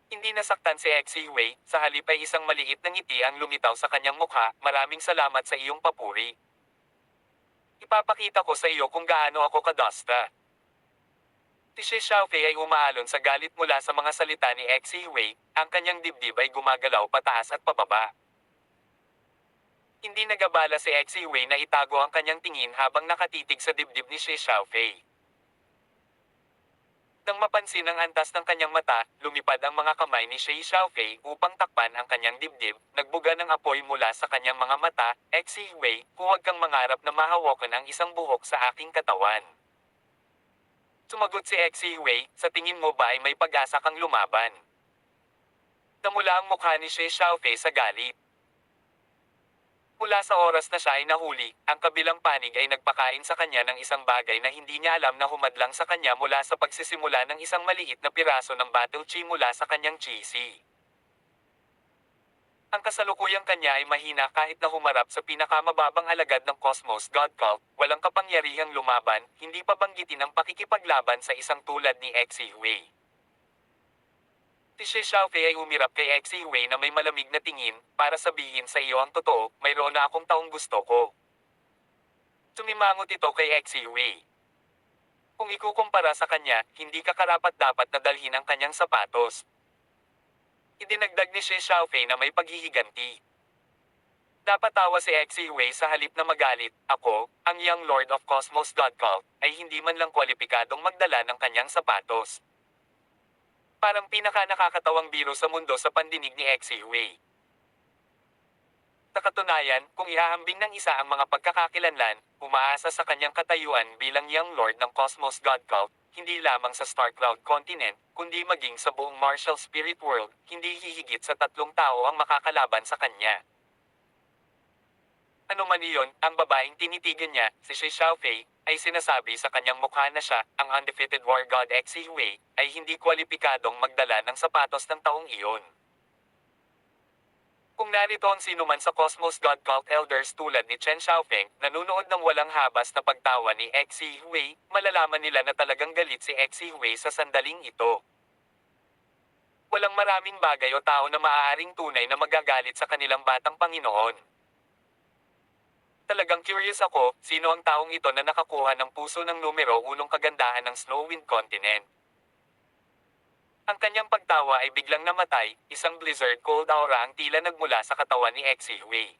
Speaker 1: Hindi nasaktan si Exiwei, sa halip ay isang maliit na ngiti ang lumitaw sa kanyang mukha, maraming salamat sa iyong papuri. Ipapakita ko sa iyo kung gaano ako kadosta. Si Shi Xiaofei ay umaalon sa galit mula sa mga salita ni Exiwei, ang kanyang dibdib ay gumagalaw pataas at pababa. Hindi nagabala si Exiwei na itago ang kanyang tingin habang nakatitig sa dibdib ni Shi Xiaofei. Nang mapansin ang antas ng kanyang mata, lumipad ang mga kamay ni Shi Xiaofei upang takpan ang kanyang dibdib, nagbuga ng apoy mula sa kanyang mga mata, Exiwei, huwag kang mangarap na mahawakan ang isang buhok sa aking katawan. Sumagot si Exiwei, sa tingin mo ba ay may pag-asa kang lumaban? Namula ang mukha ni Shi Xiaofei sa galit. Mula sa oras na siya ay nahuli, ang kabilang panig ay nagpakain sa kanya ng isang bagay na hindi niya alam na humadlang sa kanya mula sa pagsisimula ng isang maliit na piraso ng battle chi mula sa kanyang cheesy. Ang kasalukuyang kanya ay mahina kahit na humarap sa pinakamababang alagad ng Cosmos God Cult, walang kapangyarihang lumaban, hindi pa banggitin ang pakikipaglaban sa isang tulad ni Exi Hui. Si Shi Xiaofei ay umirap kay Exi Hui na may malamig na tingin, para sabihin sa iyo ang totoo, mayroon na akong taong gusto ko. Sumimangot ito kay Exi Hui. Kung ikukumpara sa kanya, hindi ka karapat-dapat na dalhin ang kanyang sapatos. Idinagdag ni Shi Xiaofei na may paghihiganti. Napatawa si Exi Hui sa halip na magalit, ako, ang Young Lord of Cosmos God Cult, ay hindi man lang kwalipikadong magdala ng kanyang sapatos. Parang pinaka-nakakatawang biro sa mundo sa pandinig ni Exi Hui. Sa katunayan, kung ihahambing ng isa ang mga pagkakakilanlan, umaasa sa kanyang katayuan bilang Young Lord ng Cosmos God Cult, hindi lamang sa Star Cloud Continent, kundi maging sa buong Martial Spirit World, hindi hihigit sa 3 tao ang makakalaban sa kanya. Ano man iyon, ang babaeng tinitigan niya, si Shi Xiaofei, ay sinasabi sa kanyang mukha na siya, ang undefeated war god Exi Hui, ay hindi kwalipikadong magdala ng sapatos ng taong iyon. Kung narito ang sinuman sa Cosmos God Cult Elders tulad ni Chen Xiaofeng, nanunood ng walang habas na pagtawa ni Exi Hui, malalaman nila na talagang galit si Exi Hui sa sandaling ito. Walang maraming bagay o tao na maaaring tunay na magagalit sa kanilang batang Panginoon. Talagang curious ako, sino ang taong ito na nakakuha ng puso ng numero 1 kagandahan ng Snowwind Continent. Ang kanyang pagtawa ay biglang namatay, isang blizzard cold aura ang tila nagmula sa katawan ni Exi Hui.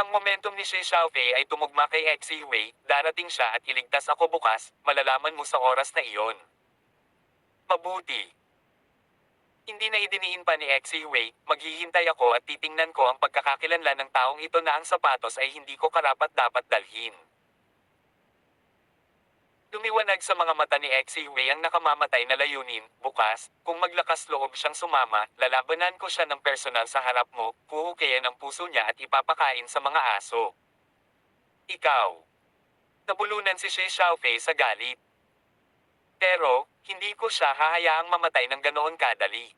Speaker 1: Ang momentum ni Shi Xiaofei ay tumugma kay Exi Hui, darating siya at iligtas ako bukas, malalaman mo sa oras na iyon. Mabuti. Hindi na idiniin pa ni Exi Hui, maghihintay ako at titingnan ko ang pagkakakilanlan ng taong ito na ang sapatos ay hindi ko karapat-dapat dalhin. Lumiwanag sa mga mata ni Exi Hui ang nakamamatay na layunin, bukas, kung maglakas loob siyang sumama, lalabanan ko siya ng personal sa harap mo, huhukayan ang puso niya at ipapakain sa mga aso. Ikaw. Nabulunan si Shi Xiaofei sa galit. Pero, hindi ko siya hahayaang mamatay ng ganoon kadali.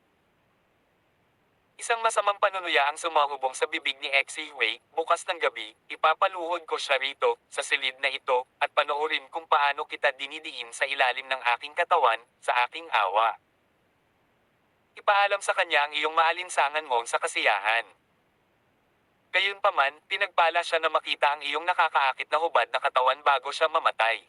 Speaker 1: Isang masamang panunuya ang sumahubong sa bibig ni Exi Hui, bukas ng gabi, ipapaluhod ko siya rito, sa silid na ito, at panoorin kung paano kita dinidiin sa ilalim ng aking katawan, sa aking awa. Ipaalam sa kanya ang iyong maalinsangan mo sa kasiyahan. Gayunpaman, pinagpala siya na makita ang iyong nakakaakit na hubad na katawan bago siya mamatay.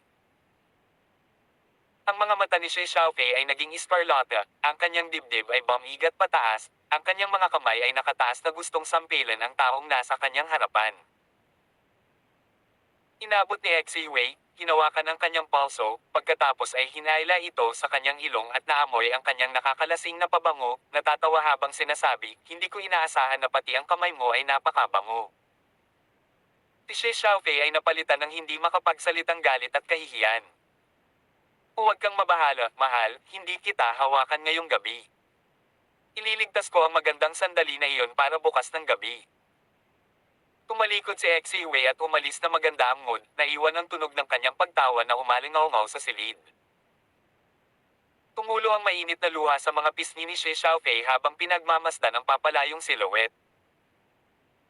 Speaker 1: Ang mga mata ni Shi Xiaofei ay naging escarlata, ang kanyang dibdib ay bumigat pataas, ang kanyang mga kamay ay nakataas na gustong sampilan ang taong nasa kanyang harapan. Inabot ni Exi Hui, hinawakan ang kanyang palso, pagkatapos ay hinayla ito sa kanyang ilong at naamoy ang kanyang nakakalasing na pabango, natatawa habang sinasabi, hindi ko inaasahan na pati ang kamay mo ay napakabango. Si Shi Xiaofei ay napalitan ng hindi makapagsalitang galit at kahihiyan. Huwag kang mabahala, mahal, hindi kita hawakan ngayong gabi. Ililigtas ko ang magandang sandali na iyon para bukas ng gabi. Tumalikod si Exi Hui at umalis na maganda ang mood, naiwan ang tunog ng kanyang pagtawa na umalingaw-ngaw sa silid. Tumulo ang mainit na luha sa mga pisngi ni Shi Xiaofei habang pinagmamasdan ang papalayong silhouette.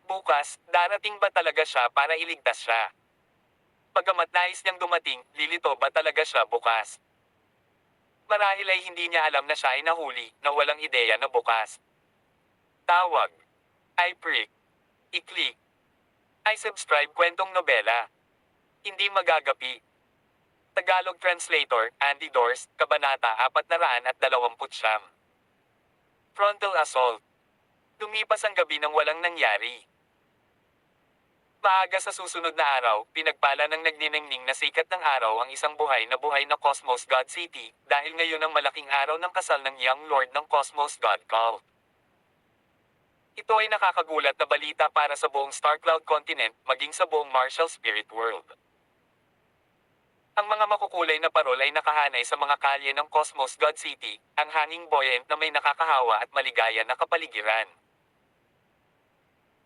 Speaker 1: Bukas, darating ba talaga siya para iligtas siya? Bagamat nais niyang dumating, lilito ba talaga siya bukas? Marahil ay hindi niya alam na siya ay nahuli, na walang ideya na bukas. Tawag. I-prick. I-click. I-subscribe kwentong nobela. Hindi magagapi. Tagalog Translator, Andy Dors, Kabanata 429. Frontal Assault. Lumipas ang gabi nang walang nangyari. Maaga sa susunod na araw, pinagpala ng nagniningning na sikat ng araw ang isang buhay na Cosmos God City, dahil ngayon ang malaking araw ng kasal ng Young Lord ng Cosmos God Cult. Ito ay nakakagulat na balita para sa buong Star Cloud Continent, maging sa buong Martial Spirit World. Ang mga makukulay na parol ay nakahanay sa mga kalye ng Cosmos God City, ang hanging buoyant na may nakakahawa at maligaya na kapaligiran.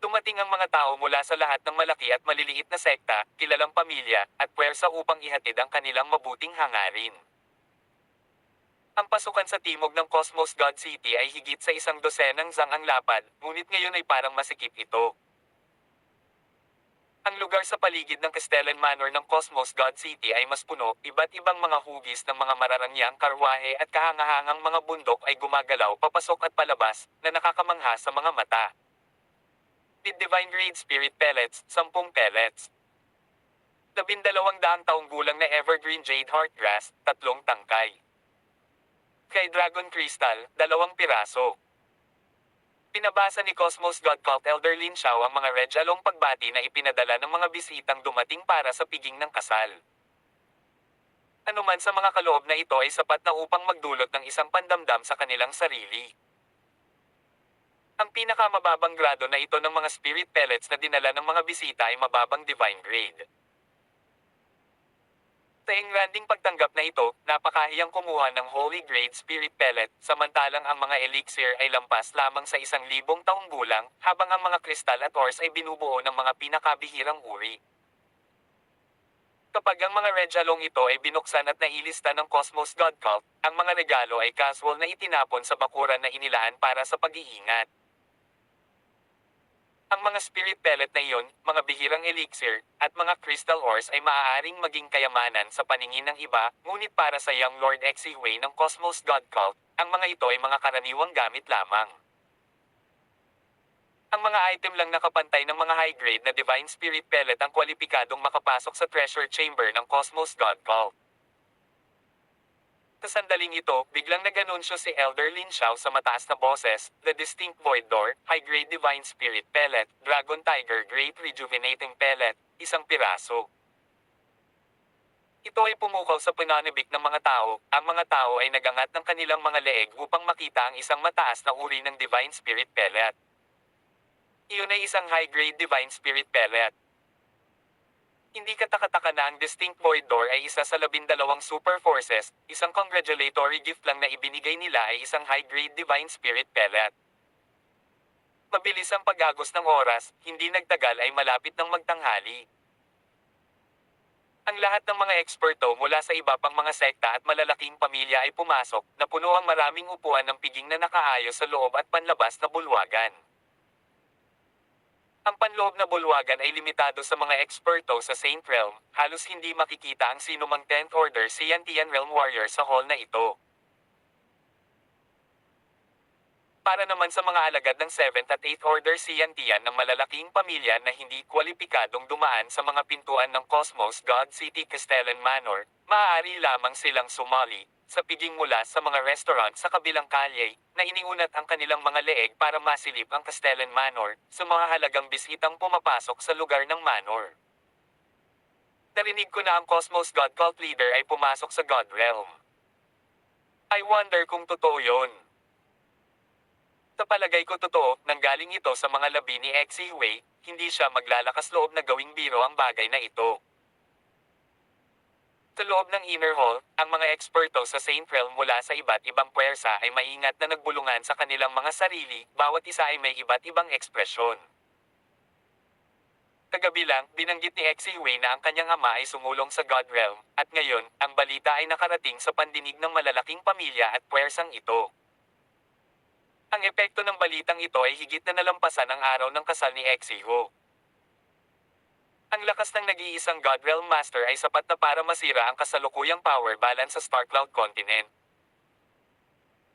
Speaker 1: Dumating ang mga tao mula sa lahat ng malaki at maliliit na sekta, kilalang pamilya, at puwersa upang ihatid ang kanilang mabuting hangarin. Ang pasukan sa timog ng Cosmos God City ay higit sa 100 ang lapad, ngunit ngayon ay parang masikip ito. Ang lugar sa paligid ng Castellan Manor ng Cosmos God City ay mas puno, iba't ibang mga hugis ng mga mararangyang karwahe at kahangahangang mga bundok ay gumagalaw papasok at palabas, na nakakamangha sa mga mata. With Divine Grade Spirit Pellets, 10 pellets. 12 taong gulang na Evergreen Jade Heartgrass, 3 tangkay. Kay Dragon Crystal, 2 piraso. Pinabasa ni Cosmos God Cult Elder Lin Xiao ang mga redyalong pagbati na ipinadala ng mga bisitang dumating para sa piging ng kasal. Anuman sa mga kaloob na ito ay sapat na upang magdulot ng isang pandamdam sa kanilang sarili. Ang pinakamababang grado na ito ng mga spirit pellets na dinala ng mga bisita ay mababang divine grade. Sa engranding pagtanggap na ito, napakahiyang kumuha ng Holy Grade Spirit Pellet, samantalang ang mga elixir ay lampas lamang sa 1,000 taong gulang, habang ang mga kristal at ores ay binubuo ng mga pinakabihirang uri. Kapag ang mga redyalong ito ay binuksan at nailista ng Cosmos God Cult, ang mga regalo ay casual na itinapon sa bakuran na inilaan para sa pag-iingat. Ang mga spirit pellet na iyon, mga bihirang elixir, at mga crystal ores ay maaaring maging kayamanan sa paningin ng iba, ngunit para sa Young Lord Exihui ng Cosmos God Cult, ang mga ito ay mga karaniwang gamit lamang. Ang mga item lang nakapantay ng mga high-grade na Divine Spirit Pellet ang kwalipikadong makapasok sa treasure chamber ng Cosmos God Cult. Sa sandaling ito, biglang nag-anunsyo si Elder Lin Xiao sa mataas na boses, The Distinct Void Door, High-Grade Divine Spirit Pellet, Dragon Tiger Great Rejuvenating Pellet, 1 piraso. Ito ay pumukaw sa pananibik ng mga tao, ang mga tao ay nagangat ng kanilang mga leeg upang makita ang isang mataas na uri ng Divine Spirit Pellet. Iyon ay isang high-grade Divine Spirit Pellet. Hindi katakataka na ang Distinct Void Door ay isa sa 12 super forces, isang congratulatory gift lang na ibinigay nila ay isang high-grade Divine Spirit Pellet. Mabilis ang pag-agos ng oras, hindi nagtagal ay malapit ng magtanghali. Ang lahat ng mga eksperto mula sa iba pang mga sekta at malalaking pamilya ay pumasok, na puno ang maraming upuan ng piging na nakaayos sa loob at panlabas na bulwagan. Ang panloob na bulwagan ay limitado sa mga eksperto sa Saint Realm, halos hindi makikita ang sinumang 10th Order Siantian Realm Warrior sa hall na ito. Para naman sa mga alagad ng 7th at 8th Order Siantian ng malalaking pamilya na hindi kwalipikadong dumaan sa mga pintuan ng Cosmos God City Castellan Manor, maaari lamang silang sumali sa piging mula sa mga restaurant sa kabilang kalye, na iniunat ang kanilang mga leeg para masilip ang Castellan Manor, sa mga halagang bisitang pumapasok sa lugar ng Manor. Narinig ko na ang Cosmos God Cult Leader ay pumasok sa God Realm. I wonder kung totoo yon. Sa palagay ko totoo, nanggaling ito sa mga labi ni Exihui, hindi siya maglalakas loob na gawing biro ang bagay na ito. Sa loob ng Inner Hall, ang mga eksperto sa Saint Realm mula sa iba't ibang puwersa ay maingat na nagbulungan sa kanilang mga sarili, bawat isa ay may iba't ibang ekspresyon. Kagabi lang, binanggit ni Exihui na ang kanyang ama ay sumulong sa God Realm, at ngayon, ang balita ay nakarating sa pandinig ng malalaking pamilya at puwersang ito. Ang epekto ng balitang ito ay higit na nalampasan ang araw ng kasal ni Exihui. Ang lakas ng nag-iisang God Realm Master ay sapat na para masira ang kasalukuyang power balance sa Starcloud Continent.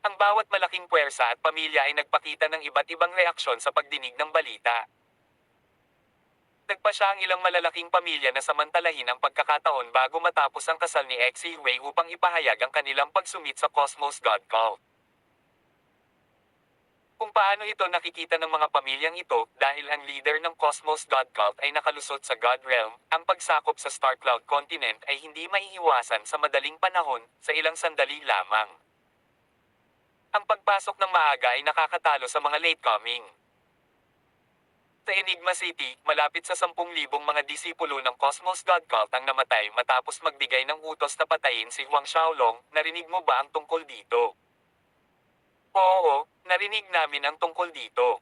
Speaker 1: Ang bawat malaking puwersa at pamilya ay nagpakita ng iba't ibang reaksyon sa pagdinig ng balita. Nagpa siya ang ilang malalaking pamilya na samantalahin ang pagkakataon bago matapos ang kasal ni Exihui upang ipahayag ang kanilang pagsumit sa Cosmos God Cult. Kung paano ito nakikita ng mga pamilyang ito, dahil ang leader ng Cosmos God Cult ay nakalusot sa God Realm, ang pagsakop sa Starcloud Continent ay hindi maiiwasan sa madaling panahon, sa ilang sandali lamang. Ang pagpasok ng maaga ay nakakatalo sa mga late-coming. Sa Enigma City, malapit sa 10,000 mga disipulo ng Cosmos God Cult ang namatay matapos magbigay ng utos na patayin si Huang Xiaolong. Narinig mo ba ang tungkol dito? Oo, narinig namin ang tungkol dito.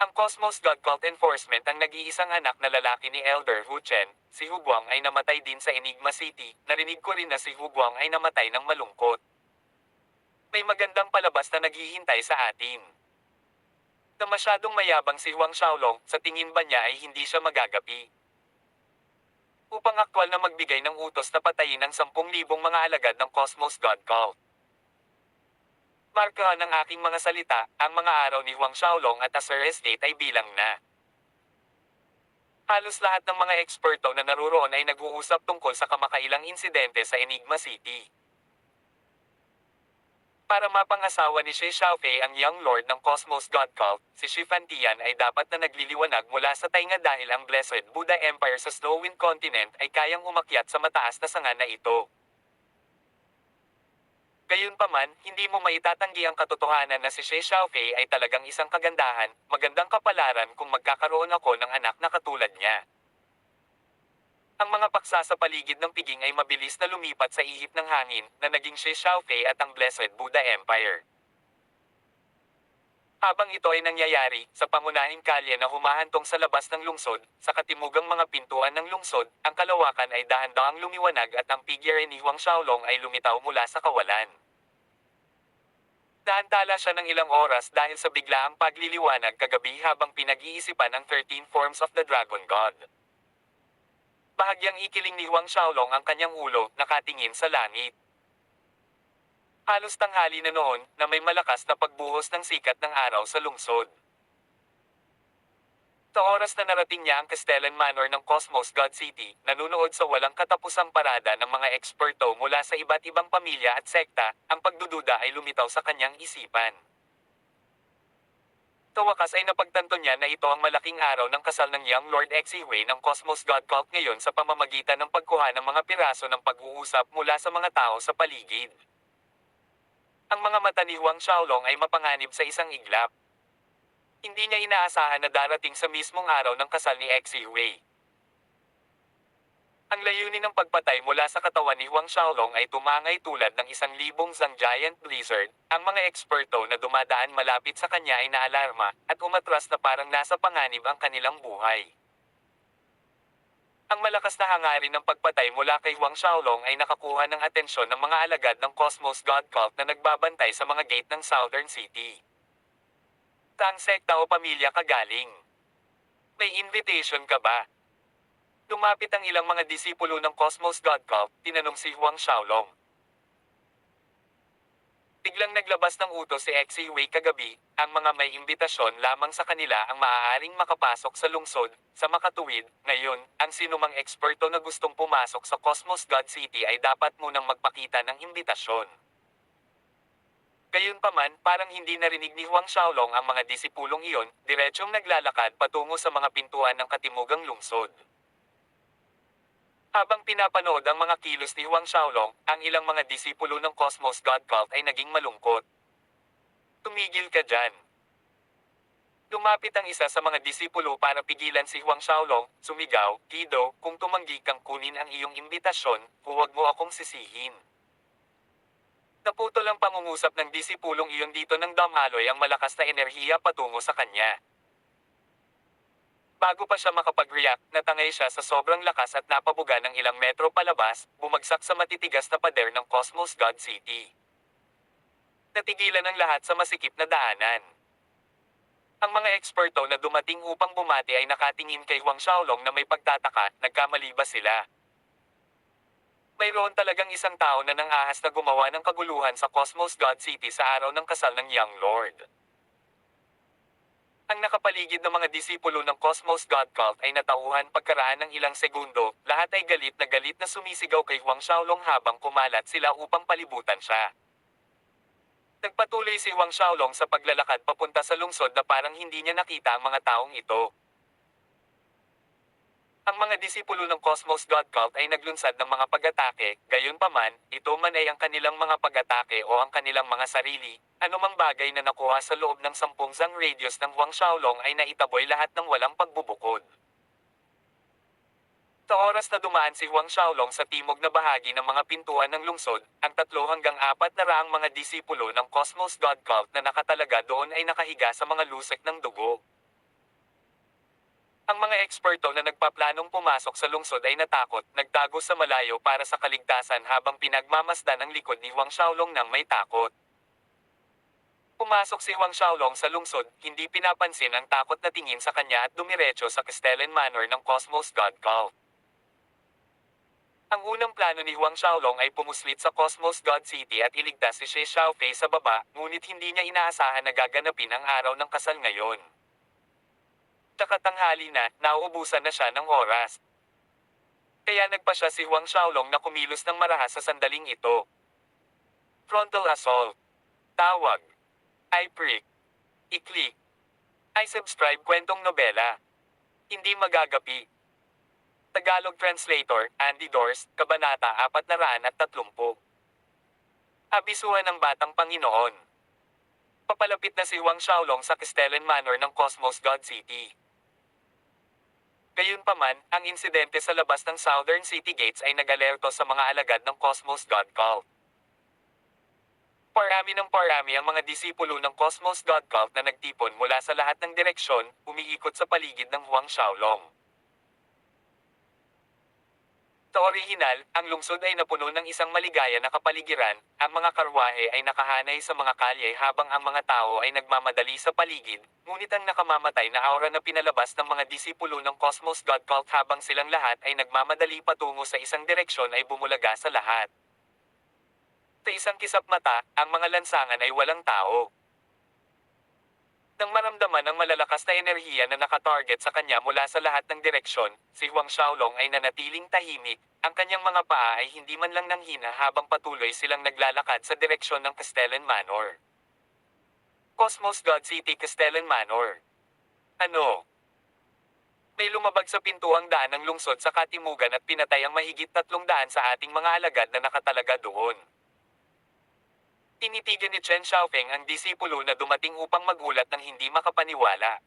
Speaker 1: Ang Cosmos God Cult Enforcement ang nag-iisang anak na lalaki ni Elder Hu Chen, si Hu Guang ay namatay din sa Enigma City. Narinig ko rin na si Hu Guang ay namatay ng malungkot. May magandang palabas na naghihintay sa atin. Na masyadong mayabang si Huang Xiaolong, sa tingin ba niya ay hindi siya magagapi? Upang aktwal na magbigay ng utos na patayin ang 10,000 mga alagad ng Cosmos God Cult. Markahan ng aking mga salita, ang mga araw ni Huang Xiaolong at Asir Estate ay bilang na. Halos lahat ng mga eksperto na naruroon ay nag-uusap tungkol sa kamakailang insidente sa Enigma City. Para mapangasawa ni Shi Xiaofei ang Young Lord ng Cosmos God Cult, si Shi Fantian ay dapat na nagliliwanag mula sa tainga dahil ang Blessed Buddha Empire sa Snowwind Continent ay kayang umakyat sa mataas na sanga na ito. Gayunpaman, hindi mo maitatanggi ang katotohanan na si Shi Xiaofei ay talagang isang kagandahan, magandang kapalaran kung magkakaroon ako ng anak na katulad niya. Ang mga paksa sa paligid ng piging ay mabilis na lumipat sa ihip ng hangin na naging Shi Xiaofei at ang Blessed Buddha Empire. Habang ito ay nangyayari, sa pangunahing kalye na humahantong sa labas ng lungsod, sa katimugang mga pintuan ng lungsod, ang kalawakan ay dahan-dahang lumiwanag at ang figure ni Huang Xiaolong ay lumitaw mula sa kawalan. Naantala siya ng ilang oras dahil sa biglaang pagliliwanag kagabi habang pinag-iisipan ang 13 forms of the Dragon God. Bahagyang ikiling ni Huang Xiaolong ang kanyang ulo, nakatingin sa langit. Halos tanghali na noon, na may malakas na pagbuhos ng sikat ng araw sa lungsod. Sa oras na narating niya ang Castellan Manor ng Cosmos God City, nanunood sa walang katapusang parada ng mga eksperto mula sa iba't ibang pamilya at sekta, ang pagdududa ay lumitaw sa kanyang isipan. Sa wakas ay napagtanto niya na ito ang malaking araw ng kasal ng Young Lord Exihui ng Cosmos God Cult ngayon sa pamamagitan ng pagkuha ng mga piraso ng pag-uusap mula sa mga tao sa paligid. Ang mga mata ni Huang Xiaolong ay mapanganib sa isang iglap. Hindi niya inaasahan na darating sa mismong araw ng kasal ni Exihui. Ang layunin ng pagpatay mula sa katawan ni Huang Xiaolong ay tumangay tulad ng 1,000 Zhang Giant Blizzard. Ang mga eksperto na dumadaan malapit sa kanya ay naalarma, at umatras na parang nasa panganib ang kanilang buhay. Ang malakas na hangarin ng pagpatay mula kay Huang Xiaolong ay nakakuha ng atensyon ng mga alagad ng Cosmos God Cult na nagbabantay sa mga gate ng Southern City. Saang sekta o pamilya ka galing? May invitation ka ba? Lumapit ang ilang mga disipulo ng Cosmos God Cult, tinanong si Huang Xiaolong. Biglang naglabas ng utos si Exihui kagabi, ang mga may imbitasyon lamang sa kanila ang maaaring makapasok sa lungsod. Sa makatuwid, ngayon, ang sinumang eksperto na gustong pumasok sa Cosmos God City ay dapat munang magpakita ng imbitasyon. Gayunpaman, parang hindi narinig ni Huang Xiaolong ang mga disipulong iyon, diretsyong naglalakad patungo sa mga pintuan ng katimugang lungsod. Habang pinapanood ang mga kilos ni Huang Xiaolong, ang ilang mga disipulo ng Cosmos God Cult ay naging malungkot. Tumigil ka dyan. Lumapit ang isa sa mga disipulo para pigilan si Huang Xiaolong, sumigaw, "Kido, kung tumanggi kang kunin ang iyong imbitasyon, huwag mo akong sisihin." Naputol ang pangungusap ng disipulong iyon dito ng damhaloy ang malakas na enerhiya patungo sa kanya. Bago pa siya makapag-react, natangay siya sa sobrang lakas at napabuga ng ilang metro palabas, bumagsak sa matitigas na pader ng Cosmos God City. Natigilan ang lahat sa masikip na daanan. Ang mga eksperto na dumating upang bumati ay nakatingin kay Huang Xiaolong na may pagtataka, nagkamali ba sila? Mayroon talagang isang tao na nang-ahas na gumawa ng kaguluhan sa Cosmos God City sa araw ng kasal ng Young Lord. Ang nakapaligid ng mga disipulo ng Cosmos God Cult ay natauhan pagkaraan ng ilang segundo, lahat ay galit na sumisigaw kay Huang Xiaolong habang kumalat sila upang palibutan siya. Nagpatuloy si Huang Xiaolong sa paglalakad papunta sa lungsod na parang hindi niya nakita ang mga taong ito. Ang mga disipulo ng Cosmos God Cult ay naglunsad ng mga pag-atake, gayunpaman, ito man ay ang kanilang mga pag-atake o ang kanilang mga sarili, anumang bagay na nakuha sa loob ng 10 zang radius ng Huang Xiaolong ay naitaboy lahat ng walang pagbubukod. Sa oras na dumaan si Huang Xiaolong sa timog na bahagi ng mga pintuan ng lungsod, ang 3 hanggang 4 na mga disipulo ng Cosmos God Cult na nakatalaga doon ay nakahiga sa mga lusek ng dugo. Ang mga eksperto na nagpaplanong pumasok sa lungsod ay natakot, nagtago sa malayo para sa kaligtasan habang pinagmamasdan ang likod ni Huang Xiaolong ng may takot. Pumasok si Huang Xiaolong sa lungsod, hindi pinapansin ang takot na tingin sa kanya at dumiretso sa Castellan Manor ng Cosmos God Cult. Ang unang plano ni Huang Xiaolong ay pumuslit sa Cosmos God City at iligtas si Xie Xiaofei sa baba, ngunit hindi niya inaasahan na gaganapin ang araw ng kasal ngayon. Tsaka tanghali na, nauubusan na siya ng oras. Kaya nagpa siya si Huang Xiaolong na kumilos ng marahas sa sandaling ito. Frontal assault. Tawag. I-prick. I-click. I-subscribe kwentong nobela. Hindi magagapi. Tagalog Translator, Andy Dorst, Kabanata 430. Abisuhan ng Batang Panginoon. Papalapit na si Huang Xiaolong sa Castellan Manor ng Cosmos God City. Gayunpaman, ang insidente sa labas ng Southern City Gates ay nag-alerto sa mga alagad ng Cosmos God Cult. Parami ng parami ang mga disipulo ng Cosmos God Cult na nagtipon mula sa lahat ng direksyon, umiikot sa paligid ng Huang Xiaolong. Sa orihinal, ang lungsod ay napuno ng isang maligaya na kapaligiran, ang mga karwahe ay nakahanay sa mga kalye habang ang mga tao ay nagmamadali sa paligid, ngunit ang nakamamatay na aura na pinalabas ng mga disipulo ng Cosmos God Cult habang silang lahat ay nagmamadali patungo sa isang direksyon ay bumulaga sa lahat. Sa isang kisap mata, ang mga lansangan ay walang tao. Nang maramdaman ang malalakas na enerhiya na nakatarget sa kanya mula sa lahat ng direksyon, si Huang Xiaolong ay nanatiling tahimik, ang kanyang mga paa ay hindi man lang nanghina habang patuloy silang naglalakad sa direksyon ng Castellan Manor. Cosmos God City Castellan Manor. Ano? May lumabag sa pintuang daan ng lungsod sa katimugan at pinatay ang mahigit 300 sa ating mga alagad na nakatalaga doon. Tinitigan ni Chen Xiaofeng ang disipulo na dumating upang magulat ng hindi makapaniwala.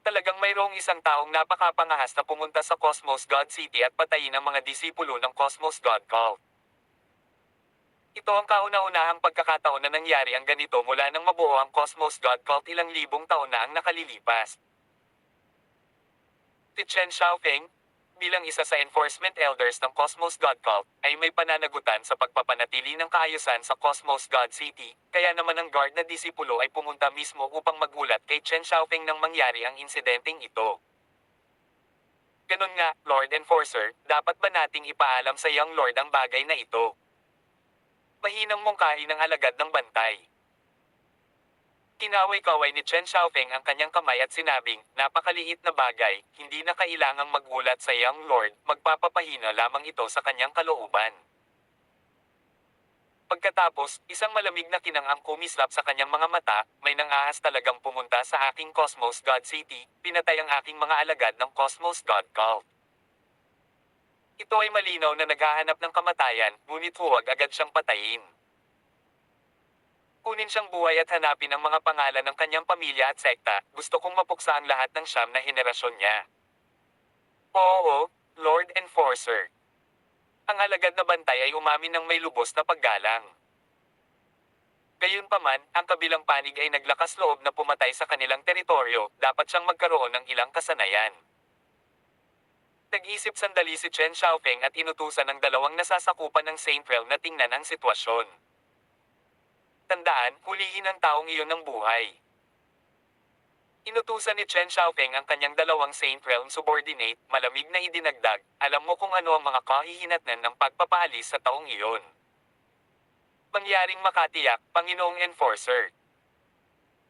Speaker 1: Talagang mayroong isang taong napakapangahas na pumunta sa Cosmos God City at patayin ang mga disipulo ng Cosmos God Cult. Ito ang kauna-unahang pagkakataon na nangyari ang ganito mula nang mabuo ang Cosmos God Cult ilang libong taon na ang nakalilipas. Si Chen Xiaofeng, bilang isa sa enforcement elders ng Cosmos God Cult, ay may pananagutan sa pagpapanatili ng kaayusan sa Cosmos God City, kaya naman ang guard na disipulo ay pumunta mismo upang magulat kay Chen Xiaofeng nang mangyari ang insidenteng ito. Ganun nga, Lord Enforcer, dapat ba nating ipaalam sa Young Lord ang bagay na ito? Mahinang mungkahi ng alagad ng bantay. Kinaway-kaway ni Chen Xiaofeng ang kanyang kamay at sinabing, napakaliit na bagay, hindi na kailangang magulat sa Young Lord, magpapapahina lamang ito sa kanyang kalooban. Pagkatapos, isang malamig na kinang ang kumislap sa kanyang mga mata, may nangahas talagang pumunta sa aking Cosmos God City, pinatay ang aking mga alagad ng Cosmos God Cult. Ito ay malinaw na naghahanap ng kamatayan, ngunit huwag agad siyang patayin. Kunin siyang buhay at hanapin ang mga pangalan ng kanyang pamilya at sekta, gusto kong mapuksa ang lahat ng 9 na henerasyon niya. Oo, Lord Enforcer. Ang alagad na bantay ay umamin ng may lubos na paggalang. Gayunpaman, ang kabilang panig ay naglakas loob na pumatay sa kanilang teritoryo, dapat siyang magkaroon ng ilang kasanayan. Nag-isip sandali si Chen Xiaofeng at inutusan ng dalawang nasasakupan ng Saint Realm na tingnan ang sitwasyon. Tandaan, hulihin ang taong iyon ng buhay. Inutusan ni Chen Xiaofeng ang kanyang dalawang Saint Realm subordinate, malamig na idinagdag, alam mo kung ano ang mga kahihinatnan ng pagpapaalis sa taong iyon. Mangyaring makatiyak, Panginoong Enforcer.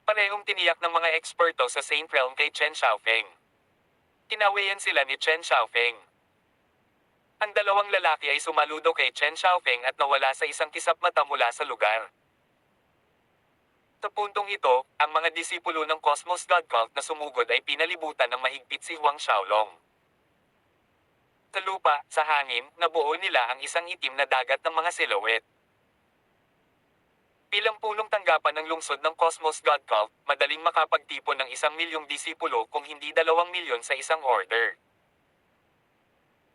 Speaker 1: Parehong tiniyak ng mga eksperto sa Saint Realm kay Chen Xiaofeng. Tinawayan sila ni Chen Xiaofeng. Ang dalawang lalaki ay sumaludo kay Chen Xiaofeng at nawala sa isang kisap mata mula sa lugar. Sa puntong ito, ang mga disipulo ng Cosmos God Cult na sumugod ay pinalibutan ng mahigpit si Huang Xiaolong. Sa lupa, sa hangin, nabuo nila ang isang itim na dagat ng mga silhouette. Bilang punong tanggapan ng lungsod ng Cosmos God Cult, madaling makapagtipon ng 1,000,000 disipulo kung hindi 2,000,000 sa isang order.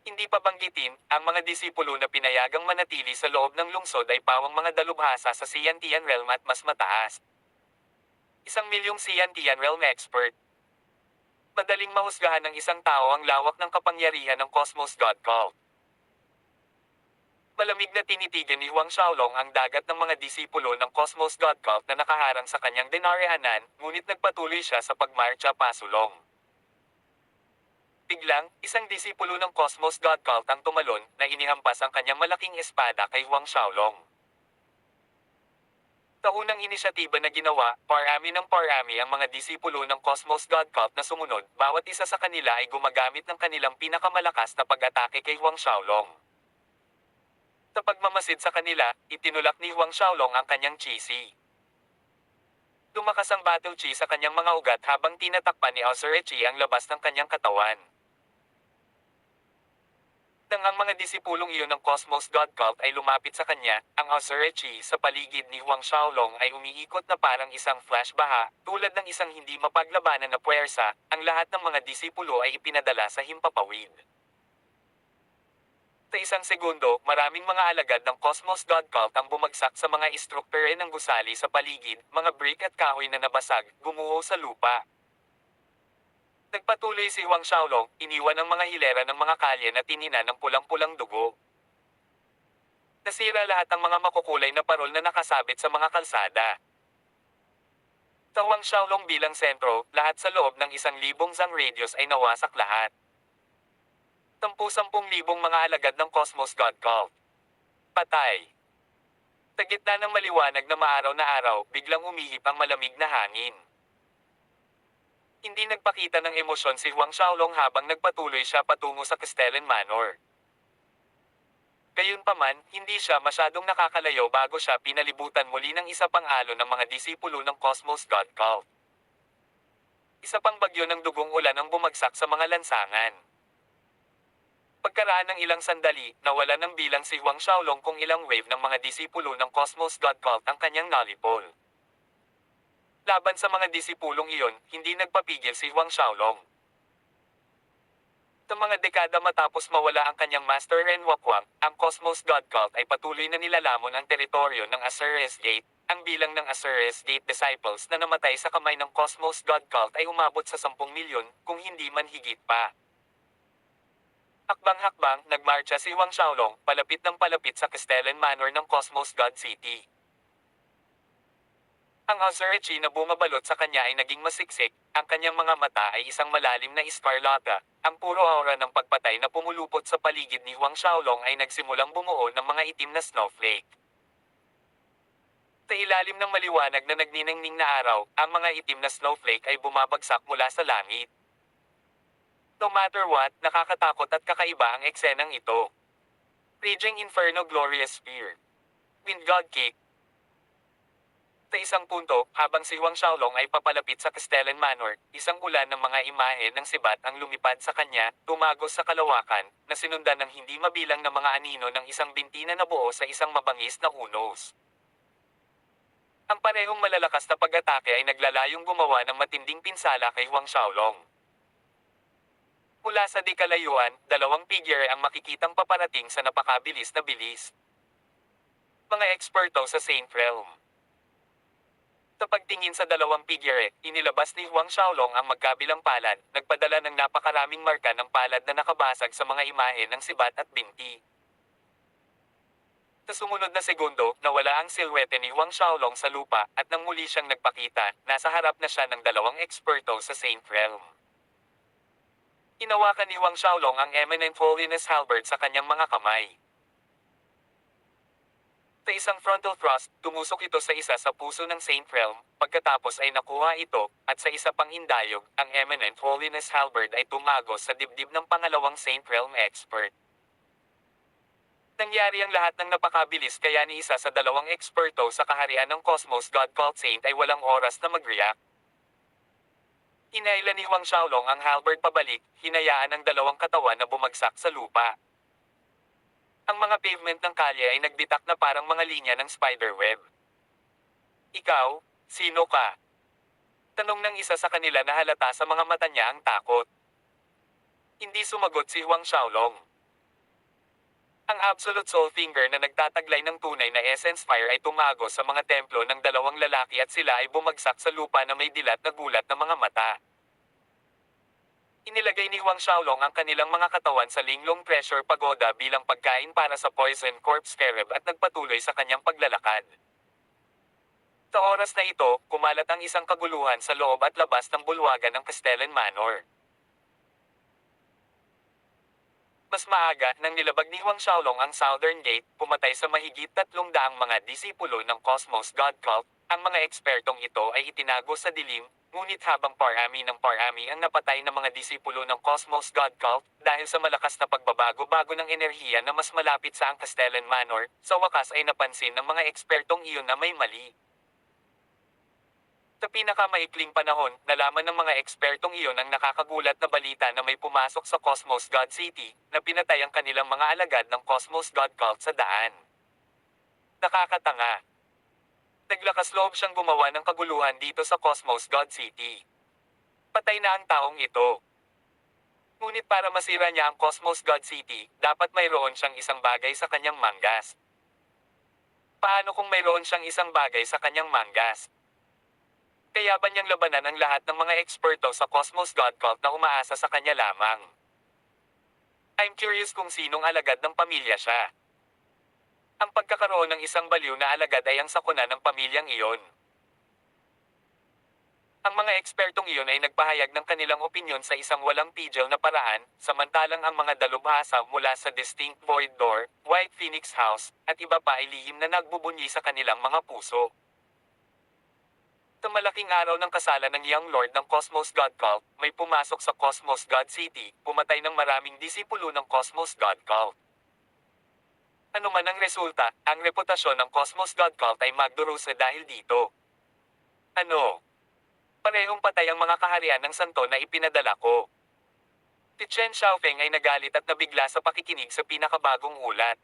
Speaker 1: Hindi pa banggitin, ang mga disipulo na pinayagang manatili sa loob ng lungsod ay pawang mga dalubhasa sa Xiantian Realm at mas mataas. 1,000,000 Xiantian Realm expert. Madaling mahusgahan ng isang tao ang lawak ng kapangyarihan ng Cosmos God Cult. Malamig na tinitigan ni Huang Xiaolong ang dagat ng mga disipulo ng Cosmos God Cult na nakaharang sa kanyang dinaryanan, ngunit nagpatuloy siya sa pagmarcha pasulong. Biglang, isang disipulo ng Cosmos God Cult ang tumalon na inihampas ang kanyang malaking espada kay Huang Xiaolong. Taunang inisyatiba na ginawa, parami ng parami ang mga disipulo ng Cosmos God Cult na sumunod, bawat isa sa kanila ay gumagamit ng kanilang pinakamalakas na pag-atake kay Huang Xiaolong. Sa pagmamasid sa kanila, itinulak ni Huang Xiaolong ang kanyang chi. Lumakas ang battle chi sa kanyang mga ugat habang tinatakpan ni Auxerre Chi ang labas ng kanyang katawan. Nang ang mga disipulong iyon ng Cosmos God Cult ay lumapit sa kanya, ang Auxerre Chi sa paligid ni Huang Xiaolong ay umiikot na parang isang flash baha, tulad ng isang hindi mapaglabanan na puwersa, ang lahat ng mga disipulo ay ipinadala sa himpapawid. Sa isang segundo, maraming mga alagad ng Cosmos God Cult ang bumagsak sa mga istrukture ng gusali sa paligid, mga brick at kahoy na nabasag, gumuho sa lupa. Nagpatuloy si Huang Xiaolong, iniwan ang mga hilera ng mga kalye na tinina ng pulang-pulang dugo. Nasira lahat ang mga makukulay na parol na nakasabit sa mga kalsada. Sa Huang Xiaolong bilang sentro, lahat sa loob ng 1,000 zang radius ay nawasak lahat. 10,000 mga alagad ng Cosmos God Cult. Patay. Sa gitna ng maliwanag na maaraw na araw, biglang umihip ang malamig na hangin. Hindi nagpakita ng emosyon si Huang Xiaolong habang nagpatuloy siya patungo sa Castellan Manor. Gayunpaman, hindi siya masyadong nakakalayo bago siya pinalibutan muli ng isa pang alon ng mga disipulo ng Cosmos God Cult. Isa pang bagyo ng dugong ulan ang bumagsak sa mga lansangan. Pagkaraan ng ilang sandali, nawalan ng bilang si Huang Xiaolong kung ilang wave ng mga disipulo ng Cosmos God Cult ang kanyang nalipol. Laban sa mga disipulong iyon, hindi nagpapigil si Huang Xiaolong. Sa mga dekada matapos mawala ang kanyang master Renwakwang, ang Cosmos God Cult ay patuloy na nilalamon ang teritoryo ng Auxerre's Gate. Ang bilang ng Auxerre's Gate disciples na namatay sa kamay ng Cosmos God Cult ay umabot sa 10 milyon, kung hindi man higit pa. Hakbang-hakbang, nagmarcha si Huang Xiaolong, palapit ng palapit sa Castellan Manor ng Cosmos God City. Ang Auxerre Chi na bumabalot sa kanya ay naging masiksik, ang kanyang mga mata ay isang malalim na eskarlata, ang puro aura ng pagpatay na pumulupot sa paligid ni Huang Xiaolong ay nagsimulang bumuo ng mga itim na snowflake. Sa ilalim ng maliwanag na nagniningning na araw, ang mga itim na snowflake ay bumabagsak mula sa langit. No matter what, nakakatakot at kakaiba ang eksenang ito. Raging Inferno Glorious Spear. Wind God Kick. Sa isang punto, habang si Huang Xiaolong ay papalapit sa Castellan Manor, isang ulan ng mga imahe ng sibat ang lumipad sa kanya, tumagos sa kalawakan, na sinundan ng hindi mabilang na mga anino ng isang binti na nabuo sa isang mabangis na unos. Ang parehong malalakas na pag-atake ay naglalayong gumawa ng matinding pinsala kay Huang Xiaolong. Mula sa di kalayuan, 2 figure ang makikitang paparating sa napakabilis na bilis. Mga eksperto sa Saint Realm. Sa pagtingin sa 2 figure, inilabas ni Huang Xiaolong ang magkabilang palad, nagpadala ng napakaraming marka ng palad na nakabasag sa mga imahe ng sibat at binti. Sa sumunod na segundo, nawala ang silwete ni Huang Xiaolong sa lupa, at nang muli siyang nagpakita, nasa harap na siya ng 2 eksperto sa Saint Realm. Hinawakan ni Huang Xiaolong ang Eminent Holiness Halberd sa kanyang mga kamay. Sa isang frontal thrust, tumusok ito sa isa sa puso ng Saint Realm, pagkatapos ay nakuha ito, at sa isa pang indayog, ang Eminent Holiness Halberd ay tumagos sa dibdib ng pangalawang Saint Realm expert. Nangyari ang lahat ng napakabilis kaya ni isa sa 2 eksperto sa kaharian ng Cosmos God Cult Saint ay walang oras na mag-react. Inaila ni Huang Xiaolong ang halberd pabalik, hinayaan ang 2 katawan na bumagsak sa lupa. Ang mga pavement ng kalye ay nagbitak na parang mga linya ng spiderweb. Ikaw, sino ka? Tanong ng isa sa kanila na halata sa mga mata niya ang takot. Hindi sumagot si Huang Xiaolong. Ang Absolute Soul Finger na nagtataglay ng tunay na Essence Fire ay tumagos sa mga templo ng 2 lalaki at sila ay bumagsak sa lupa na may dilat na gulat na mga mata. Inilagay ni Huang Xiaolong ang kanilang mga katawan sa linglong pressure pagoda bilang pagkain para sa Poison Corpse Scarab at nagpatuloy sa kanyang paglalakad. Sa oras na ito, kumalat ang isang kaguluhan sa loob at labas ng bulwagan ng Castellan Manor. Mas maaga nang nilabag ni Huang Xiaolong ang Southern Gate, pumatay sa mahigit 300 mga disipulo ng Cosmos God Cult. Ang mga ekspertong ito ay itinago sa dilim, ngunit habang parami ng parami ang napatay ng mga disipulo ng Cosmos God Cult, dahil sa malakas na pagbabago-bago ng enerhiya na mas malapit sa ang Castellan Manor, sa wakas ay napansin ng mga ekspertong iyon na may mali. Sa pinakamaikling panahon, nalaman ng mga ekspertong iyon ang nakakagulat na balita na may pumasok sa Cosmos God City, na pinatay ang kanilang mga alagad ng Cosmos God Cult sa daan. Nakakatanga. Naglakas loob siyang gumawa ng kaguluhan dito sa Cosmos God City. Patay na ang taong ito. Ngunit para masira niya ang Cosmos God City, dapat mayroon siyang isang bagay sa kanyang mangas. Paano kung mayroon siyang isang bagay sa kanyang mangas? Kaya ba niyang labanan ang lahat ng mga eksperto sa Cosmos God Cult na umaasa sa kanya lamang? I'm curious kung sinong alagad ng pamilya siya. Ang pagkakaroon ng isang baliw na alagad ay ang sakuna ng pamilyang iyon. Ang mga ekspertong iyon ay nagpahayag ng kanilang opinyon sa isang walang tigil na paraan, samantalang ang mga dalubhasa mula sa Distinct Void Door, White Phoenix House, at iba pa ay lihim na nagbubunyi sa kanilang mga puso. Sa malaking araw ng kasalan ng Young Lord ng Cosmos God Cult, may pumasok sa Cosmos God City, pumatay ng maraming disipulo ng Cosmos God Cult. Ano man ang resulta, ang reputasyon ng Cosmos God Cult ay magdurusa dahil dito. Ano? Parehong patay ang mga kaharian ng santo na ipinadala ko. Si Chen Xiaofeng ay nagalit at nabigla sa pakikinig sa pinakabagong ulat.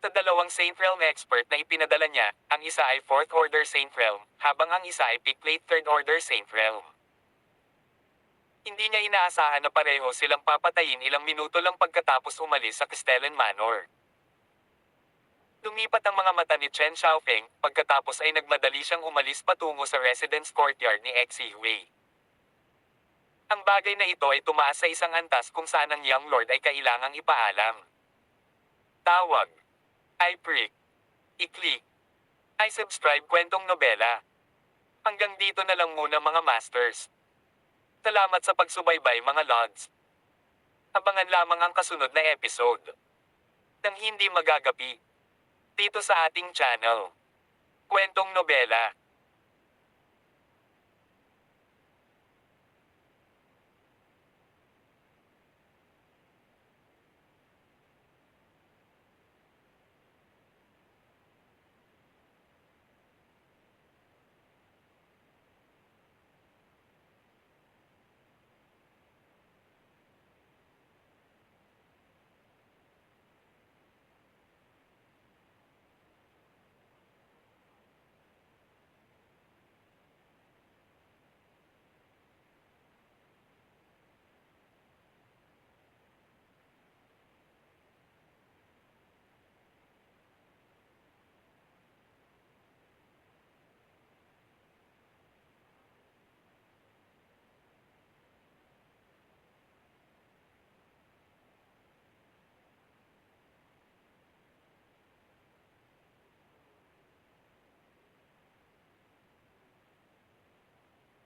Speaker 1: Sa dalawang Saint Realm expert na ipinadala niya, ang isa ay 4th Order Saint Realm, habang ang isa ay Picklate 3rd Order Saint Realm. Hindi niya inaasahan na pareho silang papatayin ilang minuto lang pagkatapos umalis sa Castellan Manor. Lumipat ang mga mata ni Chen Xiaofeng, pagkatapos ay nagmadali siyang umalis patungo sa residence courtyard ni Xi Hui. Ang bagay na ito ay tumaas sa isang antas kung saan ang Young Lord ay kailangang ipaalam. Tawag. I-prick. I-click. I-subscribe kwentong nobela. Hanggang dito na lang muna mga masters. Salamat sa pagsubaybay mga lods. Abangan lamang ang kasunod na episode. Nang hindi magagapi. Dito sa ating channel. Kwentong nobela.